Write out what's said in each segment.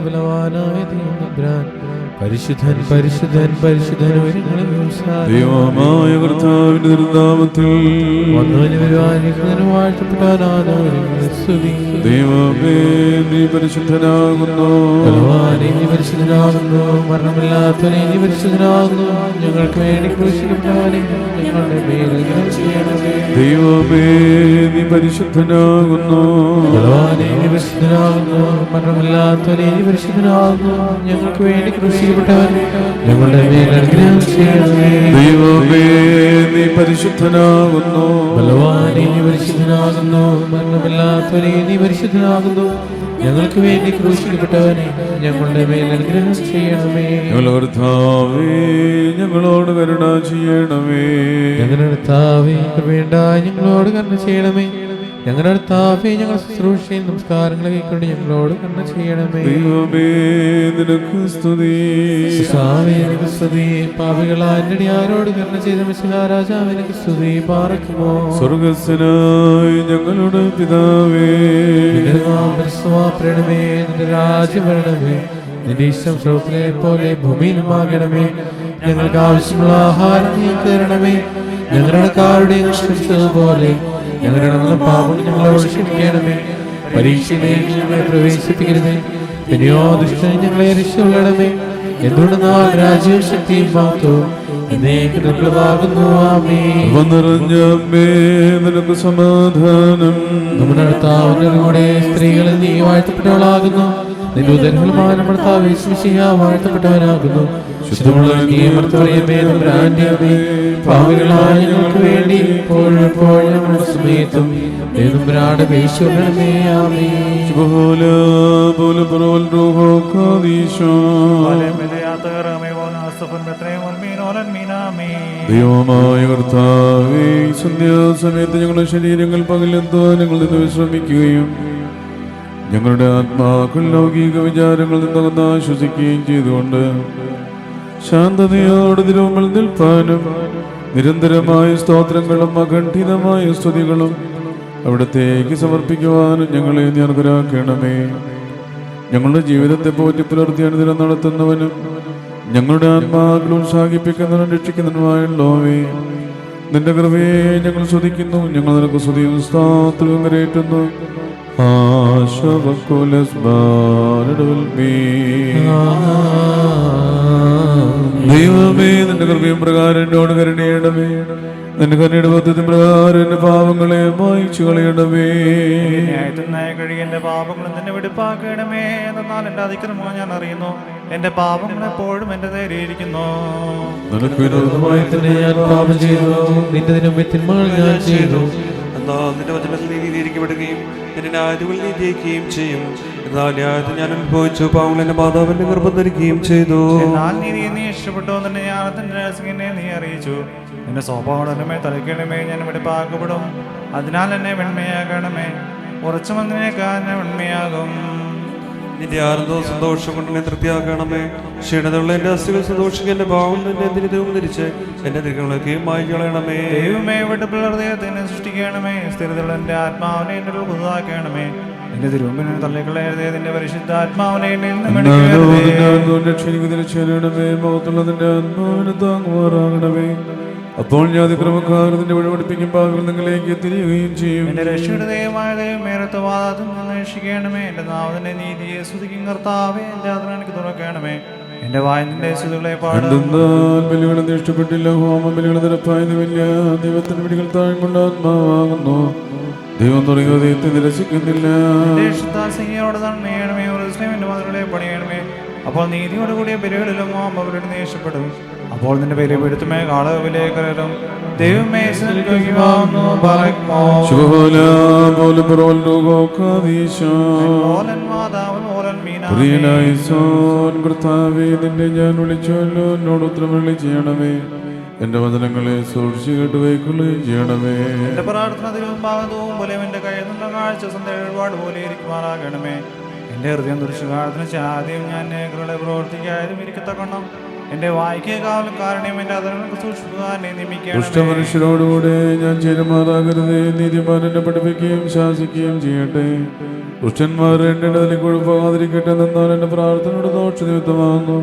ബലവാനായ ദൈവം തമ്പുരാൻ പരിശുദ്ധൻ പരിശുദ്ധൻ പരിശുദ്ധൻ ദൈവമായ കർത്താവിന്റെ തിരുനാമത്തിൽ വന്നവനും വരുവാനിരിക്കുന്നതിനും വാഴ്ത്തപ്പെട്ടവനായ സ്തുതി. ദൈവമേ നീ പരിശുദ്ധനാകുന്നു, ബലവാനേ നീ പരിശുദ്ധനാകുന്നു, മരണമില്ലാത്തവനേ നീ പരിശുദ്ധനാകുന്നു, ഞങ്ങൾക്ക് വേണ്ടി ക്രൂശിക്കപ്പെട്ടവനേ ഞങ്ങളുടെ മേൽ അനുഗ്രഹം ചെയ്യണമേ. ദൈവമേ നീ പരിശുദ്ധനാകുന്നു, ബലവാനേ നീ പരിശുദ്ധനാകുന്നു, മരണമില്ലാത്തവനേ നീ പരിശുദ്ധനാകുന്നു, ഞങ്ങൾക്ക് വേണ്ടി ക്രൂശിക്കപ്പെട്ടവനേ ഞങ്ങളുടെ മേൽ അനുഗ്രഹം ചെയ്യണമേ. ദൈവമേ നീ പരിശുദ്ധനാകുന്നു, ബലവാനേ നീ പരിശുദ്ധനാകുന്നു, മരണമില്ലാത്തവനേ നീ പരിശുദ്ധനാകുന്നു, ഞങ്ങൾക്ക് വേണ്ടി ക്രൂശിക്കപ്പെട്ടവനെ ഞങ്ങളുടെ മേൽ അനുഗ്രഹം ചെയ്യണമേ. ഞങ്ങളുടെ കർത്താവേ ഞങ്ങളോട് കരുണ ചെയ്യണമേ. ഞങ്ങളുടെ കർത്താവേ വേണ്ട ഞങ്ങളോട് കരുണ ചെയ്യണമേ. ഞങ്ങളുടെ കർത്താവേ ഞങ്ങൾ ശുശ്രൂഷയും നമസ്കാരങ്ങളെ കൈക്കൊണ്ട് ഞങ്ങളോട് കരുണ ചെയ്യണമേ. ദൈവമേ നിനക്ക് സ്തുതി. സ്തുതി. പാപികളായ ആരോട് കരുണ ചെയ്ത മിശിഹാ രാജാവിനക്ക് സ്തുതി. പാർക്കുമോ സ്വർഗ്ഗസ്ഥനായ ഞങ്ങളുടെ പിതാവേ, പ്രണമേ, നിന്റെ രാജ്യം വരണമേ, നിന്റെ ഇഷ്ടം സ്രോതത്തിലെ പോലെ ഭൂമിയിലുമാകണമേ. ഞങ്ങൾക്ക് ആവശ്യമുള്ള ആഹാരം നീ തരണമേ. ഞങ്ങളുടെ കാരുടെ ക്ഷമിച്ചതുപോലെ ഞങ്ങളുടെ പാപം ഞങ്ങളോട് ക്ഷമിക്കണമേ. പരീക്ഷയിലേക്ക് ഞങ്ങളെ പ്രവേശിപ്പിക്കരുതേ, പിന്നെയോ ദുഷ്ടൻ ഞങ്ങളെ രക്ഷപ്പെടണമേ. എന്തുകൊണ്ടെന്നാൽ രാജ്യവും ശക്തിയും മഹത്വവും എന്നേക്കുള്ളതാകുന്നു. ആമേൻ. നിനക്ക് സമാധാനം. നമ്മുടെ കർത്താവിന്റെ കൂടെ സ്ത്രീകളിൽ നീ വാഴ്ത്തപ്പെട്ടവളാകുന്നു. നിന്റെ ഉദരഫലമായ നമ്മുടെ കർത്താവ് യേശുമിശിഹാ വാഴ്ത്തപ്പെട്ടവനാകുന്നു. പാപികളായ ഞങ്ങൾക്ക് വേണ്ടി ഇപ്പോഴും നമ്മുടെ സമയത്തും ദൈവമായ കർത്താവേ, സന്ധ്യാസമയത്ത് ഞങ്ങളുടെ ശരീരങ്ങൾ പകലെന്താനങ്ങളിൽ നിന്ന് വിശ്രമിക്കുകയും ഞങ്ങളുടെ ആത്മാക്കൾ ലൗകിക വിചാരങ്ങളിൽ നിന്ന് ആശ്വസിക്കുകയും ചെയ്തുകൊണ്ട് ശാന്തതയോടെ തിരുമുമ്പിൽ നിൽപ്പാനും നിരന്തരമായ സ്തോത്രങ്ങളും അഖണ്ഡിതമായ സ്തുതികളും അവിടത്തേക്ക് സമർപ്പിക്കുവാനും ഞങ്ങളെ നീ അനുഗ്രഹിക്കണമേ. ഞങ്ങളുടെ ജീവിതത്തെ പോറ്റി പുലർത്തി അനുദിനം നടത്തുന്നവനും ഞങ്ങളുടെ ആത്മാക്കൾ ഉത്സാഹിപ്പിക്കുന്നവനും രക്ഷിക്കുന്നവനുമായുള്ളവേ, നിന്റെ കൃപയെ ഞങ്ങൾ സ്തുതിക്കുന്നു. ഞങ്ങൾ നിനക്ക് സ്തുതിയും സ്തോത്രവും കരേറ്റുന്നു. ദൈവമേ നിന്റെ കൃപയും പ്രകാരം എന്നോട് കരുണയണമേ. നിന്റെ കരുണയുടെ പദ്ധതി പ്രകാരം എന്റെ പാപങ്ങളെ മായിച്ചു കളയണമേ. എന്റെ പാപങ്ങളും തന്നെ വെടിപ്പാക്കണമേ. എന്നാൽ എന്റെ അതിക്രമം ഞാൻ അറിയുന്നു, എന്റെ പാപങ്ങൾ എപ്പോഴും എന്റെ നേരെയിരിക്കുന്നു. നിനക്ക് വിരോധമായി തന്നെ ഞാൻ പാപം ചെയ്തു, നിന്റെ തിന്മകൾ ഞാൻ ചെയ്തു. എന്നാൽ നിന്റെ വചനത്തിൽ നീ നീതിയിരിക്കപ്പെടുകയും നിന്റെ ന്യായത്തിൽ നീ ജയിക്കുകയും ചെയ്യും. എന്നാൽ ന്യായത്തിൽ ഞാൻ അനുഭവിച്ചു, പാവങ്ങൾ എന്റെ മാതാവിന്റെ ഗർഭം ധരിക്കുകയും ചെയ്തു. എന്നാൽ നീ ഇഷ്ടപ്പെട്ടു, നിന്റെ ജ്ഞാനത്തിന്റെ രഹസ്യനെ നീ അറിയിച്ചു. നിന്റെ സ്വഭാവമേ തലയ്ക്കണമേ, ഞാൻ വെടിപ്പാക്കപ്പെടും. അതിനാൽ എന്നെ വെണ്മയാകണമേ, ഉറച്ചു വന്നതിനേക്കാൾ എന്നെ വെണ്മയാകും. നിന്റെ ആനന്ദവും സന്തോഷം കൊണ്ട് എന്നെ തൃപ്തിയാക്കണമേ. ക്ഷീണതയുള്ള എന്റെ അസ്ഥികൾ സന്തോഷിക്കുക, എന്റെ ഭാവം എന്റെ ദിനവും ധരിച്ച് എന്റെ ദിനങ്ങളൊക്കെയും മായി കളയണമേ. ദൈവമേ വെട്ടുപിള്ള ഹൃദയത്തിനെ സൃഷ്ടിക്കണമേ. സ്ഥിരതയുള്ള എന്റെ ആത്മാവിനെ എന്റെ പുതുതാക്കണമേ. എന്റെ തിരുവമ്പിനെ തള്ളിക്കളയരുതേ, നിന്റെ പരിശുദ്ധ ആത്മാവിനെ അപ്പോൾ ഞാൻ അതിക്രമക്കാരത്തിന്റെ വഴിപഠിപ്പിക്കും പാപികൾ നിങ്ങളിലേക്ക് തിരിയുകയും ചെയ്യും. എന്റെ രക്ഷയുടെ ദൈവമായ ദൈവമേറത്തവാദം അന്വേഷിക്കണമേ. എന്റെ നാമത്തിന്റെ നീതിയെ സ്തുതിക്കും കർത്താവേ, എന്റെ അതിനെനിക്ക് തുറക്കണമേ. എന്റെ വായന്റെ സ്തുതികളെ പാടുന്നാൽ ബലികളെ ഇഷ്ടപ്പെട്ടില്ല, ഹോമ ബലികൾ നിരപ്പായതുമില്ല. ദൈവത്തിന്റെ പിടികൾ താഴ്കൊണ്ട ആത്മാവാകുന്നു, ദൈവം തുടങ്ങിയ ദൈവത്തെ നിരസിക്കുന്നില്ല. മകളെ പണിയണമേ. അപ്പോൾ നീതിയോട് കൂടിയ ബലികളിലും അവരുടെ ദേഷ്യപ്പെടും. അപ്പോൾ നിന്റെ ബലിപീഠത്തുമേ കാളവിലേക്കരും. ദൈവമേ നിന്നെ ഞാൻ വിളിച്ചല്ലോ, എന്നോട് ഉത്തരമരളി ചെയ്യണമേ. എന്റെ വചനങ്ങളെ സൂക്ഷിച്ചു കേട്ട് കൈക്കൊള്ളുകയും ചെയ്യണമേ. എന്റെ പ്രാർത്ഥന തിരുമുമ്പാകവും പോലെ എന്റെ കയ്യിൽ നിന്നുള്ള കാഴ്ച സന്ധ്യ ഒരുപാട് പോലെ ഇരിക്കുമാറാകണമേ. എന്റെ ഹൃദയം തുറച്ചു കാലത്തിന് ആദ്യം ഞാൻ നേകളുടെ പ്രവർത്തിക്കായാലും ഇരിക്കത്തക്കണം. എന്റെ വായിക്ക് കാവലും കാരണയും എന്റെ അതങ്ങൾക്ക് സൂക്ഷിപ്പുകാരനെ നിയമിക്കണം. ദുഷ്ടമനുഷ്യരോടുകൂടെ ഞാൻ ചേരുമാറാകരുതേ. നീതിമാൻ എന്നെ പഠിപ്പിക്കുകയും ശാസിക്കുകയും ചെയ്യട്ടെ. ദുഷ്ടന്മാർ എന്റെ ഇടതിലേക്ക് പോകാതിരിക്കട്ടെ. എന്നാൽ എന്റെ പ്രാർത്ഥനയുടെ ദോഷ നിമിത്തമാകുന്നു.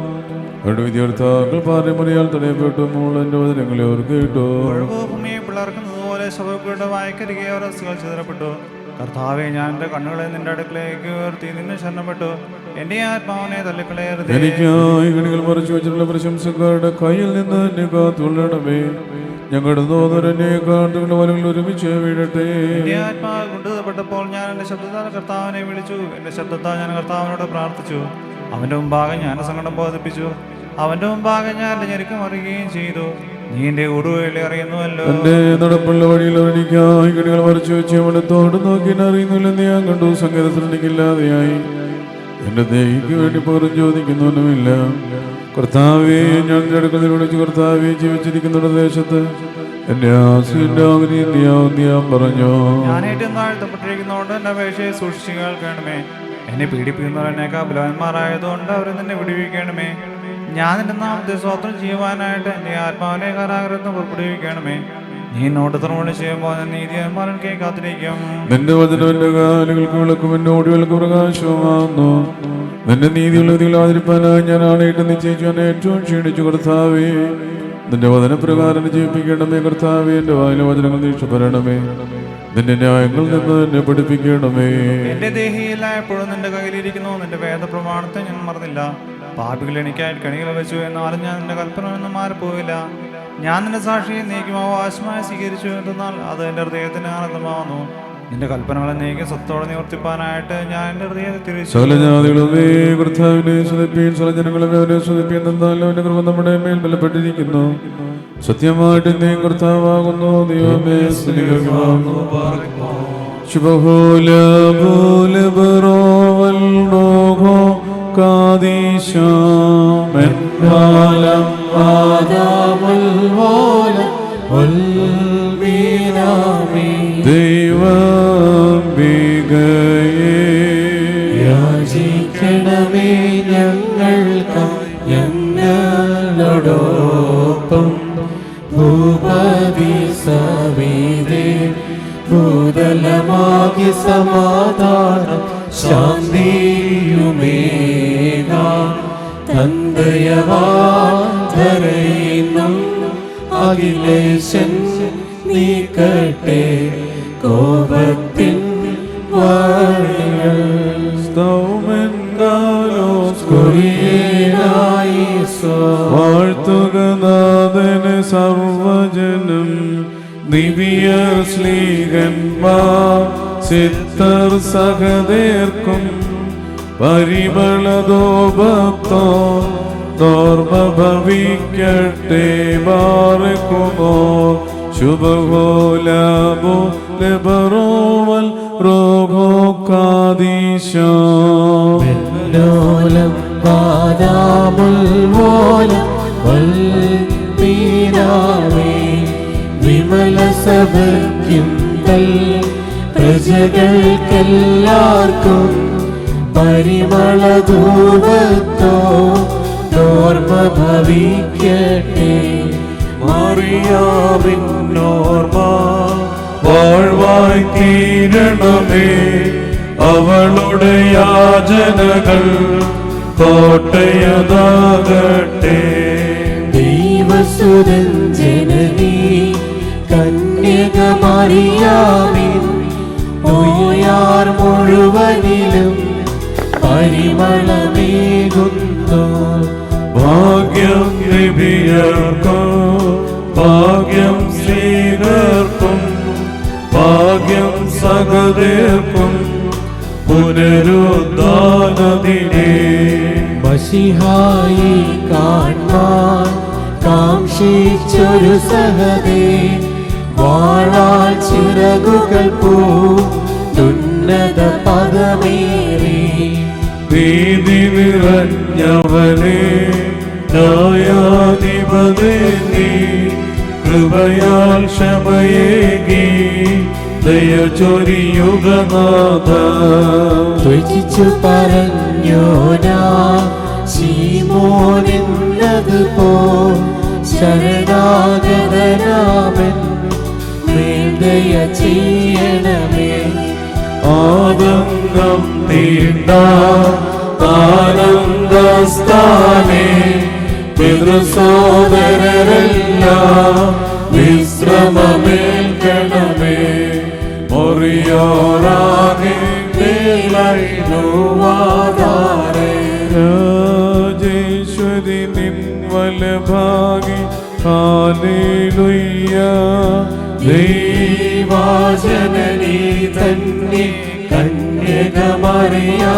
അവരുടെ വിദ്യാർത്ഥാക്കൾ പാരമ്പര്യാൽ തടയപ്പെട്ടു. എന്റെ വചനങ്ങളെ അവർ കേട്ടു. ഭൂമിയെ പിളർക്കുന്നത് പോലെ സഭകളുടെ വായ്ക്കരികെ അവർ അസ്ഥികൾ ചിതറപ്പെട്ടു. കർത്താവെ, ഞാൻ എന്റെ കണ്ണുകളെ നിന്റെ അടുക്കലേക്ക് ഉയർത്തി നിന്നെ ശരണപ്പെട്ടു. എന്റെ ആത്മാവിനെ തള്ളിക്കളയരുതേ. എനിക്കായി കണികൾ മറിച്ചു വെച്ചിട്ടുള്ള പ്രശംസക്കാരുടെ കയ്യിൽ നിന്ന് എന്നെ കാത്തുകൊള്ളണമേ. ഞങ്ങളുടെ തോന്നരനെ കാട്ടുകളുടെ വലകൾ ഒരുമിച്ച് വീഴട്ടെ. എന്റെ ആത്മാവ് കൊണ്ടുപോയപ്പെട്ടപ്പോൾ ഞാൻ എന്റെ ശബ്ദത്താൽ കർത്താവിനെ വിളിച്ചു. എന്റെ ശബ്ദത്താൽ ഞാൻ കർത്താവിനോട് പ്രാർത്ഥിച്ചു. അവന്റെ മുമ്പാകെ ഞാൻ സങ്കടം ബോധിപ്പിച്ചു. അവന്റെ മുമ്പാകെ ഞാൻ എന്റെ ഞെരുക്കം അറിയുകയും ചെയ്തു. നീ എന്റെ ഊടുവഴി അറിയുന്നുവല്ലോ. എന്റെ നടപ്പുള്ള വഴിയിൽ എനിക്കായി കണികൾ മറിച്ചു വെച്ച് അവിടത്തോട് നോക്കി അറിയുന്നില്ലെന്ന് ഞാൻ കണ്ടു. സംഗീതത്തിൽ എനിക്കില്ലാതെയായി. എന്റെ ദേഹിക്ക് വേണ്ടി പകരം ചോദിക്കുന്നവനുമില്ല. കർത്താവേ, ഞാൻ അടുക്കൽ വിളിച്ചു. കർത്താവെ, ജീവിച്ചിരിക്കുന്ന ദേശത്ത് എന്റെ ആശയുടെ ഞാൻ പറഞ്ഞു. ഞാൻ ഏറ്റവും താഴ്ത്തപ്പെട്ടിരിക്കുന്നതുകൊണ്ട് എന്റെ അപേക്ഷയെ സൂക്ഷിച്ചു കേൾക്കണമേ. എന്നെ പീഡിപ്പിക്കുന്നവരെന്നേക്കാൾ ബലവാന്മാരായതുകൊണ്ട് അവരെ നിന്നെ വിടുവിക്കണമേ. ഞാൻ നിന്റെ നാമത്തെ സ്വന്തം ചെയ്യുവാനായിട്ട് എന്റെ ആത്മാവിനെ കാരാഗ്രഹത്തിന് പുറപ്പെടുവിക്കണമേ. നീ നോട്ടത്തിനോട് ചെയ്യുമ്പോൾ നീതിമാരൻ കാത്തിരിക്കും. നിന്റെ വചനം എന്റെ കാലുകൾക്ക് വിളക്കും എന്റെ ഓടികൾക്ക് പ്രകാശവുമാകുന്നു. നിന്റെ നീതിയുള്ള വിധികൾ ആചരിപ്പാനായി ഞാൻ ആളായിട്ട് നിശ്ചയിച്ചു. ഞാൻ ഏറ്റവും ക്ഷീണിച്ചു. കർത്താവേ, നിന്റെ വചനപ്രകാരം ജീവിപ്പിക്കണമേ. കർത്താവേ, എന്റെ വായിലെ വചനങ്ങൾ നീക്ഷപ്പെടണമേ. നിന്റെ ന്യായങ്ങളിൽ നിന്ന് എന്നെ പഠിപ്പിക്കണമേ. എന്റെ ദേഹിയില്ല എപ്പോഴും നിന്റെ കയ്യിലിരിക്കുന്നു. നിന്റെ വേദപ്രമാണത്തെ ഞാൻ മറന്നില്ല. പാപികൾ എനിക്കായിട്ട് കണികൾ വെച്ചു, എന്നാലും ഞാൻ നിന്റെ കൽപ്പന ഒന്നും മാറിപ്പോയില്ല. ഞാൻ നിന്റെ സാക്ഷിയെ നീക്കും അവകാശമായി സ്വീകരിച്ചു. എന്നാൽ അത് എന്റെ ഹൃദയത്തിന് ആനന്ദമാവുന്നു. നിന്റെ കൽപ്പനകളെ നീക്കി സ്വത്തോടെ നിവർത്തിപ്പാനായിട്ട് ഞാൻ എന്റെ ഹൃദയത്തെ തിരിച്ചു. അവന്റെ കൃപ നമ്മുടെ മേൽ ബലപ്പെട്ടിരിക്കുന്നു. സത്യമായിട്ട് നീ കർത്താവാകുന്നു. ദൈവമേ, യാചിക്കണമേ ഞങ്ങൾക്ക് ഞങ്ങളോടൊപ്പം ഭൂപതി സവിതേ ഭൂതലമാകി സമാധാനം ശാന്തിയുമേക തന്തയവാധരയിന്നും അഖിലേശൻ നീക്കട്ടെ കോപത്തിൻ വഴികൾ. വാഴ്ത്തുക നാഥന് സർവജനം. ദിവ്യർ ശ്ലീഹന്മാർ സിദ്ധർ സഹദേർക്കും പരിമളധൂപത്തോ നോർമ ഭവിക്കട്ടെ. ബാറക്കുമോ ശുഭഗോലാബോ ലബറോവൽ റോഗോ കാദീശോ ലോലം വാദാമുൽവോലം വൽപീനാമേ വിമല സഭയ്ക്കും പ്രജകൾക്കെല്ലാവർക്കും പരിമളധൂപത്തോ നോർമ ഭവിക്കട്ടെ. മറിയാവിന്നോർമ വാഴ്വായി തീരണമേ. അവളുടെ യാചനകൾ കോട്ടയതാകട്ടെ. ദൈവസുതൻ ജനനീ കന്യക മറിയാമിൻ ഉയർ മുഴുവനിലും പരിമളമേകുന്നു. ഭാഗ്യം ദിവ്യർക്കും ഭാഗ്യം ശ്രീകർക്കും ഭാഗ്യം സകലേർക്കും പുനരുദ്ധാനദിനേ. മശിഹായി കാൺമാൻ കാംക്ഷിച്ചൊരു സഹദേ വാഴാൽ ചിറകുകൾ പൂന്നുന്നത പദമേറി. നീതി നിറഞ്ഞവനെ ന്യായാധിപതേ നീ കൃപയാൽ ക്ഷമയേകി ദയ ചൊരിയുഗനാഥ. ത്വജിച്ചു പറഞ്ഞോനാ ശീമോനെന്നതുപോ സ്വസ്ഥാനേ പിതൃസോദരരെല്ലാം വിശ്രമമേൽക്കണമേ. മൊറിയോറാകെ രാജേശ്വരി നിൻ വലഭാഗി ഹല്ലേലൂയ. ദൈവജനനീ തന്നെ കന്യകമറിയാ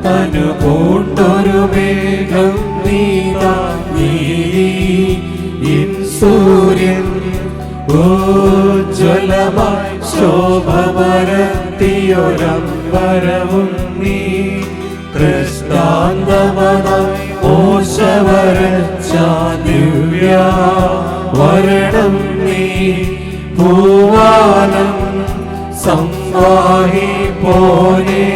തനുകൊണ്ടൊരു മേഘം നീതാ നീൻ സൂര്യൻ ഉജ്ജ്വലമായി ശോഭ പരത്തിയൊരമ്പരവും നീ ദൃഷ്ടാന്തമതായി ഓശവരച്ചാദിവ്യ വരണം നീ പൂവാനം സംവാഹി പോലെ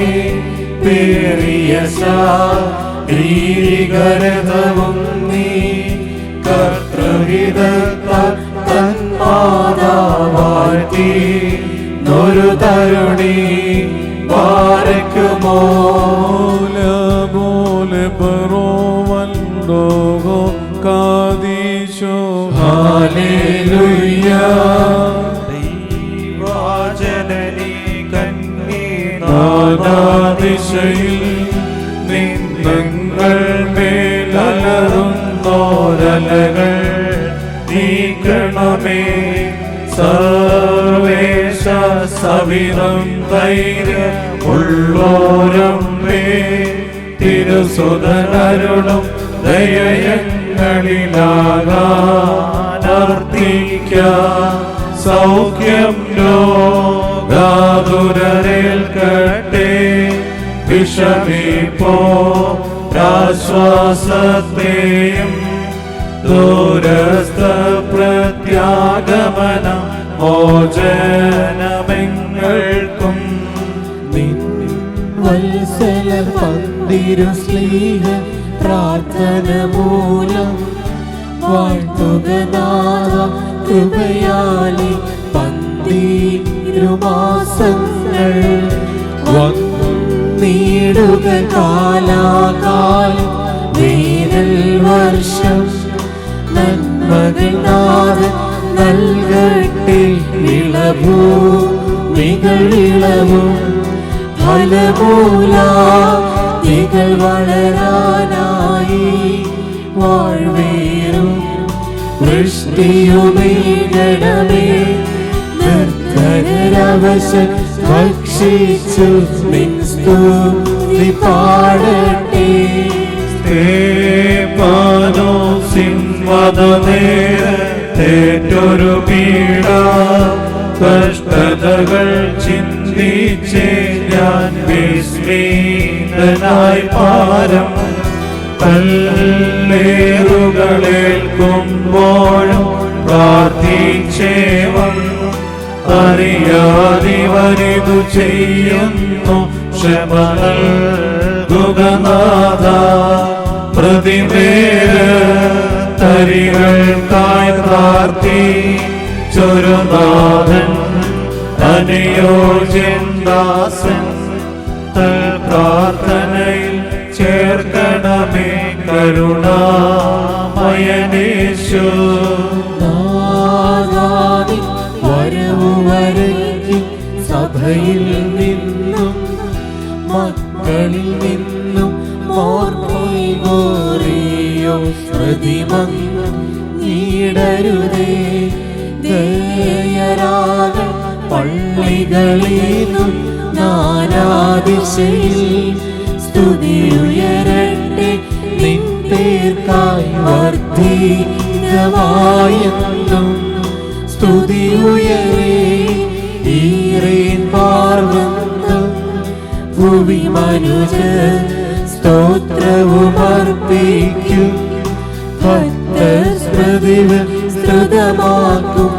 പേറിയ ശാരീരികരഥവും നീ കർത്തൃഹിതത്താൽ തന്മാതാവാഴ്ത്തി നൊരു തരുണി പാരക്കുമോ പോലെ ബറോവൻഡോഗോ കാദീശോ ഹല്ലേലൂയ. ദൈവജനനീ കന്യേ നാനാദിശയിൽ നിന്നങ്ങൾ മേലലറുന്നോരലകൾ നീക്കണമേ. സർവേശ സവിധം ധൈര്യമുള്ളോരമ്മേ തിരുസുതനരുളും ദയയങ്ങളിലാകാനർത്ഥിക്കാം. സൗഖ്യം രോഗാതുരേൽക്കട്ടെ വിഷമിപ്പോ ആശ്വാസത്തെയും ദൂരസ്ഥ പ്രത്യാഗമനം മോചനമെങ്ങൾക്കും വത്സലർ പന്തിരു സ്ലീഹ പ്രാർത്ഥന മൂലം വാഴ്ത്തുക നാഥ കൃപയാലി പന്തിരുമാസങ്ങൾ വന്നിടുക കാലാകാലം വേനൽ വർഷം നന്മകൾ നാഥൻ നൽകട്ടെ വിളവും ഫലമൂലാദികൾ വളരാനായി വാഴ്വേറും വൃഷ്ടിയുമേകണമേ. നിർധനരവശൻ ഭക്ഷിച്ചു നിൻ സ്തുതി പാടട്ടെ. േറ്റൊരു പീഡ കഷ്ടതകൾ ചിന്തിച്ചേ ഞാൻ വിസ്മീതനായി പാരം കല്ലേറുകളേൽക്കുമ്പോഴും പ്രാർത്ഥിച്ചേവം അറിയാതിവരിതു ചെയ്യുന്നു ക്ഷമകൾ ഗുഗനാഥ പ്രതിമേരത്തരികൾക്കായി പ്രാർത്ഥി ചൊരുനാഥൻ അനുയോജ്യൻ ദാസൻ പ്രാർത്ഥനയിൽ ചേർക്കണമേ കരുണാമയനേശു. വരവുവരയ്ക്കും സഭയിൽ നിന്നും മക്കളിൽ നിന്നും മോർമോറിയോ പ്രതിമീടരുതേ. ദയരാകൾ പള്ളികളിലും നാനാദിശയിൽ സ്തുതിയുയരട്ടെ നിൻ പേർക്കായി വർദ്ധിതമായെന്നും സ്തുതിയുയരേ ഈറേൻ പാർവന്തം ഭൂവി മനുജ സ്തോത്രവുമർപ്പിക്കും ഭക്തസ്മൃതികൾ സ്തുതമാക്കും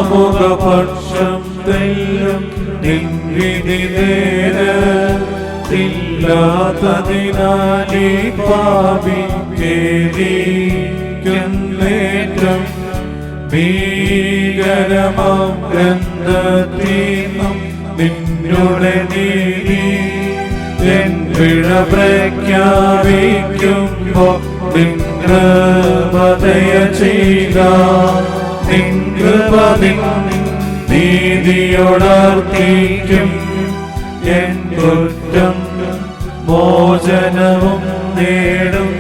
നാദാമുഖപക്ഷം തെല്ലും നിൻവിധി നേരത്തില്ലാത്തതിനാലീ പാപിക്കേറ്റം ഭീകരമാം ഗ്രന്ഥത്തിനും നിന്നുടെ നീതി എൻ പിഴ പ്രഖ്യാപിക്കുമ്പോ നിൻ കൃപദയ ചെയ്ത നിൻ കൃപ നിൻ നീതിയോടർത്തിക്കും എൻ കുറ്റം മോചനവും നേടും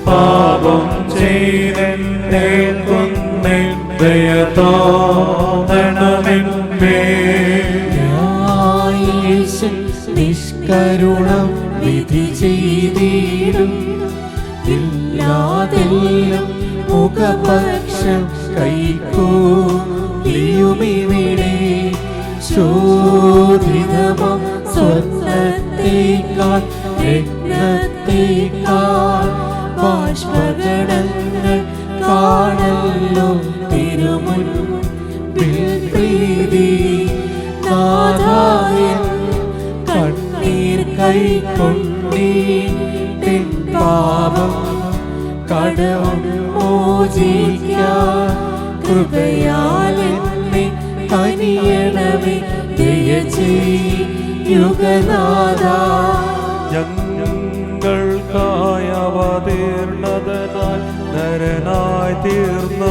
പാപം ചെയ്തേൽക്കുന്നേ ദയതോന്നണമെന്നേ നിഷ്കരുണം വിധി ചെയ്തിടും ഇല്ലാതെല്ലാം മുഖപക്ഷം കൈക്കൂലിയുമിവിടെ ശോധിതമാം സ്വർണ്ണത്തേക്കാൾ രത്നത്തേക്കാൾ ബാഷ്പഗണങ്ങൾ കാണല്ലോ തിരുമുൻപിൽ പ്രീതി നാഥായ കണ്ണീർ കൈക്കൊണ്ടീൻ പാപം കടവും മോചിക്കാൻ കൃപയാൽ എന്നെ കനിയണമേ ദയചെയ്യുകനാഥാ ഞങ്ങൾക്കായി അവതീർണതനായി നരനായി തീർന്ന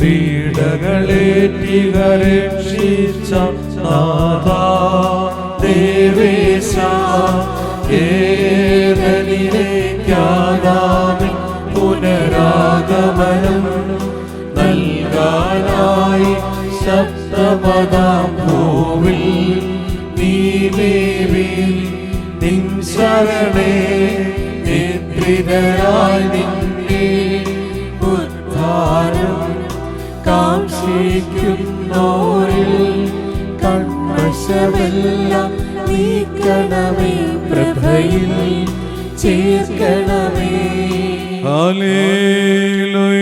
പീഡകളേറ്റിക രക്ഷിച്ച നാഥാ ദേവേശ ഏതനിലേക്കാദാമി പുനരാഗമനം നൽകാനായി സപ്തപദാം ഭൂവിൽ നീ മേവി നിൻ ശരണേ നിദ്രിതരായി നിന്നെ ഉദ്ധാരം കാംക്ഷിക്കുന്നോരിൽ കൺവശമെല്ലാം നീക്കണമേ പ്രഭയിൽ ചേർക്കണമേ ഹല്ലേലൂയ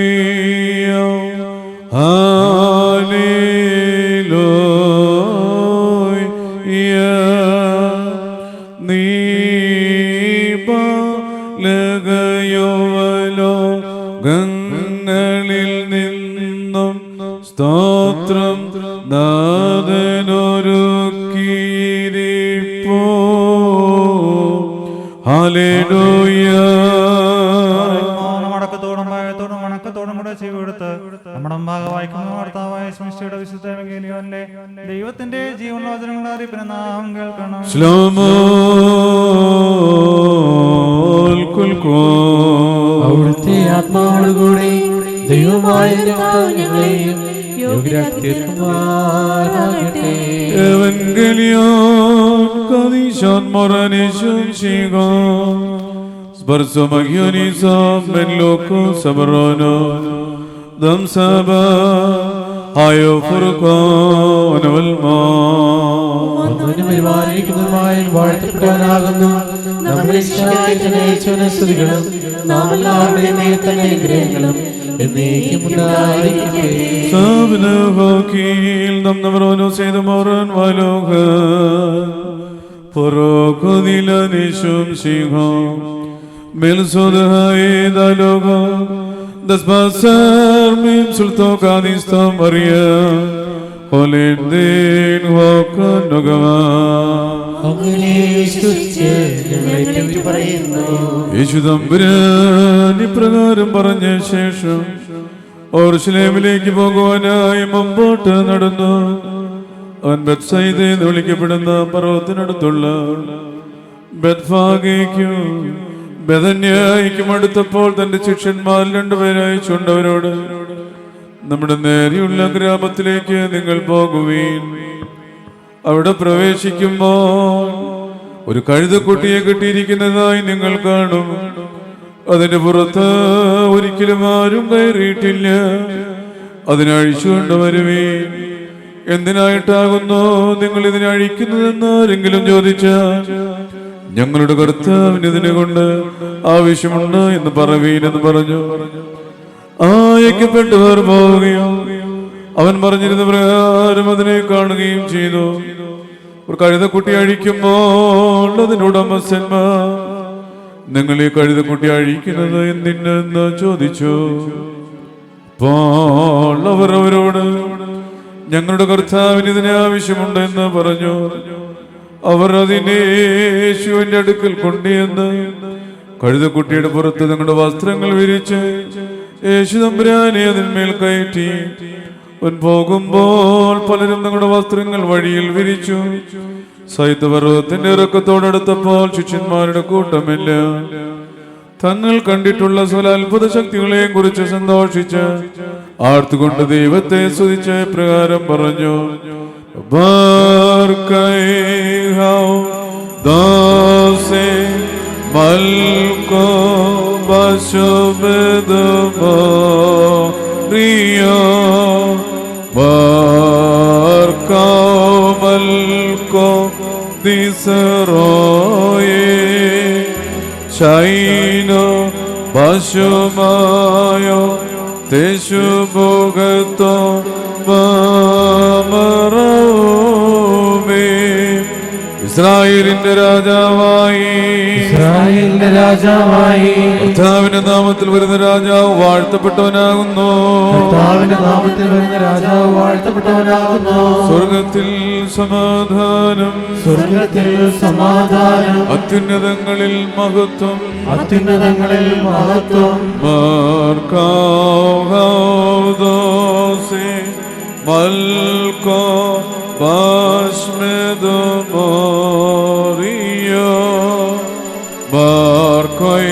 ഹല്ലേലൂയ ഗങ്ങളിൽ നിന്നും സ്തോത്രം നാഥനൊരുക്കിയിരിപ്പോ ഹല്ലേലൂയ മടക്കത്തോടും ഭയത്തോടും വണക്കത്തോടും കൂടെ ചെയ്തെടുത്ത് നമ്മുടെ ഭാഗവായിക്കുന്ന വാർത്താവായ സൃഷ്ടിയുടെ വിശുദ്ധ എവങ്കേലിയോനിലെ ദൈവത്തിന്റെ ജീവനുള്ള വചനങ്ങളുടെ അറിയിപ്പിന് നാം കേൾക്കണം. അവിടുത്തെ ആത്മാവോടുകൂടി ദൈവമായ ഞങ്ങളെയും യോഗ്യരാക്കി തീർക്കുമാറാകട്ടെ. Evangelion Kadishon Moranishon Shigo Sparso Magionisa Ben Loco Sabarona Dam Saba Hayo Furko Navalma പരിപാലിക്കുന്നതുമായ വാഴ്ത്തപ്പെടാനാകുന്നു നമ്മുടെ സ്തുതികളും നാം എല്ലാവരുടെയും മേൽ തന്നെ ഗ്രഹങ്ങളും എന്നേക്കും ഉണ്ടായിരിക്കട്ടെ. Sabna Vakil Dam Navrono Sedamoran Valoga Poroko Dilanishum Shigo Melsodhai Daloga Daspasar Mim Sulto Kadistam Maria Holendin Hokan Nogama അങ്ങനെ വിശ്വസിച്ച് ഞങ്ങളെ പറയുന്നു. യേശുദമ്പുരാൻ ഇപ്രകാരം പറഞ്ഞ ശേഷം ഓർശലേമിലേക്ക് പോകുവാനായി മുമ്പോട്ട് നടന്നു. അവൻ ബത്സയിദ എന്ന് വിളിക്കപ്പെടുന്ന പർവ്വതത്തിനടുത്തുള്ള ബെത്ഫാഗേക്കും ബെഥന്യായിക്കും അടുത്തപ്പോൾ തന്റെ ശിഷ്യന്മാർ രണ്ടുപേരെ അയച്ചുകൊണ്ടവരോട് നമ്മുടെ നേരെയുള്ള ഗ്രാമത്തിലേക്ക് നിങ്ങൾ പോകുവീൻ. അവിടെ പ്രവേശിക്കുമ്പോൾ ഒരു കഴുതക്കുട്ടിയെ കെട്ടിയിരിക്കുന്നതായി നിങ്ങൾ കാണും. അതിന്റെ പുറത്ത് ഒരിക്കലും ആരും കയറിയിട്ടില്ല. അതിനഴിച്ചുകൊണ്ട് വരുവീൻ. എന്തിനായിട്ടാകുന്നു നിങ്ങൾ ഇതിനെ അഴിക്കുന്നതെന്ന് ആരെങ്കിലും ചോദിച്ചാൽ ഞങ്ങളുടെ കർത്താവിന് ഇതിനെ കൊണ്ട് ആവശ്യമുണ്ട് എന്ന് പറവീനെന്ന് പറഞ്ഞു. അയക്കപ്പെട്ടവർ പോവുകയും അവൻ പറഞ്ഞിരുന്ന പ്രകാരം അതിനെ കാണുകയും ചെയ്തു. ഒരു കഴുതക്കുട്ടി അഴിക്കുമ്പോൾ അതിനുടമസ്ഥന്മാർ നിങ്ങൾ ഈ കഴുതക്കുട്ടി അഴിക്കുന്നത് എന്തിനെന്ന് ചോദിച്ചു. അപ്പോൾ അവർ അവരോട് ഞങ്ങളുടെ കർത്താവിന് ഇതിന് ആവശ്യമുണ്ടെന്ന് പറഞ്ഞു. അവർ അതിനെ യേശുവിന്റെ അടുക്കൽ കൊണ്ടുവന്ന് കഴുതക്കുട്ടിയുടെ പുറത്ത് തങ്ങളുടെ വസ്ത്രങ്ങൾ വിരിച്ച് യേശു തമ്പുരാനെ അതിന്മേൽ കയറ്റി. അവൻ പോകുമ്പോൾ പലരും തങ്ങളുടെ വസ്ത്രങ്ങൾ വഴിയിൽ വിരിച്ചു. സൈത്ത് പർവ്വതത്തിന്റെ ഇറക്കത്തോടടുത്തപ്പോൾ ശിഷ്യന്മാരുടെ കൂട്ടമെല്ലാം തങ്ങൾ കണ്ടിട്ടുള്ള സകല അത്ഭുത ശക്തികളെയും കുറിച്ച് സന്തോഷിച്ച് ആർത്തുകൊണ്ട് ദൈവത്തെ സ്തുതിച്ച് പ്രകാരം പറഞ്ഞു: Shaino Bashumayo Teshubogato Mamarome ഇസ്രായേലിന്റെ രാജാവായി കർത്താവിന്റെ നാമത്തിൽ വരുന്ന രാജാവ് വാഴ്ത്തപ്പെട്ടവനാകുന്നു. സ്വർഗത്തിൽ സമാധാനം, അത്യുന്നതങ്ങളിൽ മഹത്വം, മാർക്കൗദോസേ മൽക്കോ Bashmedo Morio Barkoi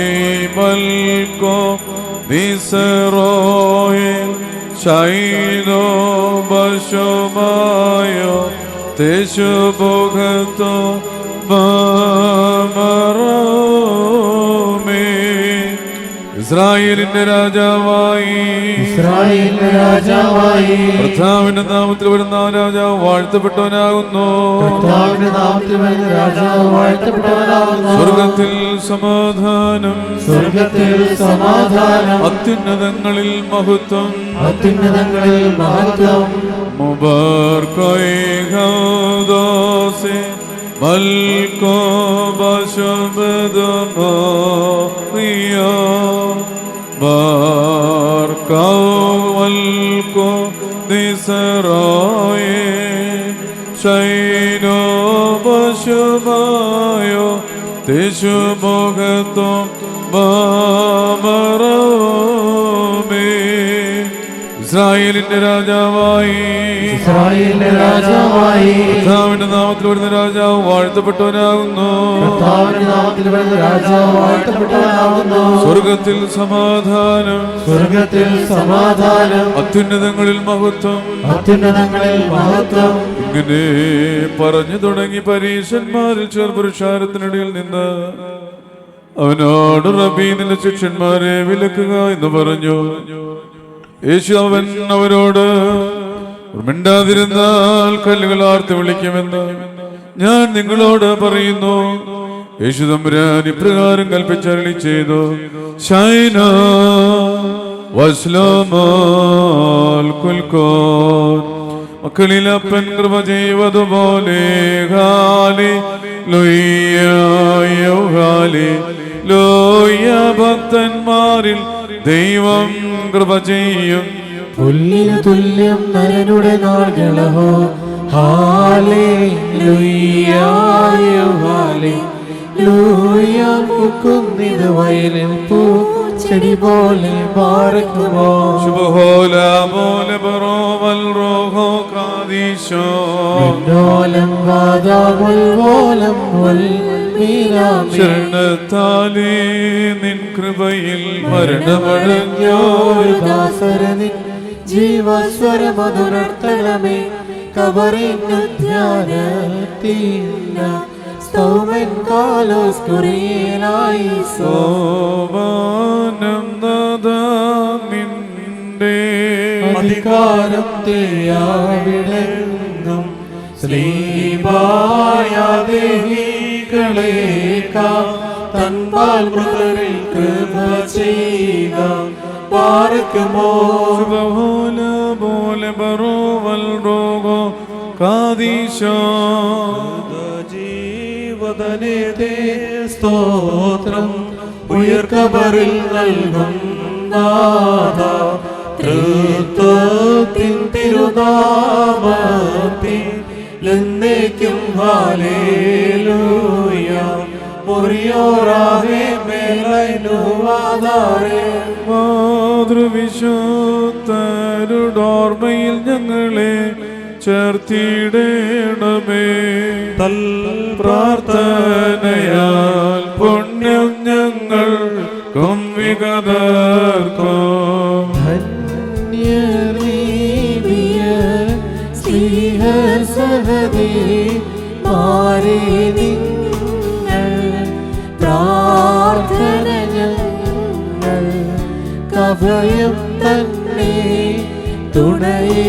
Malko Viseroel Shaino Bashomayo Teshubogato Mamarome ഇസ്രായേലിന്റെ രാജാവായി കർത്താവിന്റെ നാമത്തിൽ വരുന്ന രാജാവ് വാഴ്ത്തപ്പെട്ടവനാകുന്നു. സ്വർഗത്തിൽ സമാധാനം, അത്യുന്നതങ്ങളിൽ മഹത്വം, മുബാർക്കോയ് ഗൗദോസേ മൽക്കോ ബശബദമോ റിയോ ബാർക്കോ മൽക്കോ നിസറോയേ ശൈനോ ബശമായോ തെശുബോഗത്തോ ബാമറോമേ ഇസ്രായേലിന്റെ രാജാവായി കർത്താവിന്റെ നാമത്തിൽ വരുന്ന രാജാവ് വാഴ്ത്തപ്പെട്ടവനാകുന്നു. സ്വർഗത്തിൽ സമാധാനം, അത്യുന്നതങ്ങളിൽ മഹത്വം. ഇങ്ങനെ പറഞ്ഞു തുടങ്ങി പരീശന്മാരിൽ ചെറുപുരുഷാരത്തിനിടയിൽ നിന്ന് അവനോട് റബ്ബീ, നിന്റെ ശിഷ്യന്മാരെ വിലക്കുക എന്ന് പറഞ്ഞു. യേശു അവരോട്, മിണ്ടാതിരുന്നാൽ കല്ലുകൾ ആർത്ത് വിളിക്കുമെന്ന് ഞാൻ നിങ്ങളോട് പറയുന്നു. യേശു തമ്പുരാൻ ഇപ്രകാരം കൽപ്പിച്ചരുളി ചെയ്തു: ശൈന വസ്ലോമാൽ കുൽക്കോൻ, മക്കളിൽ അപ്പൻ കൃപ ചെയ്വതുപോലെ ഹാലി ലോയ്യോ ഹാലി ലോയ്യ, ഭക്തന്മാരിൽ ദൈവം കൃപ ചെയ്യും. പുല്ലിനു തുല്യം നരനുടെ നാളുകളോ, ഹല്ലേലൂയ ഹല്ലേലൂയ. പൂക്കുന്നിത് വയലിൽ പൂച്ചെടി പോലെ പാർക്കുമോ. ശുഭഹോല പോലെ ബറോവൽ റോഹോ കാദീശോ, മിന്നോലം വാദാമുൽ വോലം വൽ മീനാമി. ശരണത്താലേ നിൻ കൃപയിൽ മരണമടഞ്ഞോരു ദാസരനിൻ ജീവസ്വരമധുരത്തളമേ. കബറിനു ധ്യാനത്തില്ല സ്തോമൻ കാലോസ് കുറിയനായി സോമാനം നാദാ നിന്റെ അധികാരം തെയ്യാവിടെങ്ങും ശ്രീവായാദേഹികളേക്കാ തൻപാൽ മൃതരിൽ കൃപ ചെയ്യുക. പാർക്കുമോ ശുഭഹോല പോലെ ബറോവൽ റോഹോ കാദീശോ, ജീവതനേ സ്തോത്രം ഉയർക്കബറിൽ നൽകും നാദാ. തൃത്വത്തിൻ തിരുനാമത്തിൽ എന്നേക്കും ഹല്ലേലൂയ. മുറിയോറാഹേ മേലൈനുവാദാരേ. മാതൃവിശുദ്ധരുടോർമ്മയിൽ ഞങ്ങളെ ചേർത്തിടേണമേ. തൽ പ്രാർത്ഥനയാൽ പുണ്യം ഞങ്ങൾക്കും വിഗതർക്കും. ധന്യനീവിയ സ്നേഹസഹദേ മാരേ നിങ്ങൾ പ്രാർത്ഥന ഞങ്ങൾ കഭയം തന്നെ തുണയേകണമേ.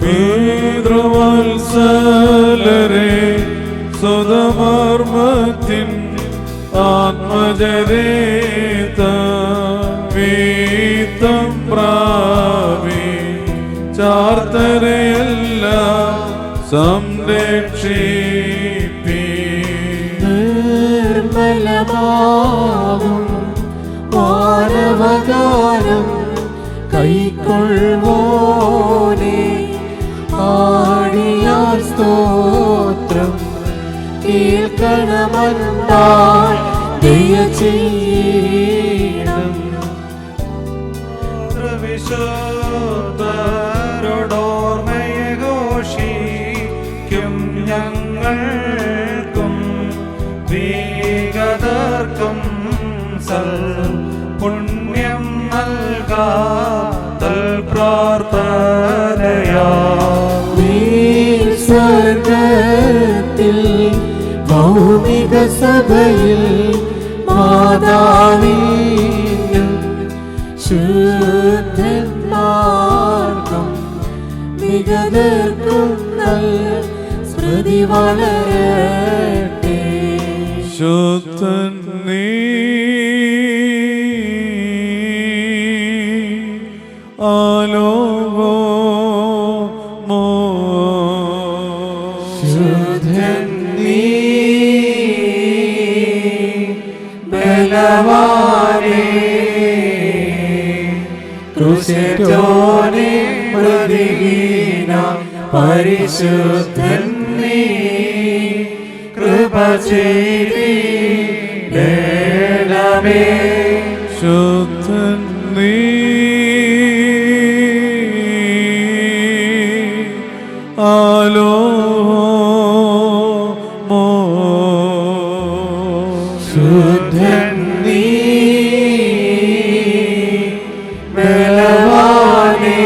പിതൃവത്സലരേ സുതമർമ്മത്തിൻ ആത്മജരേത വീതം പ്രാവി ചാർത്തരയെല്ലാം സംരക്ഷിപ്പി. നിർമ്മലമാകും മാനവകാരം കൈക്കൊള്ളുവോനേ ആടിയാൽ സ്തോത്രം കേൾക്കണമെന്നാൾ ദയ ചെയ്യണം. വിശുദ്ധരോടോർമ്മയെ ഘോഷിക്കും ഞങ്ങൾക്കും വിഗതർക്കും സൽ പുണ്യം നൽകാതൽ പ്രാർത്ഥനയാ. സ്വർഗത്തിൽ ഭൗമിക സഭയിൽ മാതാവിനും ശുദ്ധന്മാർക്കും വിഗതർക്കും നൽ സ്മൃതി വളരട്ടെ. ശുദ്ധൻ നീ ആലോകോ മോ. ശുദ്ധൻ നീ ബലവാനേ ക്രൂശിച്ചോനെ പ്രതിഹീന പരിശുദ്ധൻ നീ കൃപ ചെയ്തിടണമേ. ശുദ്ധൻ നീ ആലോമോ. ശുദ്ധൻ നീ ബലവാനേ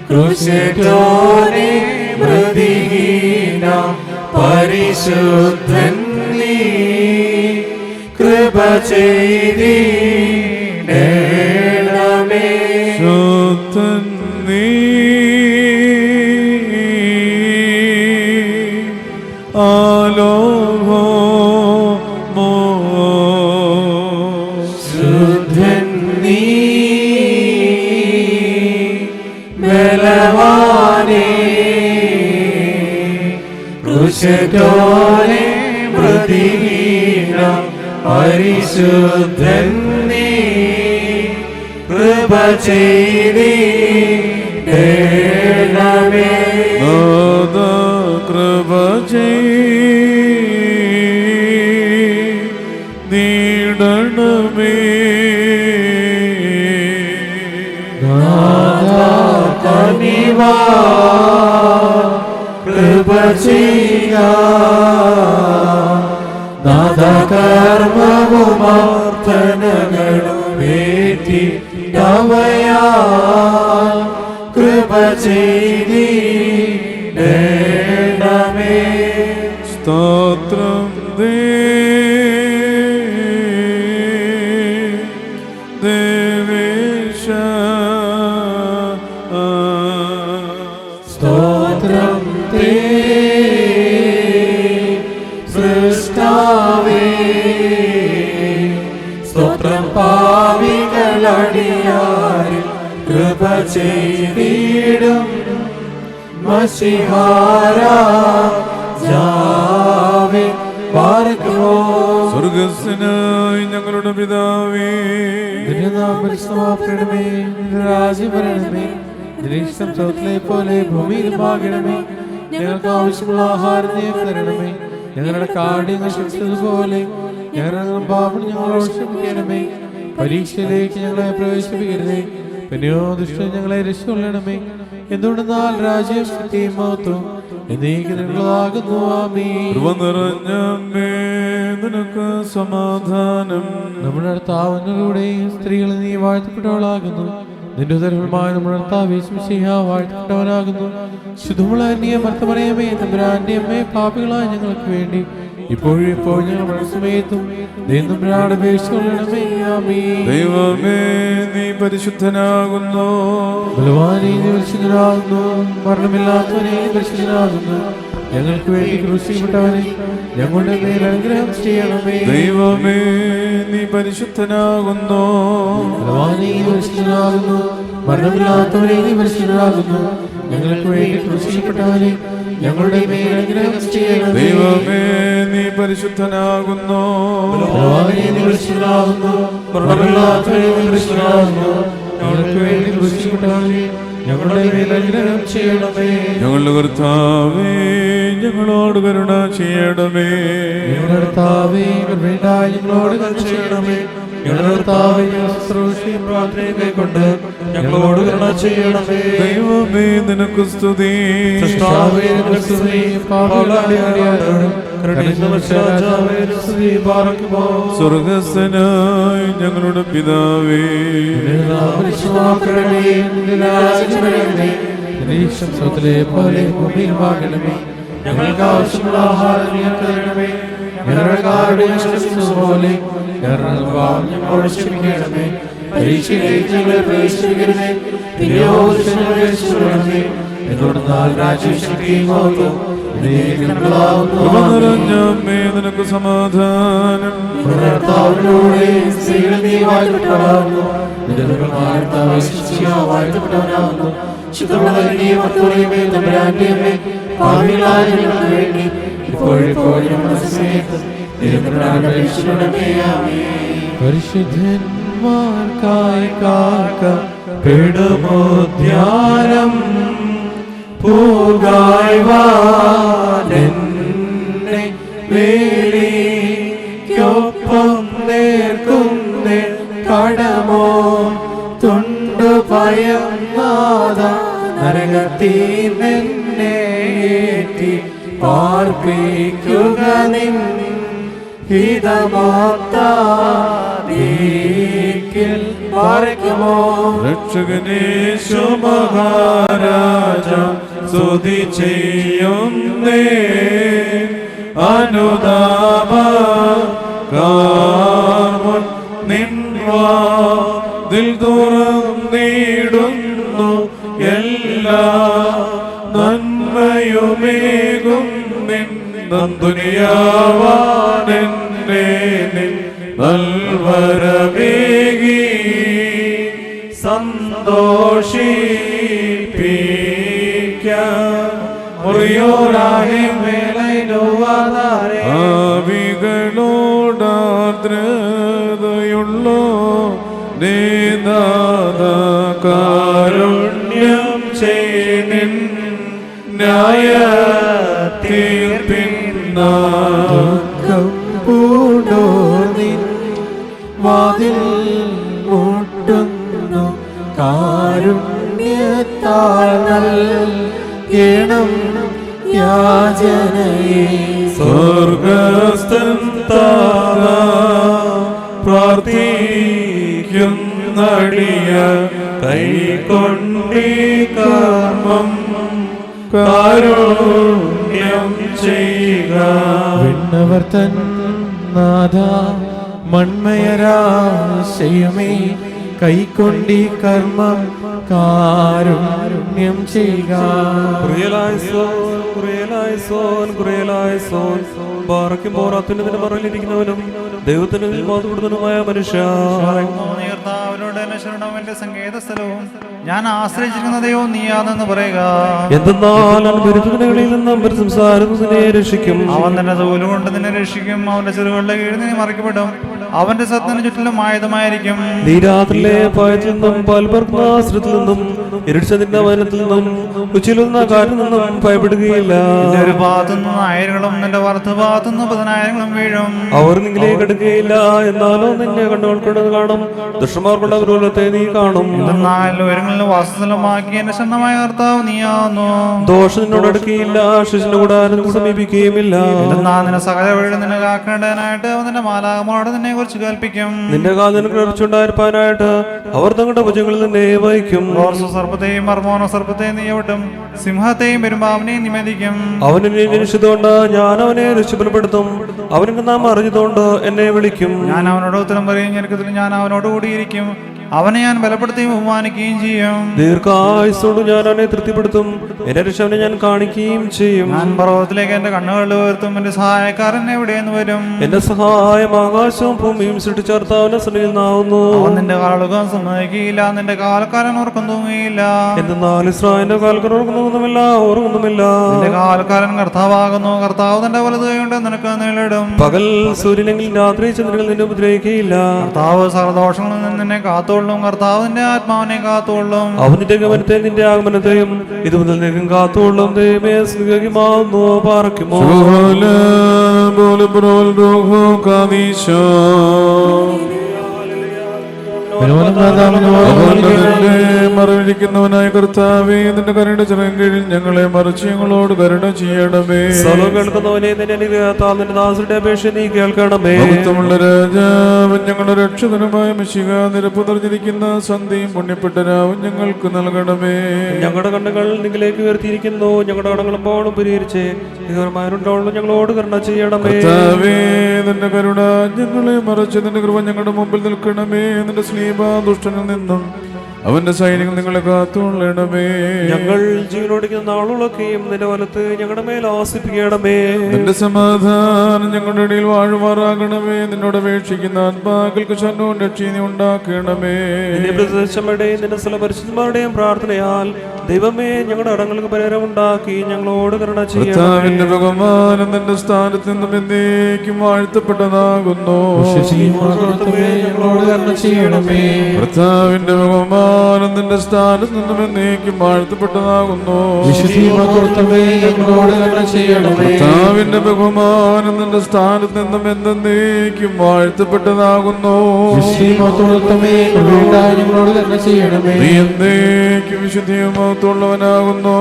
ക്രൂശിച്ചോനെ പ്രതിഹീന പരിശുദ്ധൻ നീ കൃപ ചെയ്തിടണമേ. ശുദ്ധൻ നീ ആലോമോ. ശുദ്ധൻ നീ ബലവാനേ ക്രൂശിച്ചോനെ പ്രതിഹീന പരിശുദ്ധൻ നീ കൃപ ചെയ്തിടണമേ. നാഥ കൃപ ചെയ്തിടണമേ. നാഥാ കനിവാ കൃപ ചെയ്യുക. നാഥ കർമ്മവുമാർത്ഥനകളും വേറ്റി അവയാ കൃപ ചെയ്തിടണമേ. സ്തോത്രം ദേവേശ. സ്തോത്രം തേ സൃഷ്ടാവേ. സ്തോത്രം പാവികളടിയാരിൽ കൃപ ചെയ്തിടും മശിഹാരാ ജാവേ പാർക്കുമോ. സ്വർഗ സ്വർഗസ്വനായ ഞങ്ങളുടെ പിതാവേ, നിന്റെ നാമം പരിശുദ്ധമാക്കണമേ, നിന്റെ രാജ്യം വരണമേ, നിന്റെ ഇഷ്ടം സ്വർഗ്ഗത്തിലെ പോലെ ഭൂമിയിലും ആകണമേ. ഞങ്ങൾക്ക് ആവശ്യമുള്ള ആഹാരം നീ തരണമേ. ഞങ്ങളുടെ കാഠിന്യം ക്ഷമിച്ചതുപോലെ ഞങ്ങളുടെ പാപം ഞങ്ങളോട് ക്ഷമിക്കണമേ. പരീക്ഷയിലേക്ക് ഞങ്ങളെ പ്രവേശിപ്പിക്കരുതേ, പിന്നെയോ ദുഷ്ടൻ ഞങ്ങളെ രക്ഷകൊള്ളണമേ. എന്തുകൊണ്ടെന്നാൽ രാജ്യം ശക്തിയും മഹത്വവും എന്നേക്കും നിങ്ങളാകുന്നു. ആമേൻ. കൃപ നിറഞ്ഞ അമ്മേ, നിനക്ക് സമാധാനം. നമ്മുടെ കർത്താവിനൂടെയും സ്ത്രീകളിൽ നീ വാഴ്ത്തപ്പെട്ടവളാകുന്നു. നിന്റെ ഉദരഫലമായ നമ്മുടെ കർത്താവ് യേശുമിശിഹാ വാഴ്ത്തപ്പെട്ടവനാകുന്നു. ശുദ്ധമുള്ള നീ മർത്തമറിയമേ, തമ്പുരാന്റെ അമ്മേ, പാപികളായ ഞങ്ങൾക്ക് വേണ്ടി ഇപ്പോഴും എപ്പോഴും ഞങ്ങളുടെ സമയത്തും ദൈവം അപേക്ഷിക്കണമേ. ആമേൻ. ദൈവമേ, നീ പരിശുദ്ധനാകുന്നു. ബലവാനേ, നീ പരിശുദ്ധനാകുന്നു. മരണമില്ലാത്തവനേ, നീ പരിശുദ്ധനാകുന്നു. ഞങ്ങൾക്ക് വേണ്ടി ക്രൂശിക്കപ്പെട്ടവനെ ഞങ്ങളുടെ മേൽ അനുഗ്രഹം ചെയ്യണമേ. ദൈവമേ, നീ പരിശുദ്ധനാകുന്നു. ബലവാനേ, നീ പരിശുദ്ധനാകുന്നു. മരണമില്ലാത്തവനേ, നീ പരിശുദ്ധനാകുന്നു. ഞങ്ങൾക്ക് വേണ്ടി ക്രൂശിക്കപ്പെട്ടവനെ ഞങ്ങളുടെ മേൽ അനുഗ്രഹം ചെയ്യണമേ. ദൈവമേ, നീ പരിശുദ്ധനാകുന്നു. ബലവാനേ, നീ പരിശുദ്ധനാകുന്നു. മരണമില്ലാത്തവനേ, നീ പരിശുദ്ധനാകുന്നു. ഞങ്ങൾക്ക് വേണ്ടി ക്രൂശിക്കപ്പെട്ടവനെ ഞങ്ങളുടെ മേൽ അനുഗ്രഹം ചെയ്യണമേ. ഞങ്ങളുടെ കർത്താവേ, ഞങ്ങളോട് കരുണ ചെയ്യണമേ. ഞങ്ങളുടെ കർത്താവേ, കരുണയായി ഞങ്ങളോട് കരുണ ചെയ്യണമേ. ഞങ്ങളുടെ കർത്താവേ, ശുശ്രൂഷയും പ്രാർത്ഥനയും കൈക്കൊണ്ട് ഞങ്ങളോട് കരുണ ചെയ്യണമേ. ദൈവമേ, നിനക്ക് സ്തുതി. സൃഷ്ടാവേ, നിനക്ക് സ്തുതി. പാപികളായ അടിയാരോടും കരുണയുള്ള രാജാവേ, നിനക്ക് സ്തുതി. പാർക്കുമോ സ്വർഗസ്ഥനായ ഞങ്ങളുടെ പിതാവേ, നിന്റെ നാമം പരിശുദ്ധമാക്കണമേ. നിന്റെ രാജ്യം വരണമേ. നിന്റെ ഇഷ്ടം സ്വർഗ്ഗത്തിലെ പോലെ ഭൂമിയിലും ആകണമേ. ഞങ്ങൾക്ക് ആവശ്യമുള്ള ആഹാരം നീ തരണമേ. ഞങ്ങളുടെ കാരുണ്യം ക്ഷമിച്ചതുപോലെ ഞങ്ങളുടെ പാപം ഞങ്ങളോട് ക്ഷമിക്കണമേ. പരീക്ഷയിലേക്ക് ഞങ്ങളെ പ്രവേശിപ്പിക്കരുതേ, പിന്നെയോ ദുഷ്ടനെ രക്ഷിക്കണമേ. എന്തുകൊണ്ടെന്നാൽ രാജ്യവും ശക്തിയും മഹത്വവും എന്നേക്കും നിങ്ങളാകുന്നു. കൃപ നിറഞ്ഞ അമ്മേ, നിനക്ക് സമാധാനം. നമ്മുടെ കർത്താവിനോടെ സ്ത്രീകളിൽ നീ വാഴ്ത്തപ്പെട്ടവളാകുന്നു. നിന്റെ ദുർഗമായ കർത്താവ് യേശുമിശിഹാ വാഴ്ത്തപ്പെട്ടവനാകുന്നു. ശുദ്ധമുള്ള നീ മർത്തമറിയമേ, തമ്പുരാന്റെ അമ്മേ, പാപികളായ ഞങ്ങൾക്ക് വേണ്ടി ഇപ്പോഴും എപ്പോഴും ഞങ്ങളുടെ സമയത്തും ദൈവത്തിനോട് അപേക്ഷിക്കണമേ. ആമേൻ. പരിശുദ്ധന്മാർക്കായി കാക്കപ്പെടുമോ ധ്യാനം പൂകായ് വാനെന്നെ വേലിക്കൊപ്പം നേർക്കുന്നേ കടമോ തുണ്ടു ഭയന്നാഥ നരകത്തീന്നെന്നേറ്റി പാർപ്പിക്കുക നിൻ ഹിതമോത്താദീക്കിൽ പാർക്കുമോ. രക്ഷകനേശു മഹാരാജ സ്തുതി ചെയ്യുന്നേ. അനുതാപ കാർമുൻ നിൻവാതിൽ തുറന്നിടുന്നു. എല്ലാ നന്മയുമേകും നിൻ നന്ദുനിയാവാനെന്നെ നൽവരമേകി ആവികളോടാർദ്രതയുള്ളോ നേതാത കാരുണ്യം ചെയ്നിൻ ന്യായ തീർപ്പിന്നാക്കം പൂണ്ടോ നിൻ വാതിൽ മുട്ടുന്നു കാരുണ്യത്താൽ നൽകണം യാചനയെ. സ്വർഗസ്ഥൻ താതാ പ്രാർത്ഥിക്കുന്നടിയ കൈക്കൊണ്ടീ കർമ്മം കാരുണ്യം ചെയ്യുക. വിണ്ണവർത്തൻ നാഥ മൺമയരാശയമേ കൈക്കൊണ്ടി കർമ്മം കാരുണ്യം ചെയ്യുക. ബാറയ്ക്കുമ്പോറാത്തിന്റെ മറയിലിരിക്കുന്നവനും ദൈവത്തിന് മാതൃപ്പെടുന്നതുമായ മനുഷ്യ അവരോട് എന്നെ ശരണവും എന്റെ സങ്കേത സ്ഥലവും ഞാൻ ആശ്രയിച്ചിരിക്കുന്ന ദൈവം നീയാണെന്ന് പറയുക. എന്തെന്നാൽ ബിരുദകളിൽ നിന്നും ഒരു സംസാരത്തിനെ രക്ഷിക്കും. അവൻ തന്നെ തോല് കൊണ്ട് നിന്നെ രക്ഷിക്കും. അവന്റെ ചെറുകളുടെ കീഴിൽ നീ മറിക്കപ്പെടും. അവന്റെ സത്തിന് ചുറ്റിലും ആയുധമായിരിക്കും. നീ രാത്രിയിലെ പായത്തിൽ നിന്നും പാൽപറക്കുന്ന ആശ്രത്തിൽ നിന്നും ഇരുട്ടത്തിന്റെ വനത്തിൽ നിന്നും ഉച്ചയിലുന്ന കാറ്റിൽ നിന്നും ഭയപ്പെടുകയില്ല. ഒരു ഭാഗത്തുനിന്ന് ആയിരങ്ങളും നിന്റെ വലത്ത് ഭാഗത്തുനിന്ന് 10,000 വീഴും. അവർ നിങ്ങളിലേക്ക് എടുക്കുകയില്ല. എന്നാലോ നിന്നെ കണ്ടുകൊണ്ടത് കാണും. ദുഷ്ടന്മാർക്കുള്ള വിരോധത്തെ നീ കാണും. എന്നാൽ ഉയരങ്ങളിൽ വാസസ്ഥലമാക്കി എന്റെ ശരണമായ കർത്താവ് നീയാവുന്നു. ദോഷം നിന്നോട് അടുക്കുകയില്ല. ശിശുവിന്റെ കൂടാരം സമീപിക്കുകയുമില്ല. എന്നാൽ നിന്നെ സകല വഴിയിൽ നിന്നെ കാക്കേണ്ടതിനായിട്ട് അവൻ നിന്റെ മാലാഖമാരോട് നിന്നെ കുറിച്ച് കൽപ്പിക്കും. നിന്റെ കാതിന് കിടച്ചുണ്ടായിരിക്കാനായിട്ട് അവർ തങ്ങളുടെ ഭുജങ്ങളിൽ നിന്നെ വഹിക്കും. സർപ്പത്തെയും മർമോന സർപ്പത്തെയും നീ എവിട്ടും സിംഹത്തെയും പെരുമ്പാവിനെയും നിമേദിക്കും. അവനെ നിരീക്ഷിച്ചുകൊണ്ട് ഞാൻ അവനെ രക്ഷപ്പെടുത്തും. അവനെ നാം അറിഞ്ഞതുകൊണ്ട് എന്നെ വിളിക്കും. ഞാൻ അവനോട് ഉത്തരം പറയും. ഞെരുക്കത്തിൽ ഞാൻ അവനോട് കൂടിയിരിക്കും. അവനെ ഞാൻ ബലപ്പെടുത്തുകയും ബഹുമാനിക്കുകയും ചെയ്യും. ദീർഘായുസ്സോട് ഞാൻ അവനെ തൃപ്തിപ്പെടുത്തും. എന്റെ രക്ഷവനെ ഞാൻ കാണിക്കുകയും ചെയ്യും. ഞാൻ പർവ്വതത്തിലേക്ക് എന്റെ കണ്ണുകൾ ഉയർത്തും. എന്റെ സഹായക്കാരൻ എവിടെയെന്ന് വരും. എന്റെ സഹായം ആകാശവും ഭൂമിയും സൃഷ്ടിച്ചേർത്ത അവന്റെ സന്നിധിയിൽ നിന്നാവുന്നു. അവൻ നിന്റെ കാലുകൾ സമ്മതിക്കുകയില്ല. നിന്റെ കാലക്കാരൻ ഉറക്കം തൂങ്ങുകയില്ല. എന്നാൽ ഇസ്രായേലിന്റെ കാലക്കാരൻ ഉറങ്ങുന്നതുമില്ല, ഉറങ്ങുന്നുമില്ല. നിന്റെ കാലക്കാരൻ കർത്താവാകുന്നു. കർത്താവ് തന്റെ വലത് കൈകൊണ്ട് നിനക്ക് നേരിടും. പകൽ സൂര്യനെങ്കിൽ രാത്രി ചന്ദ്രനിൽ നിന്നെ ഉപദ്രവിക്കുകയില്ല. കർത്താവ് സർവദോഷങ്ങളിൽ നിന്ന് നിന്നെ കാത്തോളും. കർത്താവ് നിന്റെ ആത്മാവിനെ കാത്തോളും. അവൻ നിന്റെ ഗമനത്തെ നിന്റെ ആഗമനത്തെയും ഇത് മുതൽ നിനക്കും കാത്തോളും. ദൈവമേ സ്നേഹിക്കുമാവുന്നു പാർക്കുമോ. മറവിരിക്കുന്നവനായ കർത്താവേ, നിന്റെ കരുണ ചിറകിൻ കീഴിൽ ഞങ്ങളെ മറിച്ച് ഞങ്ങളോട് കരുണ ചെയ്യണമേ. സർവ്വം കേൾക്കുന്നവനെ നിന്റെ അനുഗ്രഹത്താൽ നിന്റെ ദാസരുടെ അപേക്ഷ നീ കേൾക്കണമേ. മഹത്വമുള്ള രാജാവ് ഞങ്ങളുടെ രക്ഷകനുമായ മിശിഹ, നിരപ്പ് നിറഞ്ഞിരിക്കുന്ന സന്ധ്യയും പുണ്യപ്പെട്ട രാവും ഞങ്ങൾക്ക് നൽകണമേ. ഞങ്ങളുടെ കണ്ണുകൾ നിങ്ങളിലേക്ക് ഉയർത്തിയിരിക്കുന്നു. ഞങ്ങളുടെ കടങ്ങളും പാവങ്ങളും പരിഹരിച്ച് നിങ്ങളുമാരുണ്ടോളം ഞങ്ങളോട് കരുണ ചെയ്യണമേ. കർത്താവേ, നിന്റെ കരുണ ഞങ്ങളെ മറച്ച് നിന്റെ കൃപ ഞങ്ങളുടെ മുമ്പിൽ നിൽക്കണമേ. നിന്റെ സ്നേഹ ദുഷ്ടനിൽ നിന്നും അവന്റെ സൈനികൻ നിങ്ങളെ കാത്തുകൊള്ളണമേ. ഞങ്ങൾ ജീവനോടിക്കുന്ന നാളുകളൊക്കെയും നിന്റെ വലത്ത് ഞങ്ങളുടെ മേൽ ആസിപ്പിക്കണമേ. നിന്റെ സമാധാനം ഞങ്ങളുടെ ഇടയിൽ വാഴുമാറാകണമേ. നിന്നോട് അപേക്ഷിക്കുന്ന ആത്മാക്കൾക്ക് ശരണവും രക്ഷയും ഉണ്ടാക്കണമേ. നിന്റെ സ്ഥല പരിശുദ്ധന്മാരുടെയും പ്രാർത്ഥനയാൽ ദൈവമേ ഞങ്ങളുടെ അടങ്ങൾക്ക് പരിഹാരം ഉണ്ടാക്കി ഞങ്ങളോട് കരുണ ചെയ്യണമേ. ബഹുമാനം നിന്റെ സ്ഥാനത്ത് നിന്നും എന്നേക്കും വാഴ്ത്തപ്പെട്ടതാകുന്നു. കർത്താവിന്റെ ബഹുമാനം നിന്റെ സ്ഥാനത്ത് നിന്നും എന്നേക്കും വാഴ്ത്തപ്പെട്ടതാകുന്നു. കർത്താവിന്റെ ബഹുമാനം നിന്റെ സ്ഥാനത്ത് നിന്നും എന്നേക്കും വാഴ്ത്തപ്പെട്ടതാകുന്നു. നീ എന്നേക്കും വിശുദ്ധിയും മഹത്വമുള്ളവനാകുന്നു.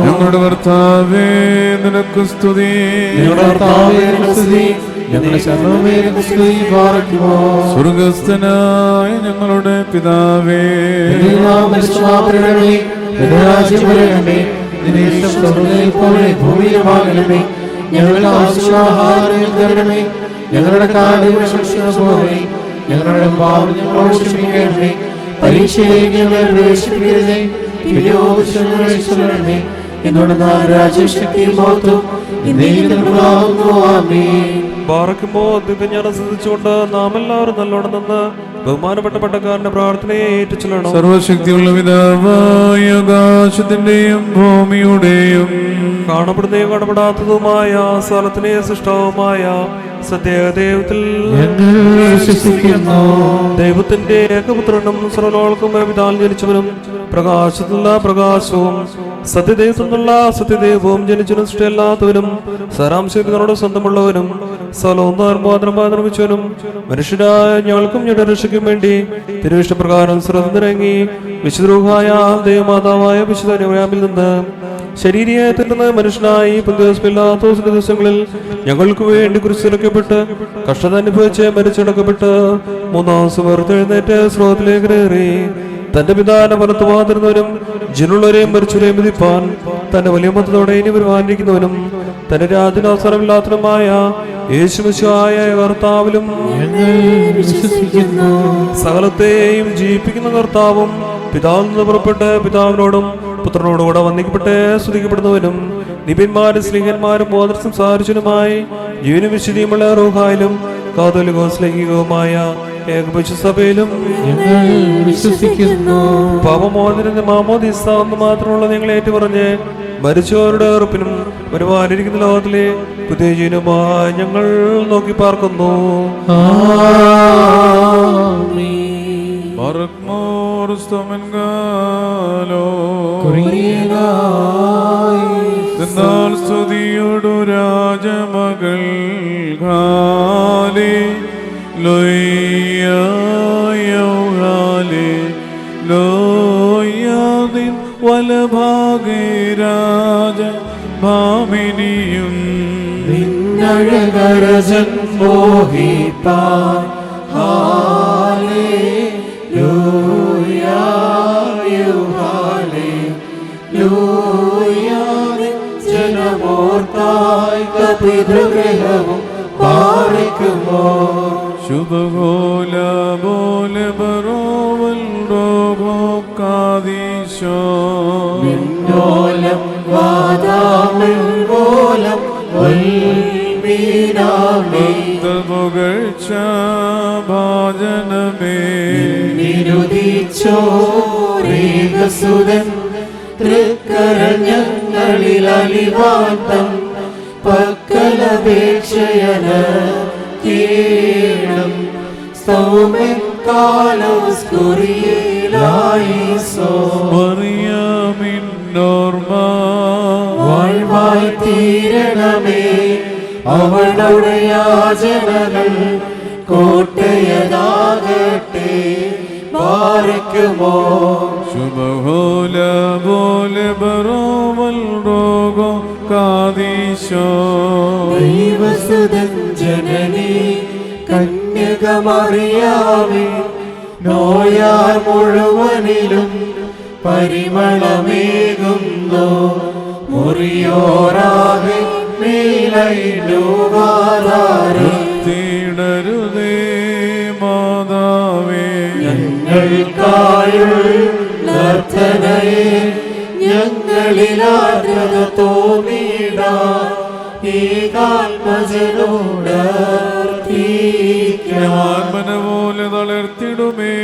ഞങ്ങളുടെ കർത്താവേ, നിനക്ക് സ്തുതി. സ്വർഗസ്ഥനായ ഞങ്ങളുടെ പിതാവേ, ഞങ്ങളുടെ പരീക്ഷയിലേക്ക് ഞങ്ങളെ പ്രവേശിപ്പിക്കരുതേ. എന്നോട് രാജ്യശക്തിയും മഹത്വം എന്നേക്കുമാകുന്നു. ആമേൻ. പാറയ്ക്കുമ്പോ ദിവ്യജ്ഞാനം ശ്രദ്ധിച്ചുകൊണ്ട് നാം എല്ലാവരും നല്ലോണം നിന്ന് ബഹുമാനപ്പെട്ട പട്ടക്കാരന്റെ പ്രാർത്ഥനയെ ഏറ്റുചൊല്ലണം. സർവശക്തിയുള്ള പിതാവായ ആകാശത്തിന്റെയും ഭൂമിയുടെയും കാണപ്പെടുന്നതും കാണപ്പെടാത്തതുമായ സ്ഥലത്തിനെ സൃഷ്ടാവുമായ സത്യദൈവത്തിൽ ദൈവത്തിന്റെ ഏകപുത്രനും സർവ്വലോകർക്കും പിതാവിൽ ജനിച്ചവനും പ്രകാശത്തിലുള്ള പ്രകാശവും സത്യദൈവത്തിൽ നിന്നുള്ള സത്യദൈവവും ജനിച്ചവനും സൃഷ്ടിയല്ലാത്തവനും സാരാംശത്തിനോട് സ്വന്തമുള്ളവനും നിർമ്മിച്ചവനും മനുഷ്യരായ ഞങ്ങൾക്കും ഞങ്ങളുടെ രക്ഷയ്ക്കും വേണ്ടി തിരുവിഷ്ടപ്രകാരം സ്വർഗ്ഗത്തിലിറങ്ങി വിശുദ്ധരൂഹായ ദൈവമാതാവായ വിശുദ്ധ നവയാമിൽ നിന്ന് ശരീരയെ തരുന്ന മനുഷ്യനായി പിലാത്തോസിന്റെ ദിവസങ്ങളിൽ ഞങ്ങൾക്ക് വേണ്ടി കുരിശിലക്കപ്പെട്ട് കഷ്ടത അനുഭവിച്ച് മരിച്ചടക്കപ്പെട്ട് 3-ാം ദിവസം ഉയർത്തെഴുന്നേറ്റ് സ്രോതത്തിലേക്ക് കയറി തന്റെ പിതാവിന്റെ വലത്ത് വാതിരുന്നവനും ജീവനുള്ളവരെയും മരിച്ചവരെയും വിധിപ്പാൻ തന്റെ വലിയ മതത്തോടെ ഇനി വരുവാനിരിക്കുന്നവനും തന്റെ രാജ്യത്തിന് അവസരമില്ലാത്തതുമായ യേശുമിശിഹായ കർത്താവിലും ഞങ്ങൾ വിശ്വസിക്കുന്നു. സകലത്തെയും ജീവിപ്പിക്കുന്ന കർത്താവും പിതാവിൽ നിന്ന് പുറപ്പെട്ട് പിതാവിനോടും പുത്രനോടും കൂടെ വന്ദിക്കപ്പെട്ട് സ്തുതിക്കപ്പെടുന്നവനും നിബിന്മാരും സ്ലീഹന്മാരും മോദർ സംസാരിച്ചതുമായി ജീവനും വിശുദ്ധിയുമുള്ള റൂഹായിലും കാതോലികോസ്ലൈംഗികവുമായ ഏകപക്ഷ സഭയിലും ഞങ്ങൾ വിശ്വസിക്കുന്നു. പാപമോചനത്തിന്റെ മാമോദീസ എന്ന് മാത്രമുള്ള ഞങ്ങൾ ഏറ്റുപറഞ്ഞ് മരിച്ചവരുടെ ഉറപ്പിനും വരുവാനിരിക്കുന്ന ലോകത്തിലെ പുതിയ ജീവനുമായി ഞങ്ങൾ നോക്കി പാർക്കുന്നു. എന്നാൽ സ്തുതിയോടു രാജമകൾ ലോയാദിൻ വലഭാഗേ രാജ ഭാമിനിയും നിന്നഴകരജൻ മോഹിപ്പാൻ ജനമോർത്തായി കപിതൃഗ്രഹവും പാറിക്കുമോ ശുഭഗോല ബോലെ ബറോവൽ റോഗോക്കാദീശോ മിന്നോലം വാദാമിൽവോലം വൽമീനാമേ പുകഴ്ച ഭാജനമേ നിരുദിച്ചോ രേഖസുതൻ തൃക്കരഞ്ഞങ്ങളിൽ അലിവാന്തം പക്കലപേക്ഷയന കേണം സൗമൻ കാലോസ്കുറിയേലായിസോ മറിയാമിന്നോർമ വാഴ്വായി തീരണമേ അവളുടെ യാചനകൾ കോട്ടയതാകട്ടെ പാറിക്കുമോ ശുഭഹോല ബോലെ ബറോവൽ റോഗോ കാദീശോ ദൈവസുതൻ ജനനി കന്യകമറിയാമേ നോയാർ മുഴുവനിലും പരിമളമേകുന്നു മുറിയോറാകെ മേലയിടുവാധാരേ തീടരുതേ മാതാവേ ഞങ്ങൾക്കായുള്ളർത്ഥനയെ ഞങ്ങളിലാദ്രത തോന്നിയിടാൻ ഏകാത്മജനോട് ആത്മന പോലെ തളർത്തിടുമേ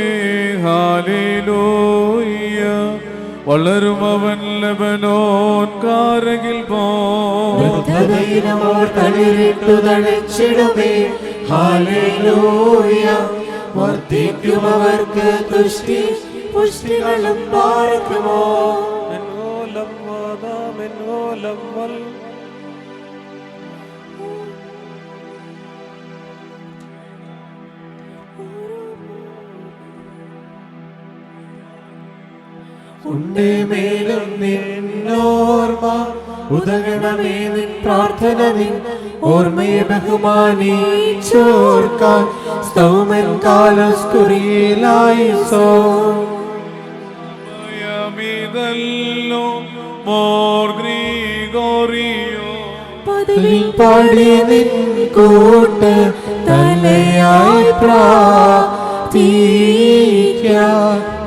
ഹാലേലൂയ വളരും അവൻ ലബനോൻ കാരകിൽ തളിരിട്ടു തളിച്ചിടുമേ ഹാലേലൂയ വർദ്ധിക്കുമവർക്ക് തുഷ്ടി പുഷ്ടികളും പാർക്കുമോ ഉണ്ടേ മേലും നിന്നോർമ്മ ഉദകണമേ നിൻ പ്രാർത്ഥന നിൻ ഓർമ്മയെ ബഹുമാനിച്ചോർക്കാൻ സ്തൗമൻ കാലസ്കുറിയേലായിസോ മോർ ഗ്രീഗോറിയോ പദവി പാടി നിൻ കൂട്ട് തലയായി പ്രാർത്ഥിക്കാൻ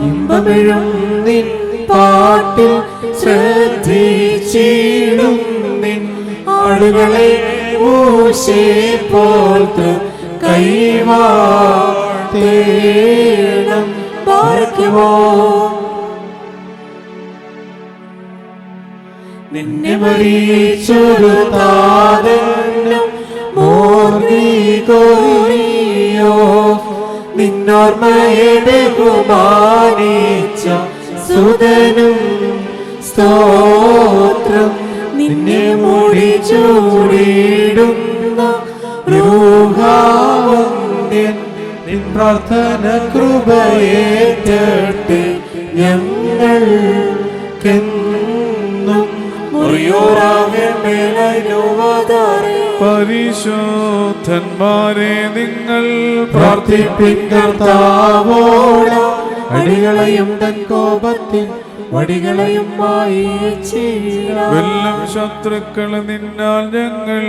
ഇമ്പമിഴും നിൻ പാട്ടിൽ ശ്രദ്ധിച്ചിടും നിൻ ആളുകളെ മൂശേ പോൽത്ത് കൈവാഴ്ത്തേണം പാർക്കുമോ നിന്നെ മരിച്ചൊരു താതനും മോർഗോറിയോ നിന്നോർമ്മയെ ബഹുമാനിച്ച സുതനും സ്തോത്രം നിന്നെ മൂടി ചൂടിടുന്ന രൂഹാവന്യൻ നിൻ പ്രാർത്ഥന കൃപയേറ്റട്ടെ ഞങ്ങൾക്കെന്നും പരിശോധന്മാരെ നിങ്ങൾ പ്രാർത്ഥിപ്പിൻ കർത്താവോട് അടികളെയും തൻ കോപത്തിൽ വടികളെയും മായിച്ചിടാം. വെല്ലം ശത്രുക്കളെ നിന്നാൽ ഞങ്ങൾ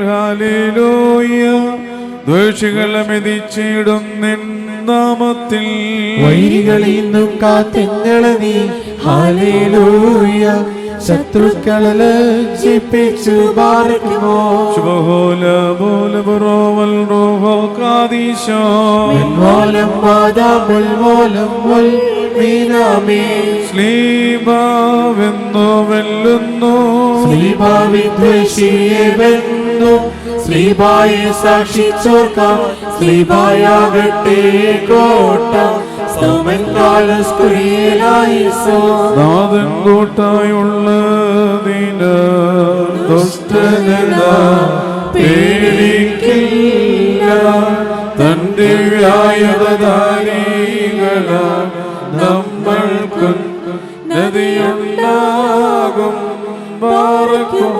ഹല്ലേലൂയ. ദ്വേഷികളെ മെതിച്ചിടും നിൻ നാമത്തിൽ. വൈരികളിൽ നിന്നും കാത്തെങ്ങളെ നീ ഹല്ലേലൂയ. ശത്രുക്കളെ ലജ്ജിപ്പിച്ചു ബാരക്കുമോ. ശുഭഹോല ബോല ബറോവൽ റോഹോ കാദീശോ. മുൻമോലം മാതാമുൽ മോലം മുൽ മീനാമേ. സ്ലീബാവെന്നു വെല്ലുന്നു. സ്ലീബാവിദ്വേഷിയെ വെന്നു. സ്ലീബായെ സാക്ഷിച്ചോർക്കാം. സ്ലീബായാകട്ടെ കോട്ട. നാഥൻ കൂട്ടായുള്ളതിന ദുഷ്ടജന പേടിക്കില്ല. തന്റെ വ്യായധാരികള നമ്മൾക്കു നദിയുണ്ടാകും. ബാറക്കും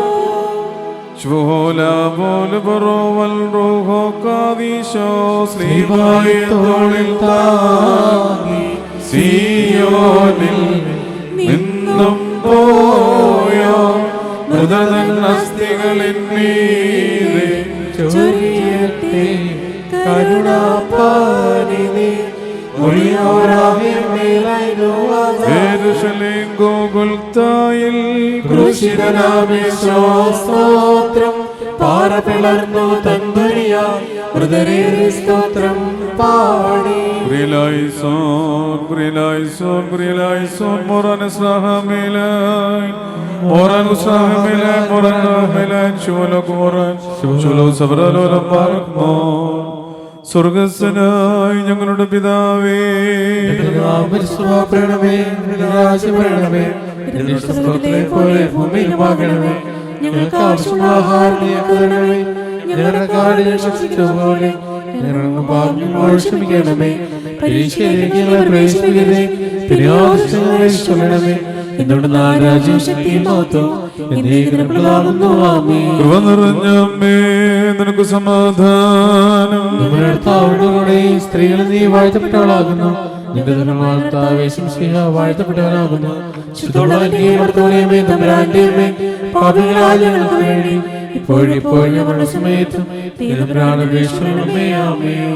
ശ്രീവായത്തോളിൽ താങ്ങി സിയോനിൽ നിന്നും പോയോ മൃതൻ അസ്ഥികളിൻ മീതെ ചൊരിയട്ടെ കരുണാപാനിധി. യെരൂശലേം ഗോഗുൽത്തായിൽ ക്രൂശിതനാമേ സ്തോത്രം. പാറപിളർന്നു തന്തുരിയായി മൃതരേ സ്തോത്രം പാടി. ബ്രിലായിസോൻ ബ്രിലായിസോൻ ബ്രിലായിസോൻ മോറാൻ സ്നേഹമേലായി മോറാൻ സ്നേഹമേലായി മോറാൻ സ്നേഹമേലായി ചുവലോ മോറാൻ ചുവലോ സബറലോലം പാർക്കുമോ. സ്വർഗസ്ഥനായ ഞങ്ങളുടെ പിതാവേ, പ്രണമേ രാജപ്രണമേ. പോലെ ഭൂമിയിലുമാകണമേ. ഞങ്ങൾക്ക് ആവശ്യമുള്ള ആഹാരം തരണമേ. ഞങ്ങളുടെ കാടിനെ ശിക്ഷിച്ചതുപോലെ ഞങ്ങളുടെ പാപങ്ങളോട് ക്ഷമിക്കണമേ. പരീക്ഷയിലേക്ക് ഞങ്ങളെ പ്രവേശിപ്പിക്കരുതേ. തിരുവാവശ്യങ്ങളെ ചൊല്ലണമേ. എന്നോട് നാരാജ്യം ശക്തി മഹത്വം എന്നേക്കുമുള്ളതാകുന്നു. ആമേൻ. കൃപ നിറഞ്ഞ അമ്മേ, നിനക്ക് സമാധാനം. നമ്മുടെ കർത്താവിനോടുകൂടെ സ്ത്രീകൾ നീ വാഴ്ത്തപ്പെട്ടവളാകുന്നു. നിന്റെ ധനമാർത്താവേശം സിംഹ വാഴ്ത്തപ്പെട്ടവനാകുന്നു. പാപികളായ ഞങ്ങൾക്ക് വേണ്ടി ഇപ്പോഴും നമ്മുടെ സമയത്തും പ്രാണപേക്ഷണമേ. ആമേൻ.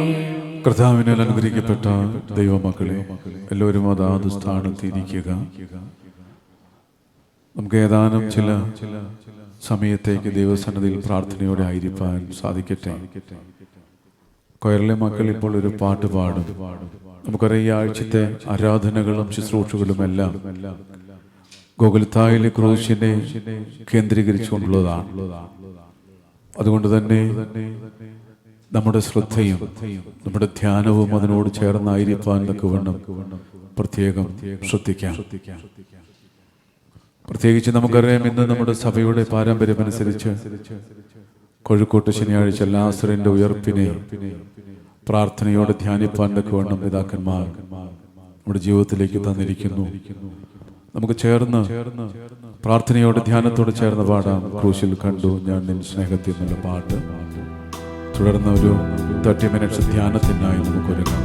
കർത്താവിനാൽ അനുഗ്രഹിക്കപ്പെട്ട ദൈവമക്കളെ, എല്ലാവരും അതാത് സ്ഥാനത്തിരിക്കുക. നമുക്ക് ഏതാനും ചില സമയത്തേക്ക് ദൈവസന്നിധിയിൽ പ്രാർത്ഥനയോടെ ആയിരിക്കാൻ സാധിക്കട്ടെ. കൊയറിലെ മക്കൾ ഇപ്പോൾ ഒരു പാട്ട് പാടും. നമുക്കറിയാം, ഈ ആഴ്ചത്തെ ആരാധനകളും ശുശ്രൂഷകളും എല്ലാം ഗോകുൽത്തായിലെ ക്രൂശിനെ കേന്ദ്രീകരിച്ചുകൊണ്ടുള്ളതാണ്. അതുകൊണ്ട് തന്നെ നമ്മുടെ ശ്രദ്ധയും നമ്മുടെ ധ്യാനവും അതിനോട് ചേർന്നായിരിക്കാൻ തക്കവണ്ണം പ്രത്യേകം ശ്രദ്ധിക്കാം. പ്രത്യേകിച്ച് നമുക്കറിയാം, ഇന്ന് നമ്മുടെ സഭയുടെ പാരമ്പര്യമനുസരിച്ച് കോഴിക്കോട്ട് ശനിയാഴ്ച ലാസറിന്റെ ഉയർപ്പിനെ പ്രാർത്ഥനയോടെ ധ്യാനിപ്പാൻ തക്കവണ്ണം പിതാക്കന്മാർ നമ്മുടെ ജീവിതത്തിലേക്ക് തന്നിരിക്കുന്നു. നമുക്ക് ചേർന്ന് പ്രാർത്ഥനയോടെ ധ്യാനത്തോടെ ചേർന്ന് പാടാം. ക്രൂശിൽ കണ്ടു ഞാൻ നിൻ സ്നേഹത്തിൽ എന്നുള്ള പാട്ട്. തുടർന്ന് ഒരു 30 മിനിറ്റ്സ് ധ്യാനത്തിനായി നമുക്കൊരുങ്ങാം.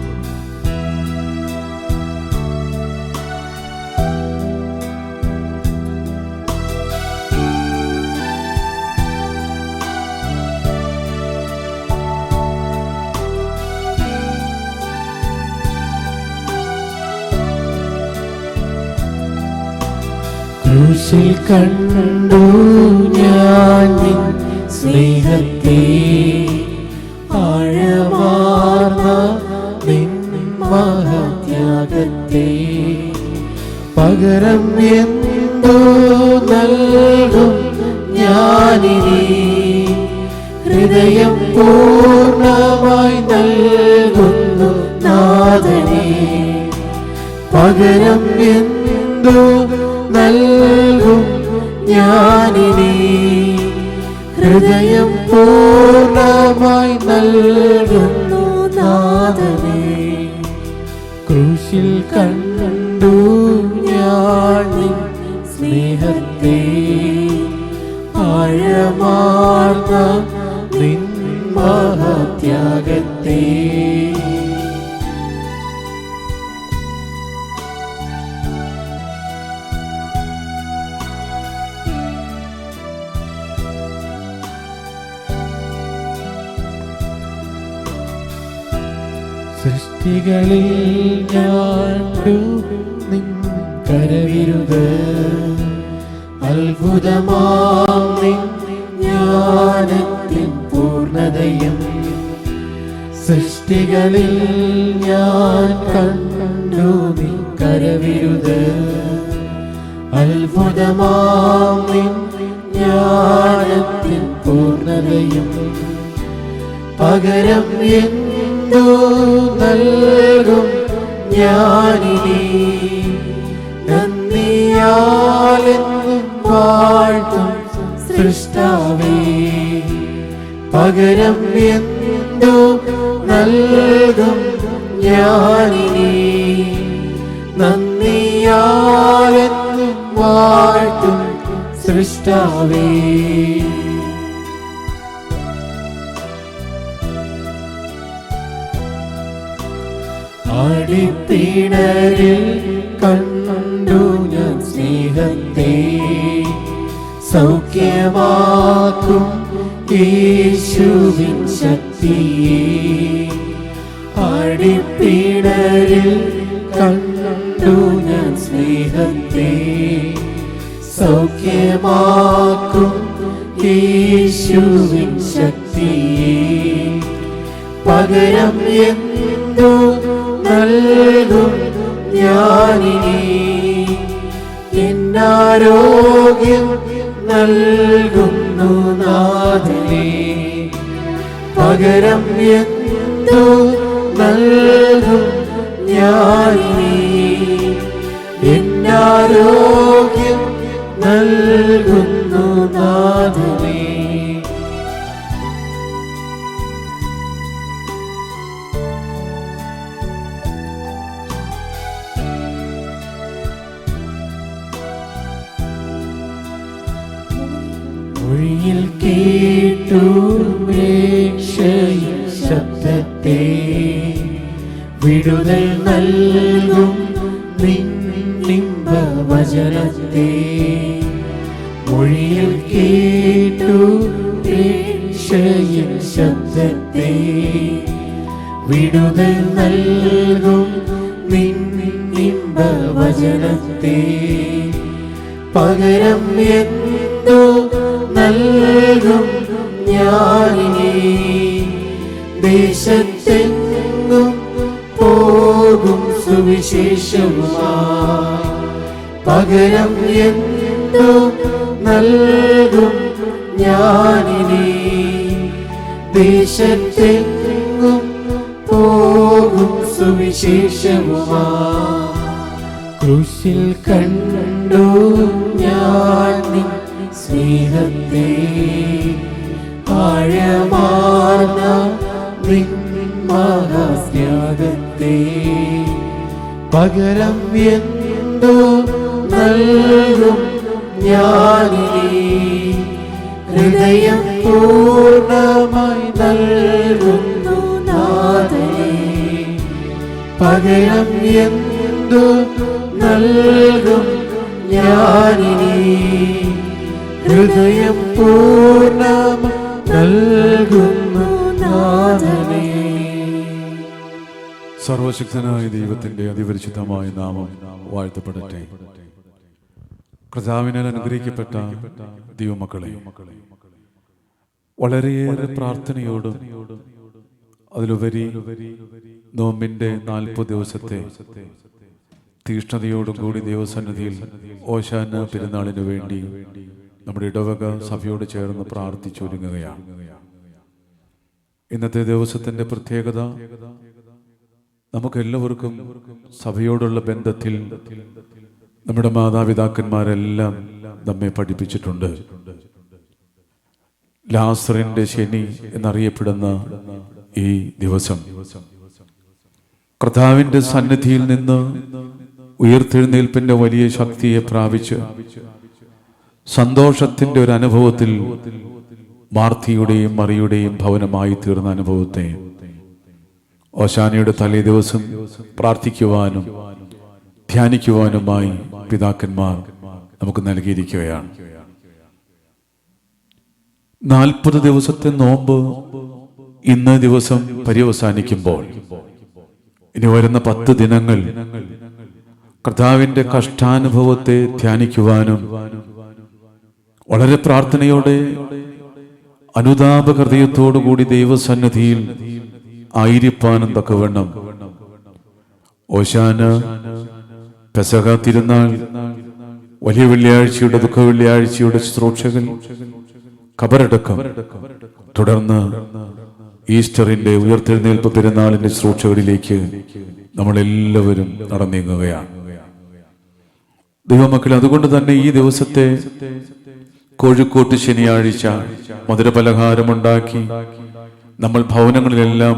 ക്രൂശിൽ കണ്ടു ഞാൻ നിൻ സ്നേഹത്തെ, ആഴമാർന്ന നിൻ മഹത്യാഗത്തെ. പകരം എന്തു നൽകും ഞാനിനി, ഹൃദയം പൂർണ്ണമായി നൽകുന്നു നാഥനേ. പകരം എന്തു നൽകും ഞാനിനി, ഹൃദയം പൂർണ്ണമായി നൽകുന്നു നാഥനേ. ക്രൂശിൽ കണ്ടു ഞാൻ നിൻ സ്നേഹത്തെ, ആഴമാർന്ന നിൻ മഹത്യാഗത്തെ. സൃഷ്ടികളിൽ ഞാൻ നിൻ കരവിരുത് അത്ഭുതമാം നിൻ ജ്ഞാനത്തിൻ പൂർണ്ണതയും സൃഷ്ടികളിൽ ഞാൻ കണ്ടു നിൻ കരവിരുത് അത്ഭുതമാം നിൻ ജ്ഞാനത്തിൻ പൂർണ്ണതയും പകരം എന്തു നൽകും ഞാനിനി നന്ദിയാലെന്നും വാഴ്ത്തും സൃഷ്ടാവേ പകരം എന്തു നൽകും ഞാനിനി നന്ദിയാലെന്നും വാഴ്ത്തും സൃഷ്ടാവേ ആടിത്തീണരിൽ കണ്ടു ഞാൻ സ്നേഹത്തെ സൗഖ്യമാക്കും യേശുവിൻ ശക്തിയെ ആടിത്തീണരിൽ കണ്ടു ഞാൻ സ്നേഹത്തെ സൗഖ്യമാക്കും യേശുവിൻ ശക്തിയെ പകരം എന്തു നൽകും ഞാനിനി എന്നാരോഗ്യം നൽകുന്നു നാഥനേ പകരം എന്തു നൽകും ഞാനിനി എന്നാരോഗ്യം നൽകുന്നു നാഥനേ മൊഴിയിൽ കേട്ടു രക്ഷയിൻ ശബ്ദത്തെ വിടുതൽ നൽകും നിന്നിമ്പ വചനത്തെ മൊഴിയിൽ കേട്ടു രക്ഷയിൻ ശബ്ദത്തെ വിടുതൽ നൽകും നിന്നിമ്പ വചനത്തെ പകരം എന്തു നൽകും ഞാനിനി ദേശത്തെങ്ങും പോകും സുവിശേഷവുമായി പകരം എന്തു നൽകും ഞാനിനി ദേശത്തെങ്ങും പോകും സുവിശേഷവുമായി ക്രൂശിൽ കണ്ടു ഞാൻ നിൻ സ്നേഹത്തെ ആഴമാർന്ന നിൻ മഹാത്യാഗത്തെ പകരം എന്തു നൽകും ഞാനിനി ഹൃദയം പൂർണ്ണമായി നൽകുന്നു നാഥനേ പകരം എന്തു നൽകും ഞാനിനി ഹൃദയം പൂർണ്ണമായി നൽകുന്നു നാഥനേ സർവശക്തനായ ദൈവത്തിന്റെ അതിപരിശുദ്ധമായ നാമം വാഴ്ത്തപ്പെടട്ടെ. കർത്താവിനാൽ അനുഗ്രഹിക്കപ്പെട്ട ദൈവമക്കളെ, വളരെയേറെ പ്രാർത്ഥനയോടും അതിലുപരി നോമ്പിന്റെ 40 ദിവസത്തെ തീഷ്ണതയോടും കൂടി ദൈവസന്നിധിയിൽ ഓശാന പെരുന്നാളിനു വേണ്ടി നമ്മുടെ ഇടവക സഭയോട് ചേർന്ന് പ്രാർത്ഥിച്ചൊരുങ്ങുകയാണ്. ഇന്നത്തെ ദിവസത്തിന്റെ പ്രത്യേകത നമുക്കെല്ലാവർക്കും സഭയോടുള്ള ബന്ധത്തിൽ നമ്മുടെ മാതാപിതാക്കന്മാരെല്ലാം നമ്മെ പഠിപ്പിച്ചിട്ടുണ്ട്. ലാസറിന്റെ ശനി എന്നറിയപ്പെടുന്ന ഈ ദിവസം കർത്താവിന്റെ സന്നിധിയിൽ നിന്ന് ഉയർത്തെഴുന്നേൽപ്പിന്റെ വലിയ ശക്തിയെ പ്രാപിച്ച് സന്തോഷത്തിന്റെ ഒരു അനുഭവത്തിൽ മാർത്തിയുടെയും മറിയുടെയും ഭവനമായി തീർന്ന അനുഭവത്തെ ഓശാനയുടെ തലേ ദിവസം പ്രാർത്ഥിക്കുവാനും ധ്യാനിക്കുവാനുമായി പിതാക്കന്മാർ നമുക്ക് നൽകിയിരിക്കുകയാണ്. 40 ദിവസത്തെ നോമ്പ് ഇന്ന് ദിവസം പര്യവസാനിക്കുമ്പോൾ ഇനി വരുന്ന 10 ദിനങ്ങൾ കർത്താവിൻ്റെ കഷ്ടാനുഭവത്തെ ധ്യാനിക്കുവാനും വളരെ പ്രാർത്ഥനയോടെ അനുതാപ ഹൃദയത്തോടുകൂടി ദൈവസന്നിധിയിൽ ആയിരിപ്പാനും തക്കവണ്ണം ഓശാന, പെസഹ തിരുനാൾ, വലിയ വെള്ളിയാഴ്ചയുടെ ദുഃഖ വെള്ളിയാഴ്ചയുടെ ശുശ്രൂഷകൾ, ഖബറടക്കം, തുടർന്ന് ഈസ്റ്ററിന്റെ ഉയർത്തെഴുന്നേൽപ്പ് പെരുന്നാളിന്റെ ശുശ്രൂഷകളിലേക്ക് നമ്മളെല്ലാവരും നടന്നീങ്ങുകയാണ്. ദൈവമക്കളെ, അതുകൊണ്ട് തന്നെ ഈ ദിവസത്തെ കോഴിക്കോട്ട് ശനിയാഴ്ച മധുരപലഹാരമുണ്ടാക്കി നമ്മൾ ഭവനങ്ങളിലെല്ലാം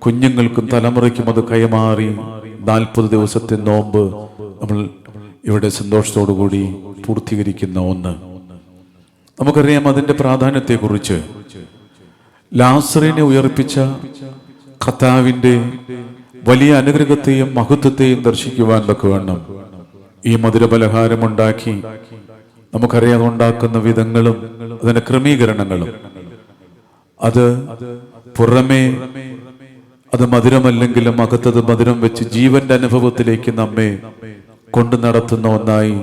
കുഞ്ഞുങ്ങൾക്കും തലമുറയ്ക്കും അത് കൈമാറി 40 ദിവസത്തെ നോമ്പ് നമ്മൾ ഇവിടെ സന്തോഷത്തോടുകൂടി പൂർത്തീകരിക്കുന്ന ഒന്ന്. നമുക്കറിയാം അതിൻ്റെ പ്രാധാന്യത്തെക്കുറിച്ച്. ലാസറിനെ ഉയർപ്പിച്ച കർത്താവിൻ്റെ വലിയ അനുഗ്രഹത്തെയും മഹത്വത്തെയും ദർശിക്കുവാൻ തക്കവണ്ണം ഈ മധുരപലഹാരമുണ്ടാക്കി നമുക്കറിയാം ഉണ്ടാക്കുന്ന വിധങ്ങളും അതിൻ്റെ ക്രമീകരണങ്ങളും. അത് പുറമേ അത് മധുരമല്ലെങ്കിലും അകത്തത് മധുരം വെച്ച് ജീവന്റെ അനുഭവത്തിലേക്ക് നമ്മെ കൊണ്ടു നടത്തുന്ന ഒന്നായി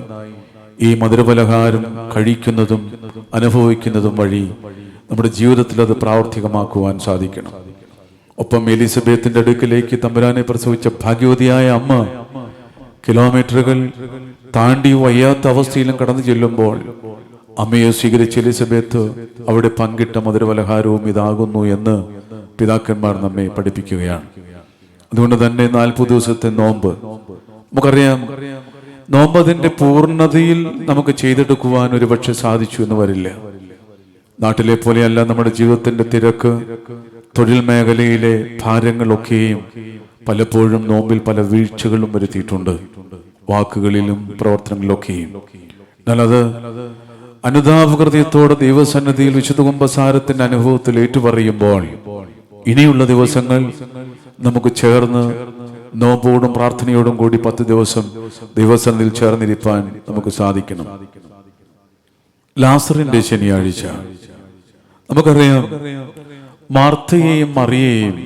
ഈ മധുരപലഹാരം കഴിക്കുന്നതും അനുഭവിക്കുന്നതും വഴി നമ്മുടെ ജീവിതത്തിൽ അത് പ്രാവർത്തികമാക്കുവാൻ സാധിക്കണം. ഒപ്പം എലിസബത്തിന്റെ അടുക്കിലേക്ക് തമ്പുരാനെ പ്രസവിച്ച ഭാഗ്യവതിയായ അമ്മ കിലോമീറ്ററുകൾ താണ്ടി വയ്യാത്ത അവസ്ഥയിലും കടന്നു ചെല്ലുമ്പോൾ അമ്മയെ സ്വീകരിച്ച എലിസബത്ത് അവിടെ പങ്കിട്ട മധുരപലഹാരവും ഇതാകുന്നു എന്ന് പിതാക്കന്മാർ നമ്മെ പഠിപ്പിക്കുകയാണ്. അതുകൊണ്ട് തന്നെ 40 ദിവസത്തെ നോമ്പ് നമുക്കറിയാം. നോമ്പ് അതിന്റെ പൂർണ്ണതയിൽ നമുക്ക് ചെയ്തെടുക്കുവാൻ ഒരു പക്ഷെ സാധിച്ചു എന്ന് വരില്ല. നാട്ടിലെ പോലെയല്ല നമ്മുടെ ജീവിതത്തിന്റെ തിരക്ക്, തൊഴിൽ മേഖലയിലെ ഭാരങ്ങളൊക്കെയും പലപ്പോഴും നോമ്പിൽ പല വീഴ്ചകളും വരുത്തിയിട്ടുണ്ട്, വാക്കുകളിലും പ്രവർത്തനങ്ങളിലൊക്കെയും. എന്നാൽ അത് അനുതാപകൃതത്തോടെ ദൈവസന്നിധിയിൽ വിശുദ്ധ കുമ്പസാരത്തിന്റെ അനുഭവത്തിൽ ഏറ്റുപറയുമ്പോൾ ഇനിയുള്ള ദിവസങ്ങൾ നമുക്ക് ചേർന്ന് നോമ്പോടും പ്രാർത്ഥനയോടും കൂടി 10 ദിവസം ദൈവസന്നിധിയിൽ ചേർന്നിരിപ്പാൻ നമുക്ക് സാധിക്കണം. ലാസറിന്റെ ശനിയാഴ്ച നമുക്കറിയാം. മാർത്തയെയും മറിയയെയും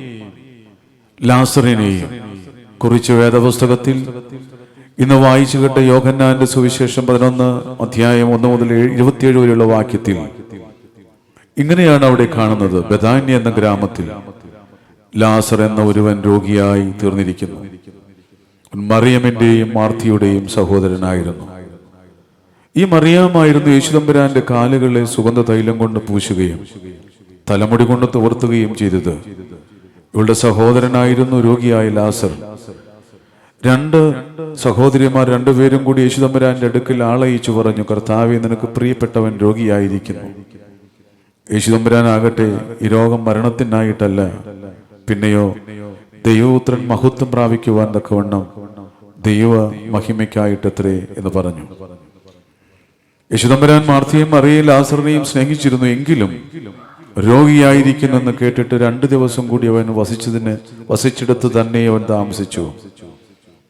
ലാസറിനെയും കുറിച്ച് വേദപുസ്തകത്തിൽ ഇന്ന് വായിച്ചു കേട്ട യോഹന്നാന്റെ സുവിശേഷം 11 അധ്യായം 1 മുതൽ 27 വരെയുള്ള വാക്യത്തിൽ ഇങ്ങനെയാണ് അവിടെ കാണുന്നത്. ബെഥാന്യ എന്ന ഗ്രാമത്തിൽ ലാസർ എന്ന ഒരുവൻ രോഗിയായി തീർന്നിരിക്കുന്നു. മറിയമിന്റെയും മാർത്തിയുടെയും സഹോദരനായിരുന്നു. ഈ മറിയാമായിരുന്നു യേശുതമ്പുരാന്റെ കാലുകളെ സുഗന്ധ തൈലം കൊണ്ട് പൂശുകയും തലമുടി കൊണ്ട് തുവർത്തുകയും ചെയ്തത്. ഇവളുടെ സഹോദരനായിരുന്നു രോഗിയായ ലാസർ. 2 സഹോദരിമാർ 2 പേരും കൂടി യേശുതമ്പുരാന്റെ അടുക്കൽ ആളയിച്ചു പറഞ്ഞു, കർത്താവേ, നിനക്ക് പ്രിയപ്പെട്ടവൻ രോഗിയായിരിക്കുന്നു. യേശുതമ്പുരാനാകട്ടെ, ഈ രോഗം മരണത്തിനായിട്ടല്ല, പിന്നെയോ ദൈവപുത്രൻ മഹത്വം പ്രാപിക്കുവാൻ തക്കവണ്ണം ദൈവ മഹിമയ്ക്കായിട്ടത്രേ എന്ന് പറഞ്ഞു. യേശുതമ്പുരാൻ മാർത്തിയും മറിയയും ലാസറിനെയും സ്നേഹിച്ചിരുന്നു. എങ്കിലും രോഗിയായിരിക്കുന്നെന്ന് കേട്ടിട്ട് 2 ദിവസം കൂടി അവൻ വസിച്ചെടുത്ത് തന്നെ അവൻ താമസിച്ചു.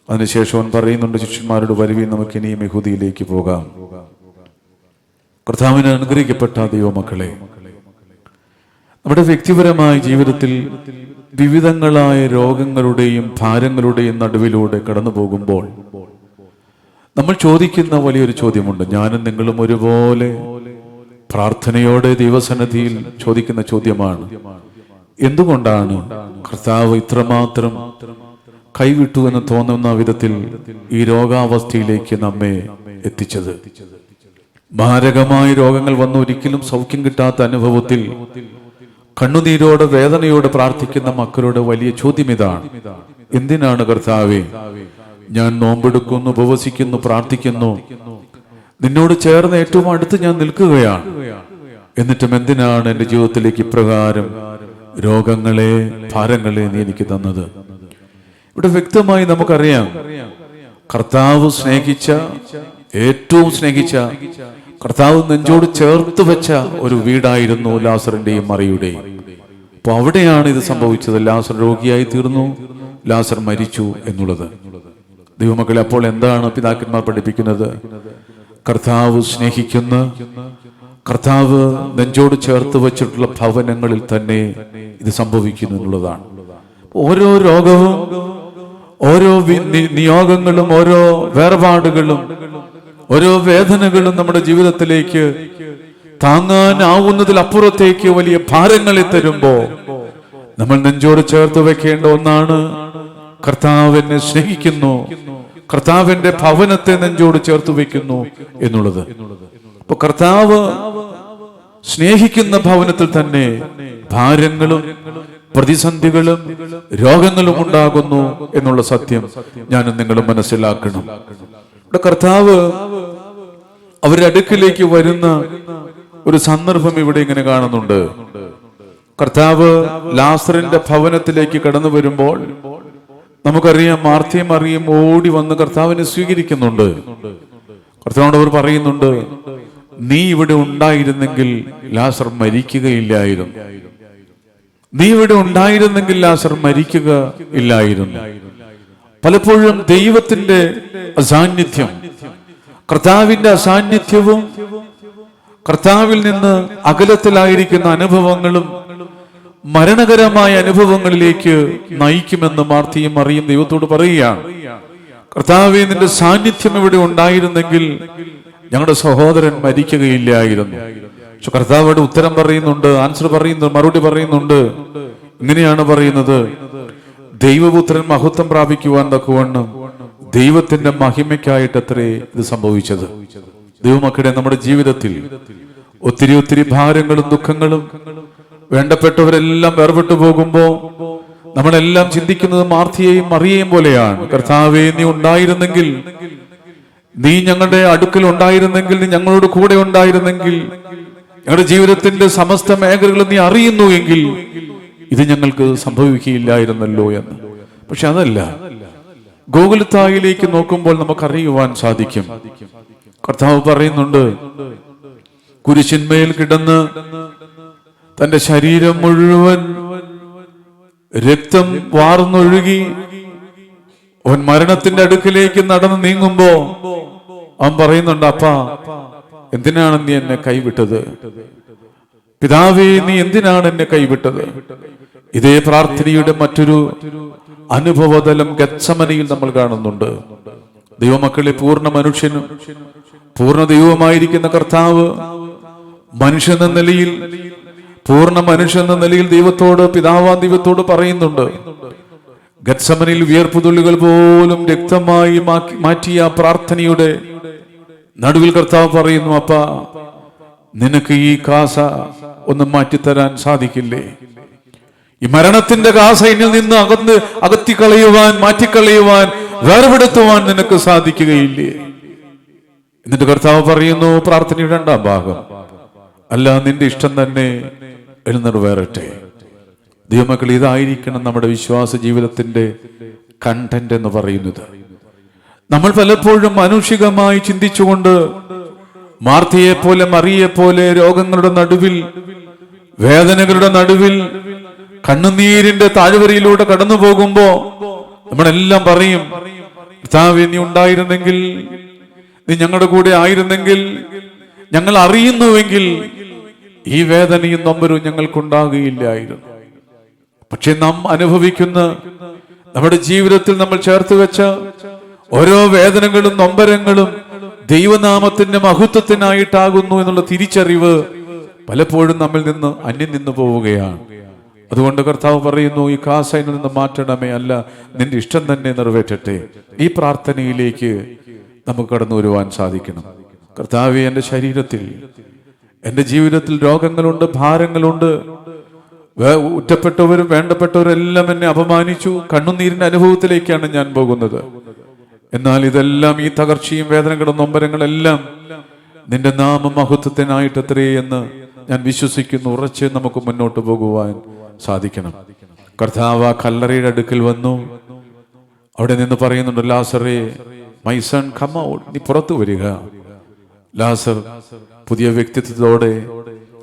അതിനുശേഷം അവൻ പറയുന്നുണ്ട്, ശിഷ്യന്മാരോട് വരുവിൻ, നമുക്ക് ഇനിയും യഹൂദിയിലേക്ക് പോകാം. കർത്താവിന് അനുഗ്രഹിക്കപ്പെട്ട ദൈവമക്കളെ, നമ്മുടെ വ്യക്തിപരമായ ജീവിതത്തിൽ വിവിധങ്ങളായ രോഗങ്ങളുടെയും ഭാരങ്ങളുടെയും നടുവിലൂടെ കടന്നു പോകുമ്പോൾ നമ്മൾ ചോദിക്കുന്ന വലിയൊരു ചോദ്യമുണ്ട്. ഞാനും നിങ്ങളും ഒരുപോലെ പ്രാർത്ഥനയോടെ ദൈവസന്നിധിയിൽ ചോദിക്കുന്ന ചോദ്യമാണ്, എന്തുകൊണ്ടാണ് കർത്താവ് ഇത്രമാത്രം കൈവിട്ടു എന്ന് തോന്നുന്ന വിധത്തിൽ ഈ രോഗാവസ്ഥയിലേക്ക് നമ്മെ എത്തിച്ചത്? മാരകമായ രോഗങ്ങൾ വന്ന് ഒരിക്കലും സൗഖ്യം കിട്ടാത്ത അനുഭവത്തിൽ കണ്ണുനീരോടെ വേദനയോടെ പ്രാർത്ഥിക്കുന്ന മക്കളുടെ വലിയ ചോദ്യം ഇതാണ്, എന്തിനാണ് കർത്താവേ ഞാൻ നോമ്പെടുക്കുന്നു, ഉപവസിക്കുന്നു, പ്രാർത്ഥിക്കുന്നു, നിന്നോട് ചേർന്ന് ഏറ്റവും അടുത്ത് ഞാൻ നിൽക്കുകയാണ്, എന്നിട്ടും എന്തിനാണ് എൻ്റെ ജീവിതത്തിലേക്ക് ഇപ്രകാരം രോഗങ്ങളെ, ഭാരങ്ങളെ നീ എനിക്ക് തന്നത്? ഇവിടെ വ്യക്തമായി നമുക്കറിയാം, കർത്താവ് സ്നേഹിച്ച, ഏറ്റവും സ്നേഹിച്ച, കർത്താവ് നെഞ്ചോട് ചേർത്ത് വെച്ച ഒരു വീടായിരുന്നു ലാസറിന്റെയും മറിയുടെയും. അപ്പൊ അവിടെയാണ് ഇത് സംഭവിച്ചത്. ലാസർ രോഗിയായി തീർന്നു, ലാസർ മരിച്ചു എന്നുള്ളത്. ദൈവമക്കളെ, അപ്പോൾ എന്താണ് പിതാക്കന്മാർ പഠിപ്പിക്കുന്നത്? കർത്താവ് സ്നേഹിക്കുന്ന, കർത്താവ് നെഞ്ചോട് ചേർത്ത് വെച്ചിട്ടുള്ള ഭവനങ്ങളിൽ തന്നെ ഇത് സംഭവിക്കുന്നു എന്നുള്ളതാണ്. ഓരോ രോഗവും, ഓരോ നിയോഗങ്ങളും, ഓരോ വേർപാടുകളും, ഓരോ വേദനകളും നമ്മുടെ ജീവിതത്തിലേക്ക് താങ്ങാനാവുന്നതിലപ്പുറത്തേക്ക് വലിയ ഭാരങ്ങളെ തരുമ്പോ നമ്മൾ നെഞ്ചോട് ചേർത്ത് വെക്കേണ്ട ഒന്നാണ്, കർത്താവിനെ സ്നേഹിക്കുന്നു, കർത്താവിന്റെ ഭവനത്തെ നെഞ്ചോട് ചേർത്ത് വെക്കുന്നു എന്നുള്ളത്. അപ്പൊ കർത്താവ് സ്നേഹിക്കുന്ന ഭവനത്തിൽ തന്നെ ഭാരങ്ങളും പ്രതിസന്ധികളും രോഗങ്ങളും ഉണ്ടാകുന്നു എന്നുള്ള സത്യം ഞാനും നിങ്ങളും മനസ്സിലാക്കണം. ഇവിടെ കർത്താവ് അവരുടെ അടുക്കിലേക്ക് വരുന്ന ഒരു സന്ദർഭം ഇവിടെ ഇങ്ങനെ കാണുന്നുണ്ട്. കർത്താവ് ലാസറിന്റെ ഭവനത്തിലേക്ക് കടന്നു വരുമ്പോൾ നമുക്കറിയാം, മാർത്തയും മറിയയും ഓടി വന്ന് കർത്താവിനെ സ്വീകരിക്കുന്നുണ്ട്. കർത്താവിനോട് അവർ പറയുന്നുണ്ട്, നീ ഇവിടെ ഉണ്ടായിരുന്നെങ്കിൽ ലാസർ മരിക്കുകയില്ലായിരുന്നു. നീ ഇവിടെ ഉണ്ടായിരുന്നെങ്കിൽ ലാസർ മരിക്കുക ഇല്ലായിരുന്നു. പലപ്പോഴും ദൈവത്തിന്റെ അസാന്നിധ്യം, കർത്താവിന്റെ അസാന്നിധ്യവും കർത്താവിൽ നിന്ന് അകലത്തിലായിരിക്കുന്ന അനുഭവങ്ങളും മരണകരമായ അനുഭവങ്ങളിലേക്ക് നയിക്കുമെന്ന് മാർത്തയും മറിയും ദൈവത്തോട് പറയുകയാണ്. കർത്താവേ, നിന്റെ സാന്നിധ്യം ഇവിടെ ഉണ്ടായിരുന്നെങ്കിൽ ഞങ്ങളുടെ സഹോദരൻ മരിക്കുകയില്ലായിരുന്നു. പക്ഷെ കർത്താവോട് ഉത്തരം പറയുന്നുണ്ട്, ആൻസർ പറയുന്നു, മറുപടി പറയുന്നുണ്ട്. ഇങ്ങനെയാണ് പറയുന്നത്, ദൈവപുത്രൻ മഹത്വം പ്രാപിക്കുവാൻ തക്കവണ്ണം ദൈവത്തിന്റെ മഹിമയ്ക്കായിട്ടത്രേ ഇത് സംഭവിച്ചത്. ദൈവമക്കളെ, നമ്മുടെ ജീവിതത്തിൽ ഒത്തിരി ഒത്തിരി ഭാരങ്ങളും ദുഃഖങ്ങളും, വേണ്ടപ്പെട്ടവരെല്ലാം വേർപെട്ടു പോകുമ്പോ നമ്മളെല്ലാം ചിന്തിക്കുന്നത് മാർത്തിയെയും മറിയേയും പോലെയാണ്. കർത്താവേ, നീ ഉണ്ടായിരുന്നെങ്കിൽ, നീ ഞങ്ങളുടെ അടുക്കൽ ഉണ്ടായിരുന്നെങ്കിൽ, നീ ഞങ്ങളോട് കൂടെ ഉണ്ടായിരുന്നെങ്കിൽ, ഞങ്ങളുടെ ജീവിതത്തിന്റെ സമസ്ത മേഖലകളും നീ അറിയുന്നു എങ്കിൽ ഇത് ഞങ്ങൾക്ക് സംഭവിക്കുകയില്ലായിരുന്നല്ലോ എന്ന്. പക്ഷെ അതല്ല, ഗോകുൽത്തായിലേക്ക് നോക്കുമ്പോൾ നമുക്കറിയുവാൻ സാധിക്കും. കർത്താവ് പറയുന്നുണ്ട്, കുരിശിന്മേൽ കിടന്ന് തന്റെ ശരീരം മുഴുവൻ രക്തം വാർന്നൊഴുകി അവൻ മരണത്തിന്റെ അടുക്കിലേക്ക് നടന്ന് നീങ്ങുമ്പോ അവൻ പറയുന്നുണ്ട്, അപ്പാ, എന്തിനാണ് നീ എന്നെ കൈവിട്ടത്? പിതാവേ, നീ എന്തിനാണ് എന്നെ കൈവിട്ടത്? ഇതേ പ്രാർത്ഥനയുടെ മറ്റൊരു അനുഭവതലം ഗത്സമനയിൽ നമ്മൾ കാണുന്നുണ്ട്. ദൈവമക്കളെ, പൂർണ്ണ മനുഷ്യനും പൂർണ്ണ ദൈവമായിരിക്കുന്ന കർത്താവ് മനുഷ്യനെന്ന നിലയിൽ, പൂർണ്ണ മനുഷ്യനെന്ന നിലയിൽ ദൈവത്തോട്, പിതാവാൻ ദൈവത്തോട് പറയുന്നുണ്ട്. ഗത്സമനയിൽ വിയർപ്പുതുള്ളികൾ പോലും രക്തമായി മാറ്റിയ പ്രാർത്ഥനയുടെ നടുവിൽ കർത്താവ് പറയുന്നു, അപ്പാ, നിനക്ക് ഈ കാസ ഒന്ന് മാറ്റിത്തരാൻ സാധിക്കില്ലേ? ഈ മരണത്തിന്റെ കാസ എന്നിൽ നിന്ന് അകത്തിക്കളയുവാൻ, മാറ്റിക്കളയുവാൻ, വേർപെടുത്തുവാൻ നിനക്ക് സാധിക്കുകയില്ലേ? എന്നിട്ട് കർത്താവ് പറയുന്നു, പ്രാർത്ഥനയുടെ രണ്ടാം ഭാഗം, അല്ല, നിന്റെ ഇഷ്ടം തന്നെ എഴുന്നേറട്ടെ. ദൈവമക്കൾ, ഇതായിരിക്കണം നമ്മുടെ വിശ്വാസ ജീവിതത്തിന്റെ കണ്ടന്റ് എന്ന് പറയുന്നത്. നമ്മൾ പലപ്പോഴും മാനുഷികമായി ചിന്തിച്ചുകൊണ്ട് മാർത്തയെ പോലെ മറിയെ പോലെ രോഗങ്ങളുടെ നടുവിൽ, വേദനകളുടെ നടുവിൽ, കണ്ണുനീരിന്റെ താഴ്വരയിലൂടെ കടന്നു പോകുമ്പോ നമ്മളെല്ലാം പറയും, കർത്താവേ, നീ ഉണ്ടായിരുന്നെങ്കിൽ, നീ ഞങ്ങളുടെ കൂടെ ആയിരുന്നെങ്കിൽ, ഞങ്ങൾ അറിയുന്നുവെങ്കിൽ ഈ വേദനയും നൊമ്പരവും ഞങ്ങൾക്കുണ്ടാകുകയില്ലായിരുന്നു. പക്ഷെ നാം അനുഭവിക്കുന്ന, നമ്മുടെ ജീവിതത്തിൽ നമ്മൾ ചേർത്ത് വെച്ച ഓരോ വേദനകളും നൊമ്പരങ്ങളും ദൈവനാമത്തിന്റെ മഹത്വത്തിനായിട്ടാകുന്നു എന്നുള്ള തിരിച്ചറിവ് പലപ്പോഴും നമ്മിൽ നിന്ന് അന്യം നിന്ന് പോവുകയാണ്. അതുകൊണ്ട് കർത്താവ് പറയുന്നു, ഈ കാസയിൽ നിന്ന് മാറ്റണമേ, അല്ല, നിന്റെ ഇഷ്ടം തന്നെ നിറവേറ്റട്ടെ. ഈ പ്രാർത്ഥനയിലേക്ക് നമുക്ക് കടന്നു വരുവാൻ സാധിക്കണം. കർത്താവേ, എൻ്റെ ശരീരത്തിൽ, എൻ്റെ ജീവിതത്തിൽ രോഗങ്ങളുണ്ട്, ഭാരങ്ങളുണ്ട്, ഉറ്റപ്പെട്ടവരും വേണ്ടപ്പെട്ടവരും എല്ലാം എന്നെ അപമാനിച്ചു. കണ്ണുനീരിന്റെ അനുഭവത്തിലേക്കാണ് ഞാൻ പോകുന്നത്. എന്നാൽ ഇതെല്ലാം, ഈ തകർച്ചയും വേദനകളും നൊമ്പരങ്ങളെല്ലാം നിന്റെ നാമമഹത്വത്തിനായിട്ടത്രേ എന്ന് ഞാൻ വിശ്വസിക്കുന്നു. ഉറച്ച് നമുക്ക് മുന്നോട്ട് പോകുവാൻ സാധിക്കണം. കർത്താവ് കല്ലറയുടെ അടുക്കൽ വന്നു. അവിടെ നിന്ന് പറയുന്നുണ്ട്, ലാസറേ, മൈ സൺ, കം ഔട്ട്, നീ പുറത്തു വരിക. ലാസർ പുതിയ വ്യക്തിത്വത്തോടെ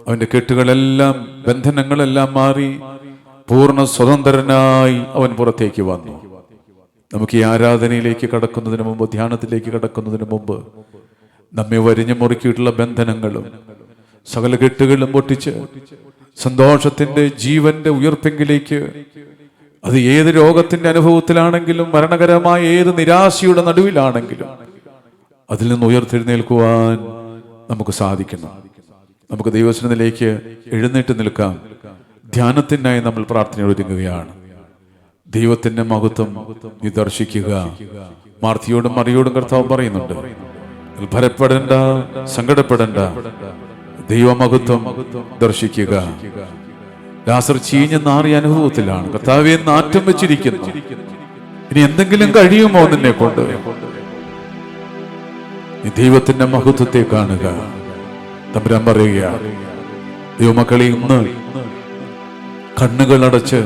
അവന്റെ കെട്ടുകളെല്ലാം, ബന്ധനങ്ങളെല്ലാം മാറി പൂർണ്ണ സ്വതന്ത്രനായി അവൻ പുറത്തേക്ക് വന്നു. നമുക്ക് ഈ ആരാധനയിലേക്ക് കടക്കുന്നതിന് മുമ്പ്, ധ്യാനത്തിലേക്ക് കടക്കുന്നതിന് മുമ്പ്, നമ്മെ വരിഞ്ഞു മുറുക്കിയിട്ടുള്ള ബന്ധനങ്ങളും സകല കെട്ടുകളും പൊട്ടിച്ച് സന്തോഷത്തിന്റെ, ജീവന്റെ ഉയർപ്പെങ്കിലേക്ക് അത് ഏത് രോഗത്തിന്റെ അനുഭവത്തിലാണെങ്കിലും, മരണകരമായ ഏത് നിരാശയുടെ നടുവിലാണെങ്കിലും അതിൽ നിന്ന് ഉയർത്തെഴുന്നേൽക്കുവാൻ നമുക്ക് സാധിക്കണം. നമുക്ക് ദൈവസന്നിധിയിലേക്ക് എഴുന്നേറ്റ് നിൽക്കാം. ധ്യാനത്തിനായി നമ്മൾ പ്രാർത്ഥന ഒരുങ്ങുകയാണ്. ദൈവത്തിന്റെ മഹത്വം നീ ദർശിക്കുക. മാർത്തിയോടും മറിയോടും കർത്താവ് പറയുന്നുണ്ട്, ഭയപ്പെടേണ്ട, സങ്കടപ്പെടേണ്ട, ദൈവമഹത്വം ദർശിക്കുക. ലാസർ ചീഞ്ഞ നാറിയ അനുഭവത്തിലാണ്. കർത്താവെ നാറ്റം വെച്ചിരിക്കുന്നു. ഇനി എന്തെങ്കിലും കഴിയുമോ നിന്നെ കൊണ്ട്? നീ ദൈവത്തിന്റെ മഹത്വത്തെ കാണുക. തമ്പുരാൻ പറയുക, ദൈവമക്കളെ, ഇന്ന് കണ്ണുകളടച്ച്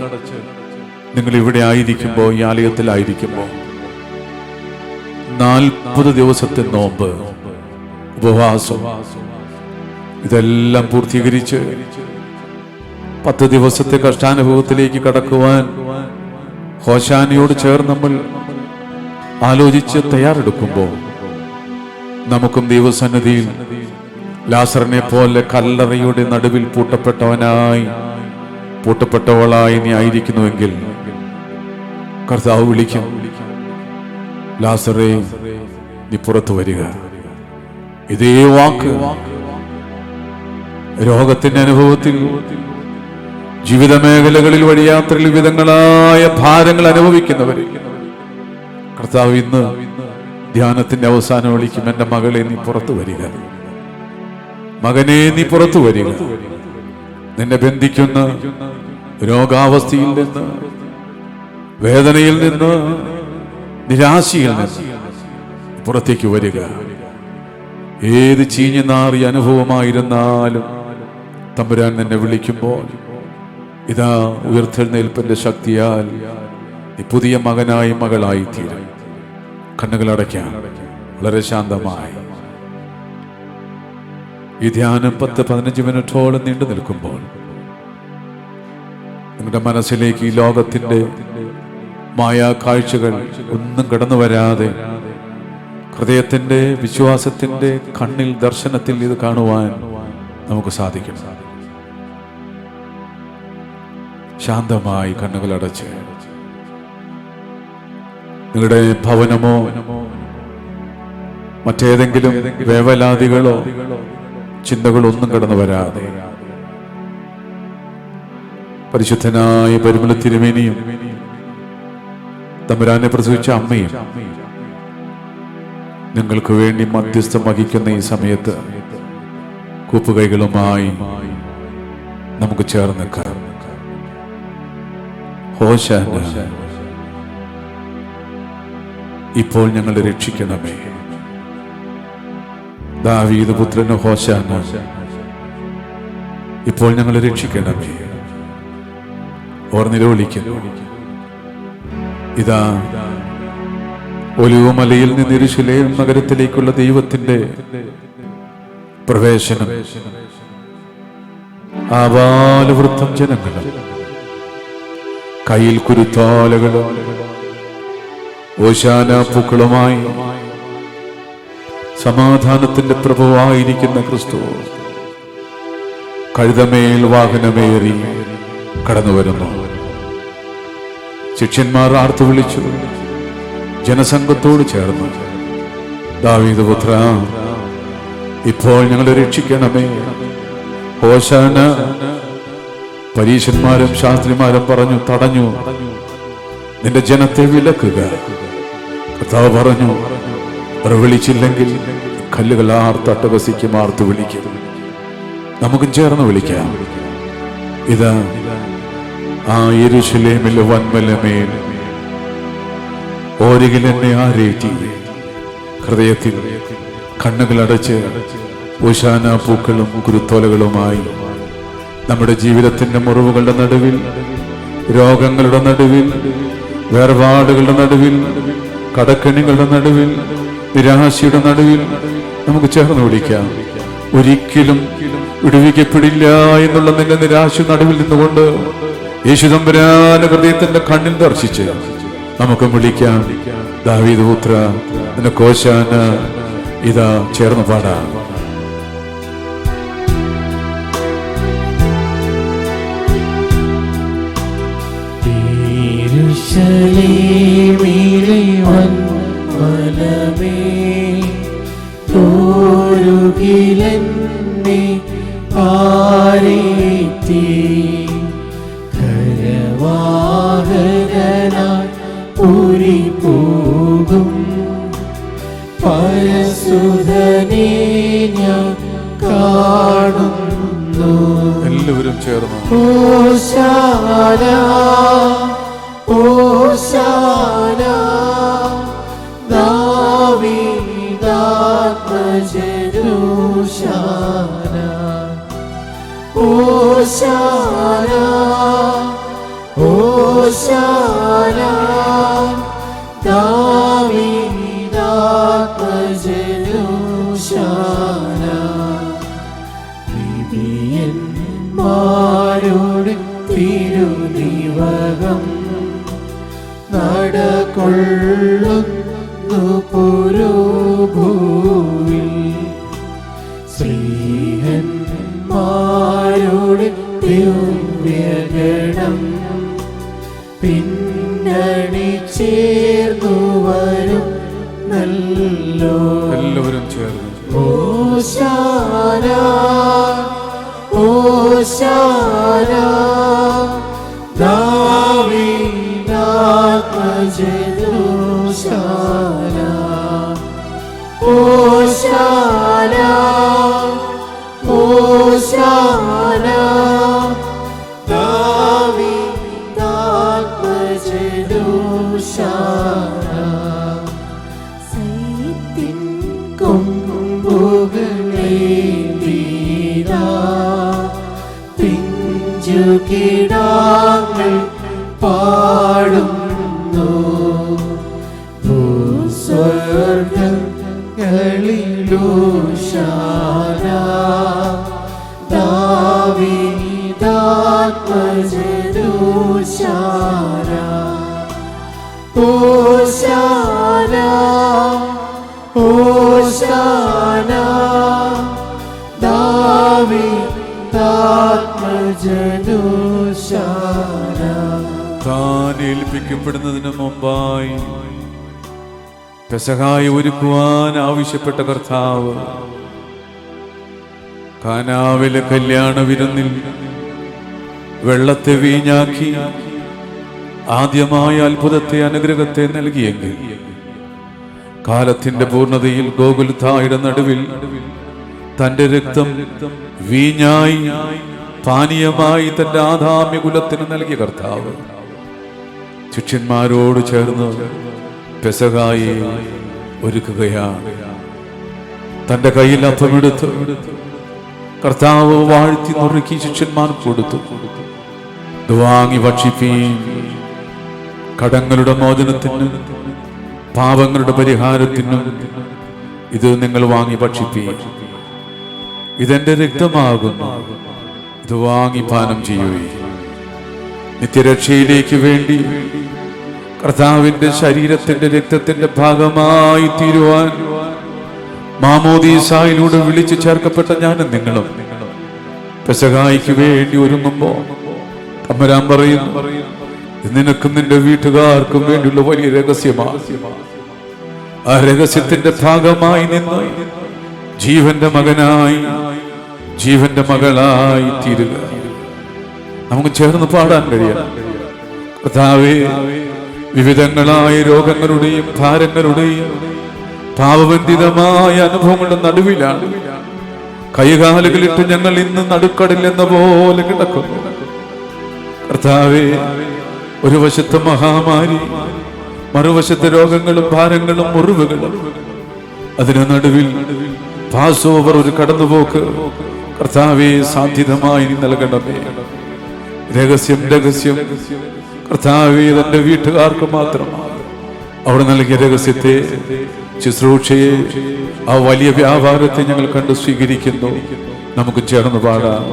നിങ്ങൾ ഇവിടെ ആയിരിക്കുമ്പോ, ഈ ആലയത്തിലായിരിക്കുമ്പോ 40 ദിവസത്തെ നോമ്പ്, ഉപവാസം, ഇതെല്ലാം പൂർത്തീകരിച്ച് 10 ദിവസത്തെ കഷ്ടാനുഭവത്തിലേക്ക് കടക്കുവാൻ ഹോശാനയോട് ചേർന്ന് നമ്മൾ ആലോചിച്ച് തയ്യാറെടുക്കുമ്പോൾ നമുക്കും ദൈവസന്നിധിയിൽ ലാസറിനെ പോലെ കല്ലറയുടെ നടുവിൽ പൂട്ടപ്പെട്ടവളായി നീ ആയിരിക്കുന്നുവെങ്കിൽ കർത്താവ് വിളിക്കും, ലാസറേ നീ പുറത്തു വരിക. ഇതേ വാക്ക് രോഗത്തിന്റെ അനുഭവത്തിൽ, ജീവിത മേഖലകളിൽ, വഴിയാത്രയിൽ വിവിധങ്ങളായ ഭാരങ്ങൾ അനുഭവിക്കുന്നവർ കർത്താവ് ഇന്ന് ധ്യാനത്തിന്റെ അവസാനം വിളിക്കും, എന്റെ മകളെ നീ പുറത്തു വരിക, മകനെ നീ പുറത്തു വരിക. നിന്നെ ബന്ധിക്കുന്ന രോഗാവസ്ഥയിൽ നിന്ന്, വേദനയിൽ നിന്ന്, നിരാശയിൽ നിന്ന് പുറത്തേക്ക് വരിക. ഏത് ചീഞ്ഞു നാറിയ അനുഭവമായിരുന്നാലും തമ്പുരാൻ നിന്നെ വിളിക്കുമ്പോൾ ഇതാ ഉയർത്തെഴുന്നേൽപ്പിന്റെ ശക്തിയാൽ നീ പുതിയ മകനായി, മകളായി തീരും. കണ്ണുകളടയ്ക്കാം, വളരെ ശാന്തമായി. ഈ ധ്യാനം 10-15 മിനിറ്റോളം നീണ്ടു നിൽക്കുമ്പോൾ നിങ്ങളുടെ മനസ്സിലേക്ക് ഈ ലോകത്തിന്റെ മായാ കാഴ്ചകൾ ഒന്നും കടന്നു വരാതെ ഹൃദയത്തിന്റെ, വിശ്വാസത്തിന്റെ കണ്ണിൽ, ദർശനത്തിൽ ഇത് കാണുവാൻ നമുക്ക് സാധിക്കും. ശാന്തമായി കണ്ണുകളടച്ച് നിങ്ങളുടെ ഭവനമോ മറ്റേതെങ്കിലും വേവലാതികളോ ചിന്തകളോ ഒന്നും കടന്നു വരാതെ പരിശുദ്ധനായ പരിമള തിരുമേനിയും തമ്പുരാനെ പ്രസവിച്ച അമ്മയും നിങ്ങൾക്ക് വേണ്ടി മധ്യസ്ഥം വഹിക്കുന്ന ഈ സമയത്ത് കൂപ്പുകൈകളുമായി നമുക്ക് ചേർന്ന് നിൽക്കാം. ഹോശാന, ഇപ്പോൾ ഞങ്ങളെ രക്ഷിക്കണമേ. ദാവീദ് പുത്രന് ഹോശാന, ഇപ്പോൾ ഞങ്ങളെ രക്ഷിക്കണമേ. ഓർ നിലവിളിക്കുന്നു. ഇതാ ഒലിവുമലയിൽ നിന്ന് യെരൂശലേം നഗരത്തിലേക്കുള്ള ദൈവത്തിന്റെ പ്രവേശനം. ആബാലവൃദ്ധം ജനങ്ങളും കയ്യിൽ കുരുത്തോലകളും ഓശാന പൂക്കളുമായി സമാധാനത്തിന്റെ പ്രഭുവായിരിക്കുന്ന ക്രിസ്തു കഴുതമേൽ വാഹനമേറി കടന്നു വരുന്നു. ശിഷ്യന്മാർ ആർത്തു വിളിച്ചു, ജനസംഘത്തോട് ചേർന്ന്, ദാവീദ് പുത്ര, ഇപ്പോൾ ഞങ്ങളെ രക്ഷിക്കണമേ. ഹോശാന. പരീശന്മാരും ശാസ്ത്രിമാരും പറഞ്ഞു, തടഞ്ഞു, നിന്റെ ജനത്തെ വിലക്കുക. കർത്താവ് പറഞ്ഞു, അവർ വിളിച്ചില്ലെങ്കിൽ കല്ലുകൾ ആർത്തട്ടഹസിക്കും, ആർത്തു വിളിക്കും. നമുക്കും ചേർന്ന് വിളിക്കാം. ഇതാ ആ യെരൂശലേമിലെ വന്മലമേൽ ഓരികിൽ എന്നെ ആരേറ്റി. ഹൃദയത്തിൽ കണ്ണുകളടച്ച് ഓശാന പൂക്കളും കുരുത്തോലകളുമായി നമ്മുടെ ജീവിതത്തിന്റെ മുറിവുകളുടെ നടുവിൽ, രോഗങ്ങളുടെ നടുവിൽ, വേർപാടുകളുടെ നടുവിൽ, കടക്കെണികളുടെ നടുവിൽ, നിരാശയുടെ നടുവിൽ നമുക്ക് ചേർന്ന് വിളിക്കാം. ഒരിക്കലും വിടുവിക്കപ്പെടില്ല എന്നുള്ള നിന്റെ നിരാശ നടുവിൽ നിന്നുകൊണ്ട് യേശു തമ്പുരാന്റെ ഹൃദയത്തിന്റെ കണ്ണിൽ ദർശിച്ച് നമുക്ക് വിളിക്കാം. ദാവീദ് പുത്ര, നിനക്ക് ഹോശാന. ഇതാ ചേർന്ന് പാടാം. ഈ യെരൂശലേമിലെവൻ വലമേ തോരുകിലെന്നെ ആരേറ്റി കരവാഹകനായി പുരി പോകും പരസുധനെ ഞാൻ കാണുന്നു. എല്ലാവരും ചേർന്ന് ഹോശാന ഹോശാന ദാവീദാത്മജനു ഹോശാന ഹോശാന ഹോശാന ദാവീദാത്മജനു ഹോശാന. നിബിയന്മാരുടെ തിരുനിവകം നടകൊള്ളുന്നു പുരുഭൂവിൽ. ശ്രീഹന്മാരുടെ ദിവ്യഗണം പിന്നണി ചേർന്നു വരും നല്ലോ. എല്ലാവരും ചേർന്ന് ഹോശാന ഹോശാന ദാവീദാത്മജനു ഹോശാന ഹോശാന ഹോശാന ദാവീദാത്മജനു ഹോശാന. സൈത്തിൻ കൊമ്പുകളേന്തിടാ പിഞ്ചുകിടാങ്ങൾ പാടുന്നു ഭൂസ്വർഗങ്ങളിലൂശാന ദാവീദാത്മജനു ഹോശാന ഹോശാന ഹോശാന ദാവീദാത്മജനു ഹോശാന. താൻ ഏൽപ്പിക്കപ്പെടുന്നതിന് മുമ്പായി പെസഹായി ഒരുക്കുവാൻ ആവശ്യപ്പെട്ട കർത്താവ് കാനാവിലെ കല്യാണ വിരുന്നിൽ വെള്ളത്തെ വീഞ്ഞാക്കി ആദ്യമായ അത്ഭുതത്തെ അനുഗ്രഹത്തെ നൽകിയെങ്കിൽ കാലത്തിന്റെ പൂർണ്ണതയിൽ ഗോകുൽഥായുടെ നടുവിൽ തന്റെ രക്തം വീഞ്ഞായി പാനീയമായി തന്റെ ആദാമ്യ കുലത്തിന് നൽകിയ കർത്താവ് ശിഷ്യന്മാരോട് ചേർന്ന് പെസഹായെ ഒരുക്കുകയാണ്. തന്റെ കയ്യിൽ അപ്പമെടുത്ത് കർത്താവ് വാഴ്ത്തി നുറുക്കി ശിഷ്യന്മാർക്ക് കൊടുത്തു. ഇത് വാങ്ങി ഭക്ഷിപ്പീൻ, കടങ്ങളുടെ മോചനത്തിനും പാപങ്ങളുടെ പരിഹാരത്തിനും ഇത് നിങ്ങൾ വാങ്ങി ഭക്ഷിപ്പീൻ. ഇതെന്റെ രക്തമാകുന്നു, ഇത് വാങ്ങി പാനം ചെയ്യുകയും നിത്യരക്ഷയിലേക്ക് വേണ്ടി കർത്താവിന്റെ ശരീരത്തിന്റെ രക്തത്തിന്റെ ഭാഗമായി തീരുവാൻ മാമോദീസായിലൂടെ വിളിച്ചു ചേർക്കപ്പെട്ട ഞാനും നിങ്ങളും പെസഹായിക്ക് വേണ്ടി ഒരുങ്ങുമ്പോ തമ്പുരാൻ പറയുന്നു, നിനക്കും നിന്റെ വീട്ടുകാർക്കും വേണ്ടിയുള്ള വലിയ രഹസ്യമാണ്. ആ രഹസ്യത്തിന്റെ ഭാഗമായി നിന്ന് ജീവന്റെ മകനായി ജീവന്റെ മകളായി തീരുക. നമുക്ക് ചേർന്ന് പാടാൻ കഴിയാം. കർത്താവേ, വിവിധങ്ങളായ രോഗങ്ങളുടെയും ഭാരങ്ങളുടെയും പാപബന്ധിതമായ അനുഭവങ്ങളുടെ നടുവിലാണ് കൈകാലുകളിട്ട് ഞങ്ങൾ ഇന്ന് നടുക്കടൽ എന്ന പോലെ കിടക്കുന്നു. കർത്താവേ, ഒരു വശത്ത് മഹാമാരി, മറുവശത്ത് രോഗങ്ങളും ഭാരങ്ങളും മുറിവുകളും, അതിന് നടുവിൽ പാസ്ഓവർ ഒരു കടന്നുപോക്ക് കർത്താവേ സാധ്യതമായി നൽകണമേ. രഹസ്യം രഹസ്യം കർത്താവേ തന്റെ വീട്ടുകാർക്ക് മാത്രമാണ് അവിടെ നൽകിയ രഹസ്യത്തെ, ശുശ്രൂഷയെ, ആ വലിയ വ്യാപാരത്തെ ഞങ്ങൾ കണ്ടു സ്വീകരിക്കുന്നു. നമുക്ക് ചേർന്ന് പാടാം.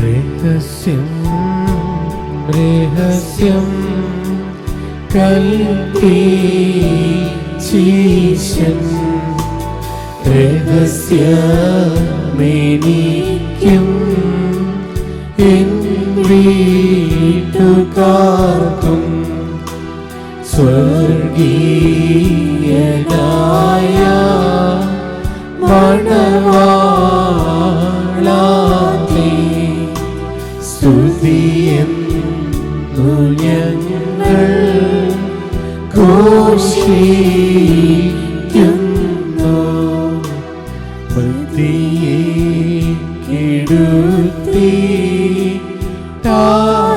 രഹസ്യം രഹസ്യം കൽപ്പീശൻ രഹസ്യമെനിക്കും എൻ വീട്ടുകാർക്കും സ്വർഗീയനായ മണവാളാനേ സ്തുതിയെന്നു ഞങ്ങൾ ഘോഷിക്കുന്നു. ഭക്തിയെ കെടുത്തി താതാമീനുകൾ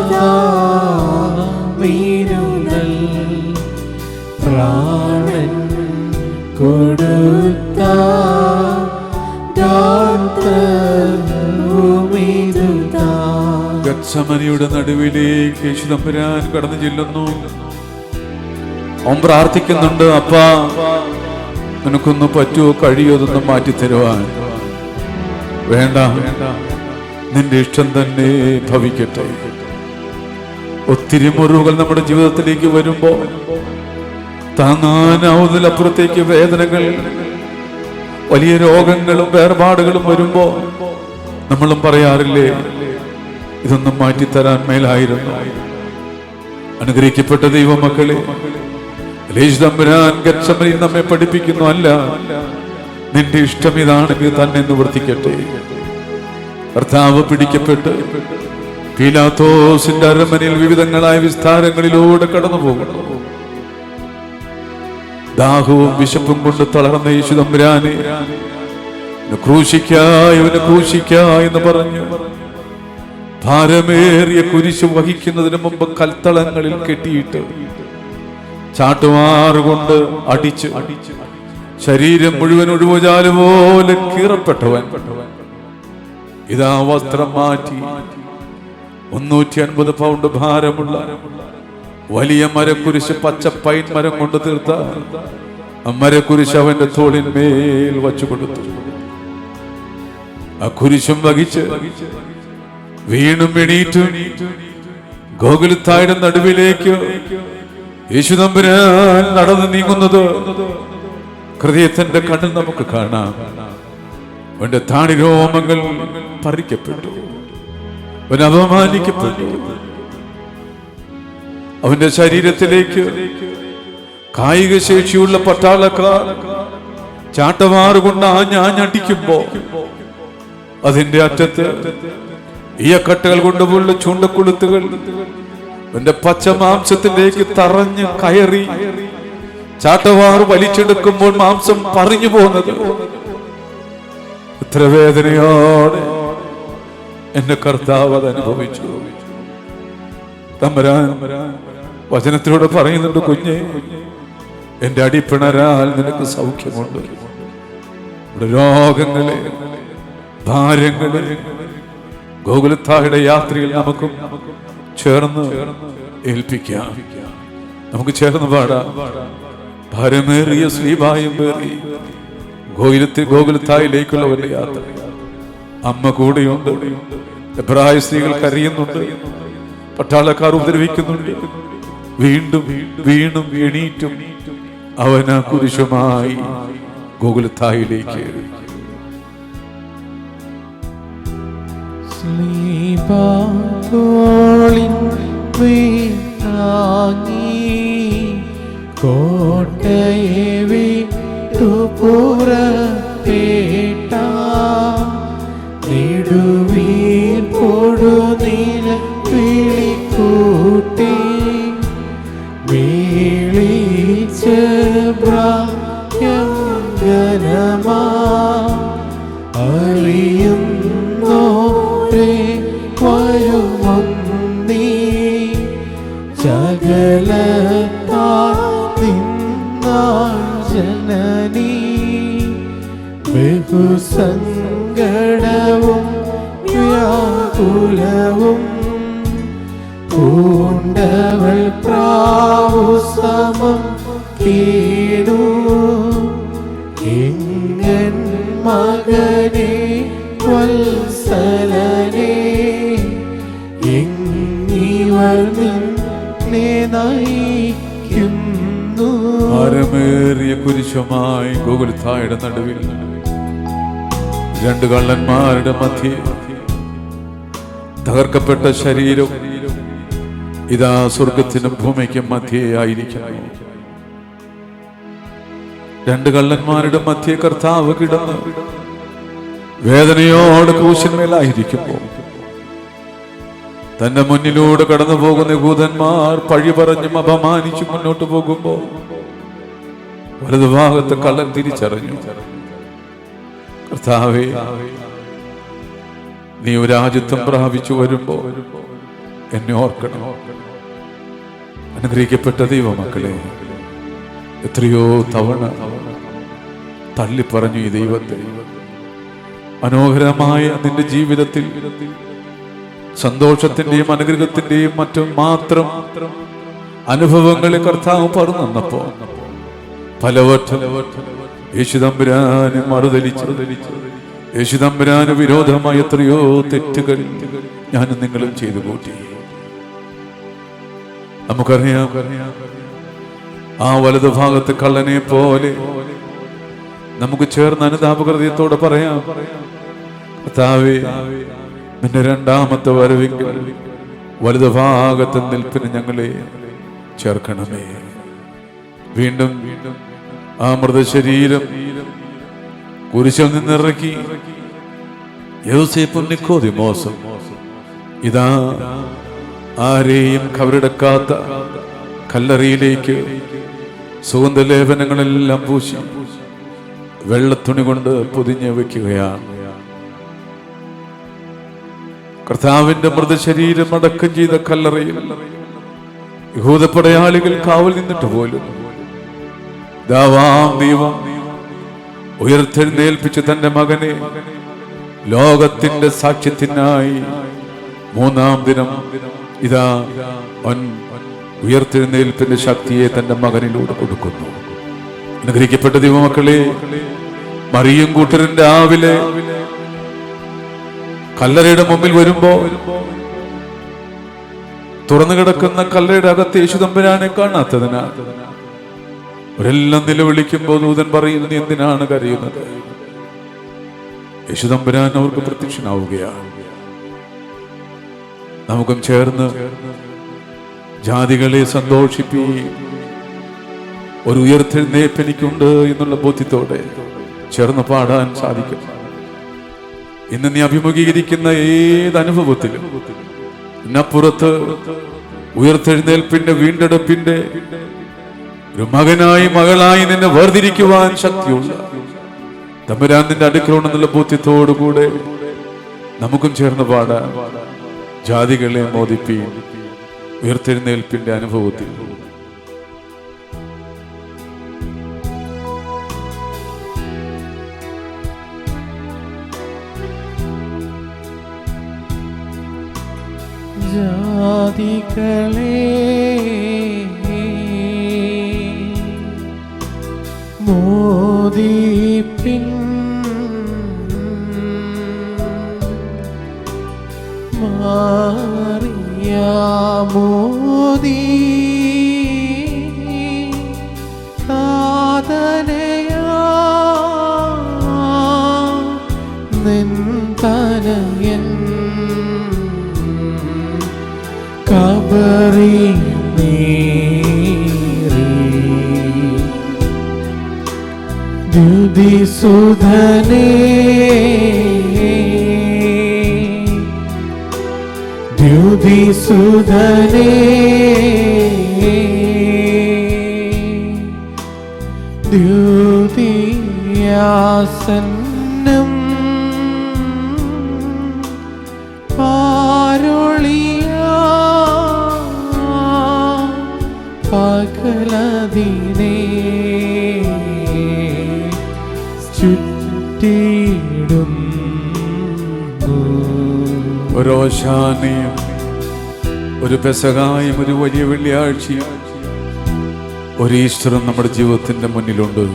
പ്രാണൻ കൊടുത്ത ഗത്സമനിയുടെ നടുവിലേക്ക് യേശു തമ്പുരാൻ കടന്നു ചെല്ലുന്നു. അവൻ പ്രാർത്ഥിക്കുന്നുണ്ട്, അപ്പാ നിനക്കൊന്നും പറ്റുമോ കഴിയോ അതൊന്നും മാറ്റിത്തരുവാൻ? വേണ്ട, നിന്റെ ഇഷ്ടം തന്നെ ഭവിക്കട്ടെ. ഒത്തിരി മുറിവുകൾ നമ്മുടെ ജീവിതത്തിലേക്ക് വരുമ്പോ താങ്ങാനാവുന്നതിലപ്പുറത്തേക്ക് വേദനകൾ, വലിയ രോഗങ്ങളും വേർപാടുകളും വരുമ്പോ നമ്മളും പറയാറില്ലേ, ഇതൊന്നും മാറ്റിത്തരാൻ മേലായിരുന്നു. അനുഗ്രഹിക്കപ്പെട്ട ദൈവമക്കളെ, യേശു തമ്പുരാൻ ഗത്സമനിയിൽ നമ്മെ പഠിപ്പിക്കുന്നു, അല്ല, നിന്റെ ഇഷ്ടം ഇതാണെങ്കിൽ തന്നെ നിവർത്തിക്കട്ടെ. കർത്താവ് പിടിക്കപ്പെട്ട് പീലാത്തോസിന്റെ അരമനയിൽ വിവിധങ്ങളായ വിസ്താരങ്ങളിലൂടെ കടന്നു പോകുന്നു. ദാഹവും വിശപ്പും കൊണ്ട് തളർന്ന യേശു തമ്പുരാനെ ക്രൂശിക്കായെന്ന് പറഞ്ഞു ഭാരമേറിയ കുരിശ് വഹിക്കുന്നതിന് മുമ്പ് കൽത്തളങ്ങളിൽ കെട്ടിയിട്ട് ചാട്ടുമാറുകൊണ്ട് അടിച്ച് ശരീരം മുഴുവൻ ഒഴിവുചാല് പോലെ കീറപ്പെട്ടവൻ ഇതാ വസ്ത്രം മാറ്റി 350 പൗണ്ട് ഭാരമുള്ള വലിയ മരക്കുരിശ്, പച്ച പൈൻ മരം കൊണ്ട് തീർത്ത മരക്കുരിശ് അവന്റെ തോളിന്മേൽ വച്ചു കൊടുത്തു. ആ കുരിശും വഹിച്ച് വീണും എണീറ്റും ഗോകുൽത്തായുടെ നടുവിലേക്ക് യേശു തമ്പുരാൻ നടന്നു നീങ്ങുന്നത് ഹൃദയത്തിന്റെ കണ്ണിൽ നമുക്ക് കാണാം. അവന്റെ താടിരോമങ്ങൾ പറിക്കപ്പെട്ടു, അവൻ അപമാനിക്കപ്പെട്ടു. അവന്റെ ശരീരത്തിലേക്ക് കായിക ശേഷിയുള്ള പട്ടാളക്കാർ ചാട്ടമാറുകൊണ്ട് ആഞ്ഞടിക്കുമ്പോ അതിന്റെ അറ്റത്ത് ഈയക്കട്ടകൾ കൊണ്ടുപോലുള്ള ചൂണ്ടക്കുളുത്തുകൾ അവന്റെ പച്ച മാംസത്തിലേക്ക് തറഞ്ഞ് കയറി ചാട്ടവാറ് വലിച്ചെടുക്കുമ്പോൾ മാംസം പറഞ്ഞു പോകുന്നത് ഇത്ര വേദനയോടെ എന്റെ കർത്താവ് അത് അനുഭവിച്ചു. തമ്പുരാൻ വചനത്തിലൂടെ പറയുന്നുണ്ട്, കുഞ്ഞെ, എന്റെ അടിപ്പിണരാൽ നിനക്ക് സൗഖ്യമുണ്ട്. രോഗങ്ങളെ, ഭാരങ്ങളെ ഗോകുൽത്തായുടെ യാത്രയിൽ നമുക്കും ചേർന്ന് ഏൽപ്പിക്കാം. നമുക്ക് ചേർന്ന് പാടാം. ഭാരമേറിയ ശ്രീഭായം പേറി ഗോകുൽത്തായിലേക്കുള്ളവരുടെ യാത്ര. അമ്മ കൂടെയുണ്ട്. എബ്രായ സ്ത്രീകൾ കരയുന്നുണ്ട്, പട്ടാളക്കാർ ഉപദ്രവിക്കുന്നുണ്ട്. വീണ്ടും വീണ്ടും എണീറ്റും അവൻ ആ കുരിശുമായി ഗോകുൽത്തായിലേക്ക് കോട്ടയെ വിട്ടു പുറപ്പെട്ട നെടുവീർ പൊടുനില വിളിക്കൂട്ടി വിളിച്ച് ഭ്രായങ്കരമാ അറിയുന്നോരെ വരുമൊന്നീ ജനനീ ബഹുസങ്കടവും വ്യാകുലവും പൂണ്ടവൾ പ്രാവുസമം കേടു എങ്ങൻ മകനെ വത്സലനെ എങ്ങിവർ നിന്നെ നയിക്കുന്നു. ഭാരമേറിയ കുരിശുമായി ഗോകുൽത്തായുടെ നടുവിൽ രണ്ട് കള്ളന്മാരുടെ മധ്യേ തകർക്കപ്പെട്ട ശരീരം ഇതാ സ്വർഗത്തിനും ഭൂമിക്കും മധ്യേ ആയിരിക്കുന്നു. രണ്ട് കള്ളന്മാരുടെ മധ്യേ കർത്താവ് കിടന്ന് വേദനയോട് ക്രൂശിന്മേലായിരിക്കുമ്പോൾ തന്റെ മുന്നിലൂടെ കടന്നു പോകുന്ന യഹൂദന്മാർ പഴി പറഞ്ഞും അപമാനിച്ചും മുന്നോട്ട് പോകുമ്പോൾ വലതുഭാഗത്ത് കള്ളൻ തിരിച്ചറിഞ്ഞു, കർത്താവേ, നീ ഒരു രാജ്യത്വം പ്രാപിച്ചു വരുമ്പോ എന്നെ ഓർക്കണം. അനുഗ്രഹിക്കപ്പെട്ട ദൈവമക്കളെ, എത്രയോ തവണ തള്ളിപ്പറഞ്ഞു ഈ ദൈവത്തെ. മനോഹരമായ നിന്റെ ജീവിതത്തിൽ സന്തോഷത്തിന്റെയും അനുഗ്രഹത്തിന്റെയും മറ്റും മാത്രം അനുഭവങ്ങളെ കർത്താവ് പറഞ്ഞപ്പോ പലവട്ടം യേശുദമ്പുരാനെ മറുതലിച്ചു. യേശുദമ്പുരാന് വിരോധമായ എത്രയോ തെറ്റുകൾ ഞാനും നിങ്ങളും ചെയ്തു കൂട്ടി. നമുക്കറിയാം, ആ വലതുഭാഗത്ത് കള്ളനെ പോലെ നമുക്ക് ചേർന്ന് അനുതാപകൃതത്തോടെ പറയാം, കർത്താവേ, നിന്റെ രണ്ടാമത്തെ വരവെങ്കിൽ വലതുഭാഗത്ത് നിൽപ്പിന് ഞങ്ങളെ ചേർക്കണമേ. വീണ്ടും ആ മൃതശരീരം കുരിശിൽ നിന്നിറക്കി യോസേപ്പും നിക്കോദിമോസും ഇതാ ആരെയും കവറടക്കാത്ത കല്ലറയിലേക്ക് സുഗന്ധലേപനങ്ങളെല്ലാം പൂശി വെള്ളത്തുണി കൊണ്ട് പൊതിഞ്ഞ് വെക്കുകയാണ്. കർത്താവിന്റെ മൃതശരീരം അടക്കം ചെയ്ത കല്ലറയിൽ യഹൂദ പടയാളികൾ കാവൽ നിന്നിട്ട് പോലും ദൈവം ഉയർത്തെഴുന്നേൽപ്പിച്ച് തന്റെ മകനെ ലോകത്തിന്റെ സാക്ഷ്യത്തിനായി മൂന്നാം ദിനം ഇതാ ഉയർത്തെഴുന്നേൽപ്പിന്റെ ശക്തിയെ തന്റെ മകനിലൂടെ കൊടുക്കുന്നു. അനുഗ്രഹിക്കപ്പെട്ട ദൈവമക്കളെ, മറിയം കൂട്ടരും രാവിലെ കല്ലറയുടെ മുമ്പിൽ വരുമ്പോ തുറന്നു കിടക്കുന്ന കല്ലറയുടെ അകത്ത് യേശുദമ്പുരാനെ കാണാത്തതിനാൽ അവരെല്ലാം നിലവിളിക്കുമ്പോൾ ദൂതൻ പറയുന്നു, നീ എന്തിനാണ് കരയുന്നത്? യേശുദമ്പുരാൻ അവർക്ക് പ്രത്യക്ഷനാവുകയാണ്. നമുക്കും ചേർന്ന് ജാതികളെ സന്തോഷിപ്പിക്കുകയും ഒരു ഉയർത്തെഴുന്നേൽപ്പ് എനിക്കുണ്ട് എന്നുള്ള ബോധ്യത്തോടെ ചേർന്ന് പാടാൻ സാധിക്കും. ഇന്ന് നീ അഭിമുഖീകരിക്കുന്ന ഏത് അനുഭവത്തിലും ഇതിനപ്പുറത്ത് ഉയർത്തെഴുന്നേൽപ്പിന്റെ വീണ്ടെടുപ്പിന്റെ ഒരു മകനായി മകളായി നിന്നെ വേർതിരിക്കുവാൻ ശക്തിയുള്ള തമ്പുരാൻ നിന്റെ അടുക്കലുണ്ടെന്നുള്ള ബോധ്യത്തോടുകൂടെ നമുക്കും ചേർന്ന് പാടാൻ ജാതികളെ മോദിപ്പിയും ഉയർത്തെഴുന്നേൽപ്പിന്റെ അനുഭവത്തിൽ ജാതികളെ മോദിപ്പിൻ, മാറിയാമോദി താതനയാ നിൻ തനയൻ കബറി നീറി ദ്യുതിസുധനേ ദ്യുതിസുധനേ ദ്യുതിയാസന്നം പാരുളിയാ പകലതിനെ ചുറ്റിടുന്നു. ഒരു ഓശാനയും ഒരു പെസഹായും ഒരു വലിയ വെള്ളിയാഴ്ചയും ഒരു ഈസ്റ്ററും നമ്മുടെ ജീവിതത്തിന്റെ മുന്നിലുണ്ട്.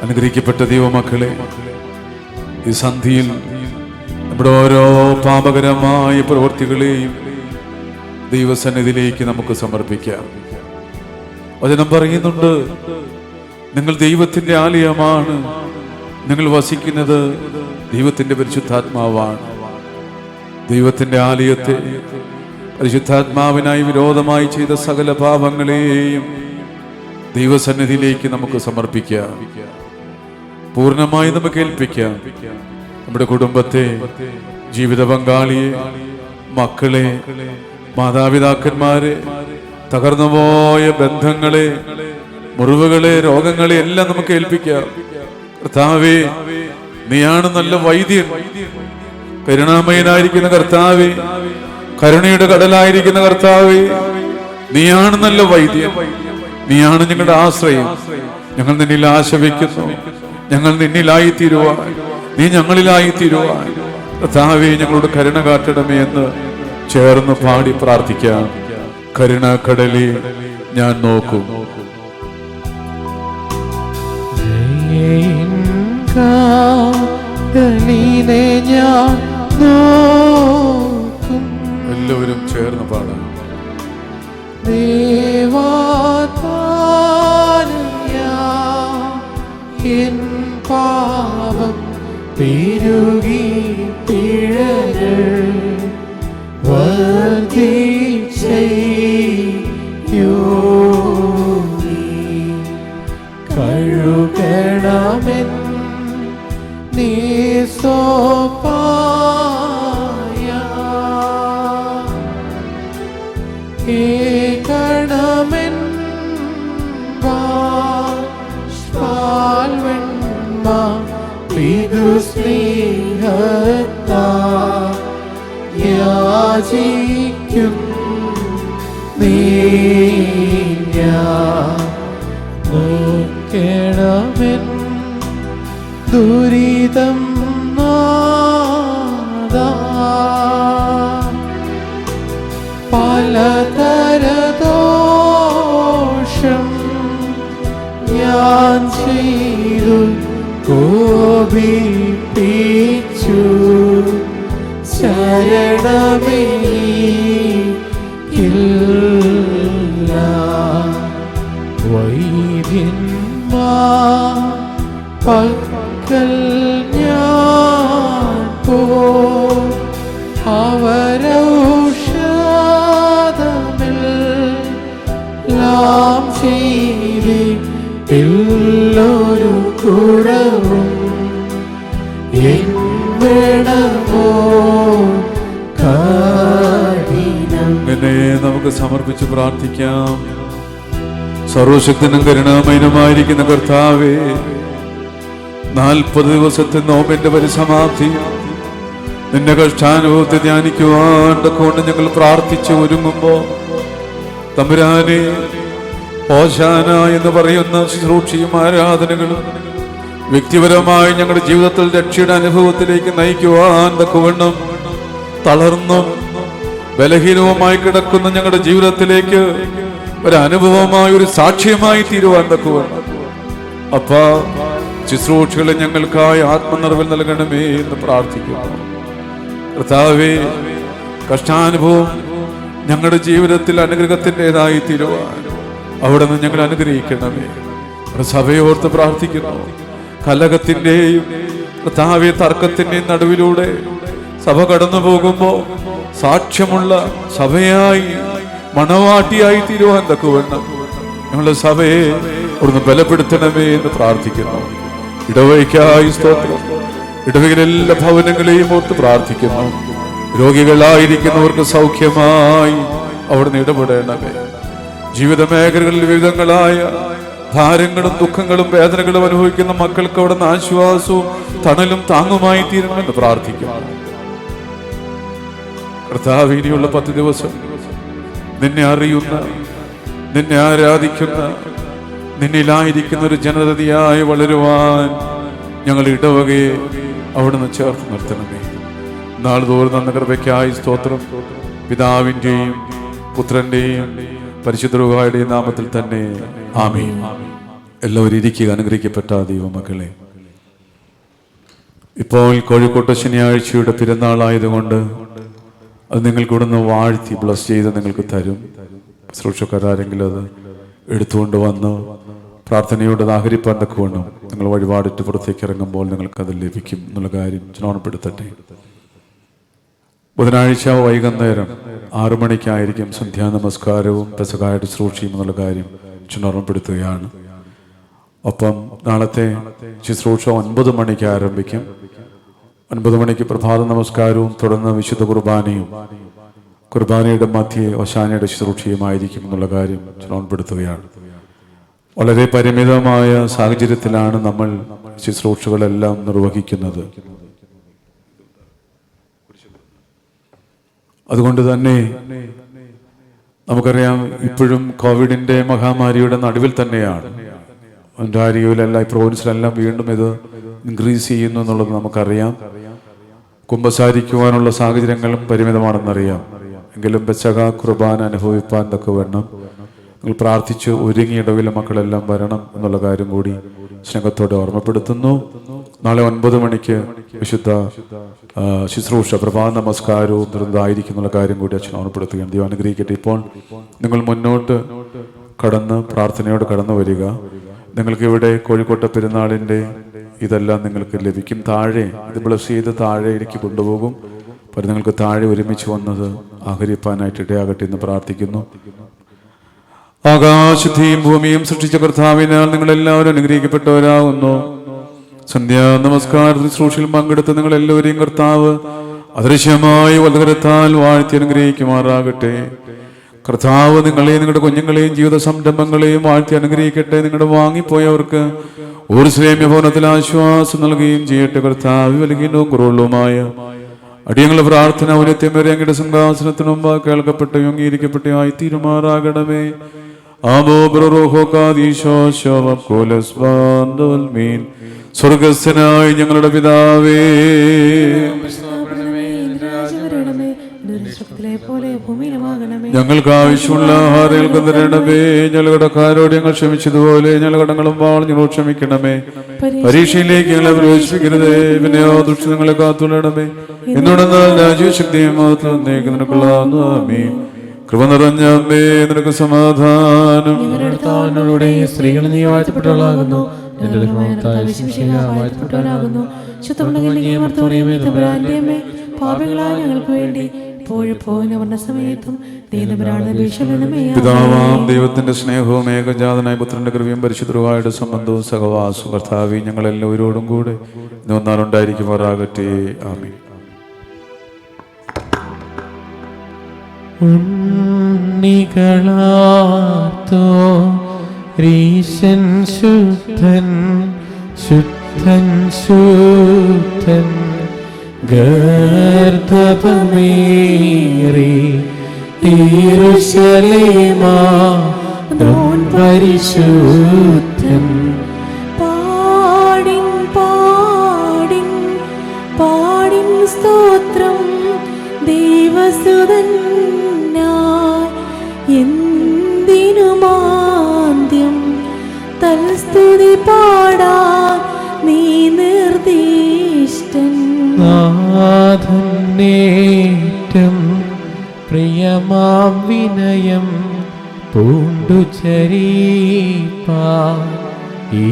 അനുഗ്രഹിക്കപ്പെട്ട ദൈവമക്കളെ, ഈ സന്ധിയിൽ നമ്മുടെ ഓരോ പാപകരമായ പ്രവൃത്തികളെയും ദൈവസന്നിധിയിലേക്ക് നമുക്ക് സമർപ്പിക്കാം. വചനം പറയുന്നുണ്ട്, നിങ്ങൾ ദൈവത്തിന്റെ ആലയമാണ്, നിങ്ങൾ വസിക്കുന്നത് ദൈവത്തിന്റെ പരിശുദ്ധാത്മാവാണ്. ദൈവത്തിന്റെ ആലയത്തെ പരിശുദ്ധാത്മാവിനായി വിരോധമായി ചെയ്ത സകല പാപങ്ങളെയും ദൈവസന്നിധിയിലേക്ക് നമുക്ക് സമർപ്പിക്കാം. പൂർണ്ണമായി നമുക്ക് ഏൽപ്പിക്കാം. നമ്മുടെ കുടുംബത്തെ, ജീവിത പങ്കാളിയെ, മക്കളെ, മാതാപിതാക്കന്മാരെ, തകർന്നുപോയ ബന്ധങ്ങളെ, മുറിവുകളെ, രോഗങ്ങളെ എല്ലാം നമുക്ക് ഏൽപ്പിക്കാം. കർത്താവേ, നീയാണ് നല്ല വൈദ്യൻ. കരുണാമയനായിരിക്കുന്ന കർത്താവേ, കരുണയുടെ കടലായിരിക്കുന്ന കർത്താവേ, നീയാണ് നല്ല വൈദ്യൻ. നീയാണ് ഞങ്ങളുടെ ആശ്രയം. ഞങ്ങൾ നിന്നിൽ ആശ വയ്ക്കുന്നു. ഞങ്ങൾ നിന്നിലായി തീരുവാൻ, നീ ഞങ്ങളിലായി തീരുവാൻ കർത്താവേ ഞങ്ങളോട് കരുണ കാട്ടണമേ എന്ന് ചേർന്ന് പാടി പ്രാർത്ഥിക്കാം. കരുണാക്കടലേ ഞാൻ നോക്കും. എല്ലാവരും ചേർന്ന് പാടാം. പാപം പെരുകി പിഴകൾ കഴുകണമെൻ നീ സോപായ ഏകണമെൻ പാൽവെണ്മ പിതൃസ്നേഹത്താ യാചിക്കും നീ നോക്കണമെൻ ദുരിതം നാദാ പലതരദോഷം ഞാൻ ചെയ്തു കോപിപ്പിച്ചു ശരണമേ ഇല്ല വൈദ്യന്മാർ പക്കൽ ഞാൻ പോ അവരൗഷധമെല്ലാം ചെയ്തില്ലൊരു കുറവും എന്തിടമോ കഠിനം. അങ്ങനെ നമുക്ക് സമർപ്പിച്ച് പ്രാർത്ഥിക്കാം. സർവശക്തനും കരുണാമയനുമായിരിക്കുന്ന കർത്താവേ, 40 ദിവസത്തെ നോമ്പിന്റെ പരിസമാപ്തി നിന്റെ കഷ്ടാനുഭവത്തെ ധ്യാനിക്കുവാൻ കൊണ്ട് ഞങ്ങൾ പ്രാർത്ഥിച്ച് ഒരുങ്ങുമ്പോ തമ്പുരാനെ, ഹോശാന എന്ന് പറയുന്ന ശുശ്രൂഷയും ആരാധനകളും വ്യക്തിപരമായി ഞങ്ങളുടെ ജീവിതത്തിൽ രക്ഷയുടെ അനുഭവത്തിലേക്ക് നയിക്കുവാൻ തക്കവണ്ണം തളർന്നും ബലഹീനവുമായി കിടക്കുന്ന ഞങ്ങളുടെ ജീവിതത്തിലേക്ക് ഒരു അനുഭവമായി, ഒരു സാക്ഷ്യമായി തീരുവാൻ തക്കവണ്ണം അപ്പാ ശുശ്രൂഷകളെ ഞങ്ങൾക്കായി ആത്മനിർവൽ നൽകണമേ എന്ന് പ്രാർത്ഥിക്കുന്നു. കർത്താവേ, കഷ്ടാനുഭവം ഞങ്ങളുടെ ജീവിതത്തിൽ അനുഗ്രഹത്തിൻ്റെതായി തീരുവാൻ അവിടെ നിന്ന് ഞങ്ങൾ അനുഗ്രഹിക്കണമേ. സഭയോർത്ത് പ്രാർത്ഥിക്കുന്നു. കലഹത്തിൻ്റെയും കർത്താവേ തർക്കത്തിൻ്റെയും നടുവിലൂടെ സഭ കടന്നു പോകുമ്പോൾ സാക്ഷ്യമുള്ള സഭയായി, മണവാട്ടിയായി തീരുവാൻ തക്കവണ്ണം ഞങ്ങളുടെ സഭയെ ഒന്ന് ബലപ്പെടുത്തണമേ എന്ന് പ്രാർത്ഥിക്കുന്നു. ഇടവയ്ക്കായി സ്തോത്രം. ഇടവയിലെ എല്ലാ ഭവനങ്ങളെയും ഓർത്ത് പ്രാർത്ഥിക്കുന്നു. രോഗികളായിരിക്കുന്നവർക്ക് സൗഖ്യമായി അവിടുന്ന് ഇടപെടണമേ. ജീവിത മേഖലകളിൽ വിവിധങ്ങളായ ഭാരങ്ങളും ദുഃഖങ്ങളും വേദനകളും അനുഭവിക്കുന്ന മക്കൾക്ക് അവിടുന്ന് ആശ്വാസവും തണലും താങ്ങുമായി തീരണമെന്ന് പ്രാർത്ഥിക്കുന്നു. കർത്താവ്, ഇനിയുള്ള 10 ദിവസം നിന്നെ അറിയുന്ന, നിന്നെ ആരാധിക്കുന്ന, നിന്നിലായിരിക്കുന്ന ഒരു ജനതയായി വളരുവാൻ ഞങ്ങൾ ഇടവകയെ അവിടുന്ന് ചേർത്ത് നിർത്തണമേ. നാൾ തോറും നന്ന കൃപയ്ക്കായി സ്തോത്രം. പിതാവിൻ്റെയും പുത്രൻ്റെയും പരിശുദ്ധ റൂഹായുടെയും നാമത്തിൽ തന്നെ ആമേൻ. എല്ലാവരും ഇരിക്കുക. അനുഗ്രഹിക്കപ്പെട്ട ദൈവമക്കളെ, ഇപ്പോൾ കോഴിക്കോട്ട് ശനിയാഴ്ചയുടെ പെരുന്നാളായതുകൊണ്ട് അത് നിങ്ങൾക്കിവിടുന്ന് വാഴ്ത്തി ബ്ലസ് ചെയ്ത് നിങ്ങൾക്ക് തരും. ശുശ്രൂഷക്കാരെങ്കിലും അത് എടുത്തുകൊണ്ട് വന്ന് പ്രാർത്ഥനയോട് ആഹരിപ്പാൻ തക്കവണ്ണം നിങ്ങൾ വഴിപാടിട്ട് പുറത്തേക്ക് ഇറങ്ങുമ്പോൾ നിങ്ങൾക്കത് ലഭിക്കും എന്നുള്ള കാര്യം ചുണപ്പെടുത്തട്ടെ. ബുധനാഴ്ച വൈകുന്നേരം 6 മണിക്കായിരിക്കും സന്ധ്യാനമസ്കാരവും പെസഹായുടെ ശുശ്രൂഷയും എന്നുള്ള കാര്യം ഓർമ്മപ്പെടുത്തുകയാണ്. ഒപ്പം നാളത്തെ ശുശ്രൂഷ 9 മണിക്ക് ആരംഭിക്കും. 9 മണിക്ക് പ്രഭാത നമസ്കാരവും തുടർന്ന് വിശുദ്ധ കുർബാനയും കുർബാനയുടെ മധ്യേ ഓശാനയുടെ ശുശ്രൂഷയുമായിരിക്കും എന്നുള്ള കാര്യം ഓർമ്മപ്പെടുത്തുകയാണ്. വളരെ പരിമിതമായ സാഹചര്യത്തിലാണ് നമ്മൾ ശുശ്രൂഷകളെല്ലാം നിർവഹിക്കുന്നത്. അതുകൊണ്ട് തന്നെ നമുക്കറിയാം, ഇപ്പോഴും കോവിഡിന്റെ മഹാമാരിയുടെ നടുവിൽ തന്നെയാണ്. ഒൻറ്റാരിയോയിലെല്ലാം പ്രോവിൻസിലെല്ലാം വീണ്ടും ഇത് ഇൻക്രീസ് ചെയ്യുന്നു എന്നുള്ളത് നമുക്കറിയാം. കുമ്പസാരിക്കുവാനുള്ള സാഹചര്യങ്ങളും പരിമിതമാണെന്നറിയാം. എങ്കിലും പെസഹ കുർബാന അനുഭവിപ്പാൻ തക്കവണ്ണം നിങ്ങൾ പ്രാർത്ഥിച്ച് ഒരുങ്ങി ഇടവിലെ മക്കളെല്ലാം വരണം എന്നുള്ള കാര്യം കൂടി സ്നേഹത്തോടെ ഓർമ്മപ്പെടുത്തുന്നു. നാളെ 9 മണിക്ക് വിശുദ്ധ ശുശ്രൂഷ പ്രഭാത നമസ്കാരവും നിർന്നതായിരിക്കുന്നുള്ള കാര്യം കൂടി അച്ഛൻ ഓർമ്മപ്പെടുത്തുകയാണ്. ദൈവം അനുഗ്രഹിക്കട്ടെ. ഇപ്പോൾ നിങ്ങൾ മുന്നോട്ട് കടന്ന് പ്രാർത്ഥനയോട് കടന്നു വരിക. നിങ്ങൾക്ക് ഇവിടെ കോഴിക്കോട്ടെ പെരുന്നാളിൻ്റെ ഇതെല്ലാം നിങ്ങൾക്ക് ലഭിക്കും. താഴെ ഇത് ബ്ലസ് ചെയ്ത് താഴേക്ക് കൊണ്ടുപോകും. അപ്പോൾ നിങ്ങൾക്ക് താഴെ ഒരുമിച്ച് വന്നത് ആഹരിപ്പാനായിട്ട് ഇടയാകട്ടെ എന്ന് പ്രാർത്ഥിക്കുന്നു. ആകാശത്തെയും ഭൂമിയും സൃഷ്ടിച്ച കർത്താവിനാൽ നിങ്ങളെല്ലാവരും അനുഗ്രഹിക്കപ്പെട്ടവരാകുന്നു. സന്ധ്യാ നമസ്കാര ശുശ്രൂഷയിൽ പങ്കെടുത്ത് നിങ്ങൾ എല്ലാവരെയും കർത്താവ് അദൃശ്യമായി വലതുകരത്താൽ വാഴ്ത്തി അനുഗ്രഹിക്കുമാറാകട്ടെ. കർത്താവ് നിങ്ങളെയും നിങ്ങളുടെ കുഞ്ഞുങ്ങളെയും ജീവിത സംരംഭങ്ങളെയും വാഴ്ത്തി അനുഗ്രഹിക്കട്ടെ. നിങ്ങളുടെ വാങ്ങിപ്പോയവർക്ക് ഊർസ്ലേമ്യ ഭവനത്തിൽ ആശ്വാസം നൽകുകയും ചെയ്യട്ടെ. കർത്താവ് വലിയതും കുറവുള്ളതുമായ അടിയങ്ങളുടെ പ്രാർത്ഥന ഔന്നത്യം വരെ അങ്ങയുടെ സിംഹാസനത്തിന് മുമ്പ് കേൾക്കപ്പെട്ട് അംഗീകരിക്കപ്പെട്ട് ആയി തീരുമാറാകണമേ. സ്വർഗസ്ഥനായ ഞങ്ങളുടെ പിതാവേ, ഞങ്ങൾക്ക് ആവശ്യമുള്ള ആഹാരം തരണമേ. ഞങ്ങളുടെ കടക്കാരോട് ഞങ്ങൾ ക്ഷമിച്ചതുപോലെ ഞങ്ങളുടെ കടങ്ങളും ഞങ്ങൾ ക്ഷമിക്കണമേ. പരീക്ഷയിലേക്ക് ഞങ്ങളെ പ്രവേശിപ്പിക്കരുതേ, പിന്നെ ദുഷ്ടങ്ങളെ കാത്തുകൊള്ളണമേ. എന്തുകൊണ്ടെന്നാൽ രാജ്യശക്തിയും കൃപ നിറഞ്ഞ അമ്മേ, നിനക്ക് സമാധാനം. സ്ത്രീകൾ നീ വാഴ്ത്തപ്പെട്ടവളാകുന്നു. ഞങ്ങൾക്ക് വേണ്ടി പിതാവാം ദൈവത്തിന്റെ സ്നേഹവും ഏകജാതനായ പുത്രന്റെ കൃപയും പരിശുദ്ധരുടെ സംബന്ധവും സഹവാസവും കർത്താവി ഞങ്ങളെല്ലാവരോടും കൂടെ ഉണ്ടായിരിക്കുമാറാകട്ടെ. ആമീൻ. ഉണ്ണികളാത്തോ രീശൻ ശുദ്ധൻ ശുദ്ധൻ ശുദ്ധൻ ഗർഭമേറി യെരൂശലേമാ പരിശുദ്ധൻ പാടിൻ പാടിൻ പാടിൻ സ്തോത്രം ദൈവസുതനായി എന്തിനുമാദ്യം തൽസ്തുതി പാടാൻ നീ നിർദ്ദിഷ്ടൻ. നാഥന്നേറ്റം പ്രിയമാം വിനയം പൂണ്ടുചരീപ്പാ ഈ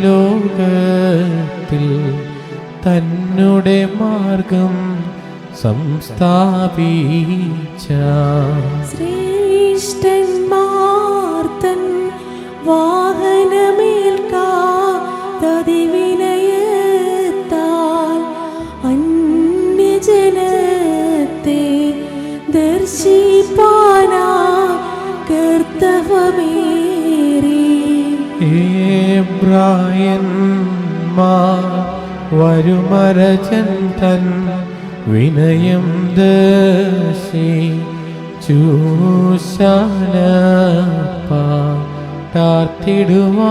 ലോകത്തിൽ തന്നുടെ മാർഗം സംസ്ഥാപിച്ച ശ്രേഷ്ഠന്മാർത്തൻ വാഹനമേൽക്കാതതിവിനയത്താൽ അന്യജനത്തെ ദർശിപ്പാനാ കർത്തവ്യമേറി. എബ്രായന്മാർ വരുമരചന്തൻ വിനയം ദർശിച്ചൂശാന പാർത്തിടുവാനായി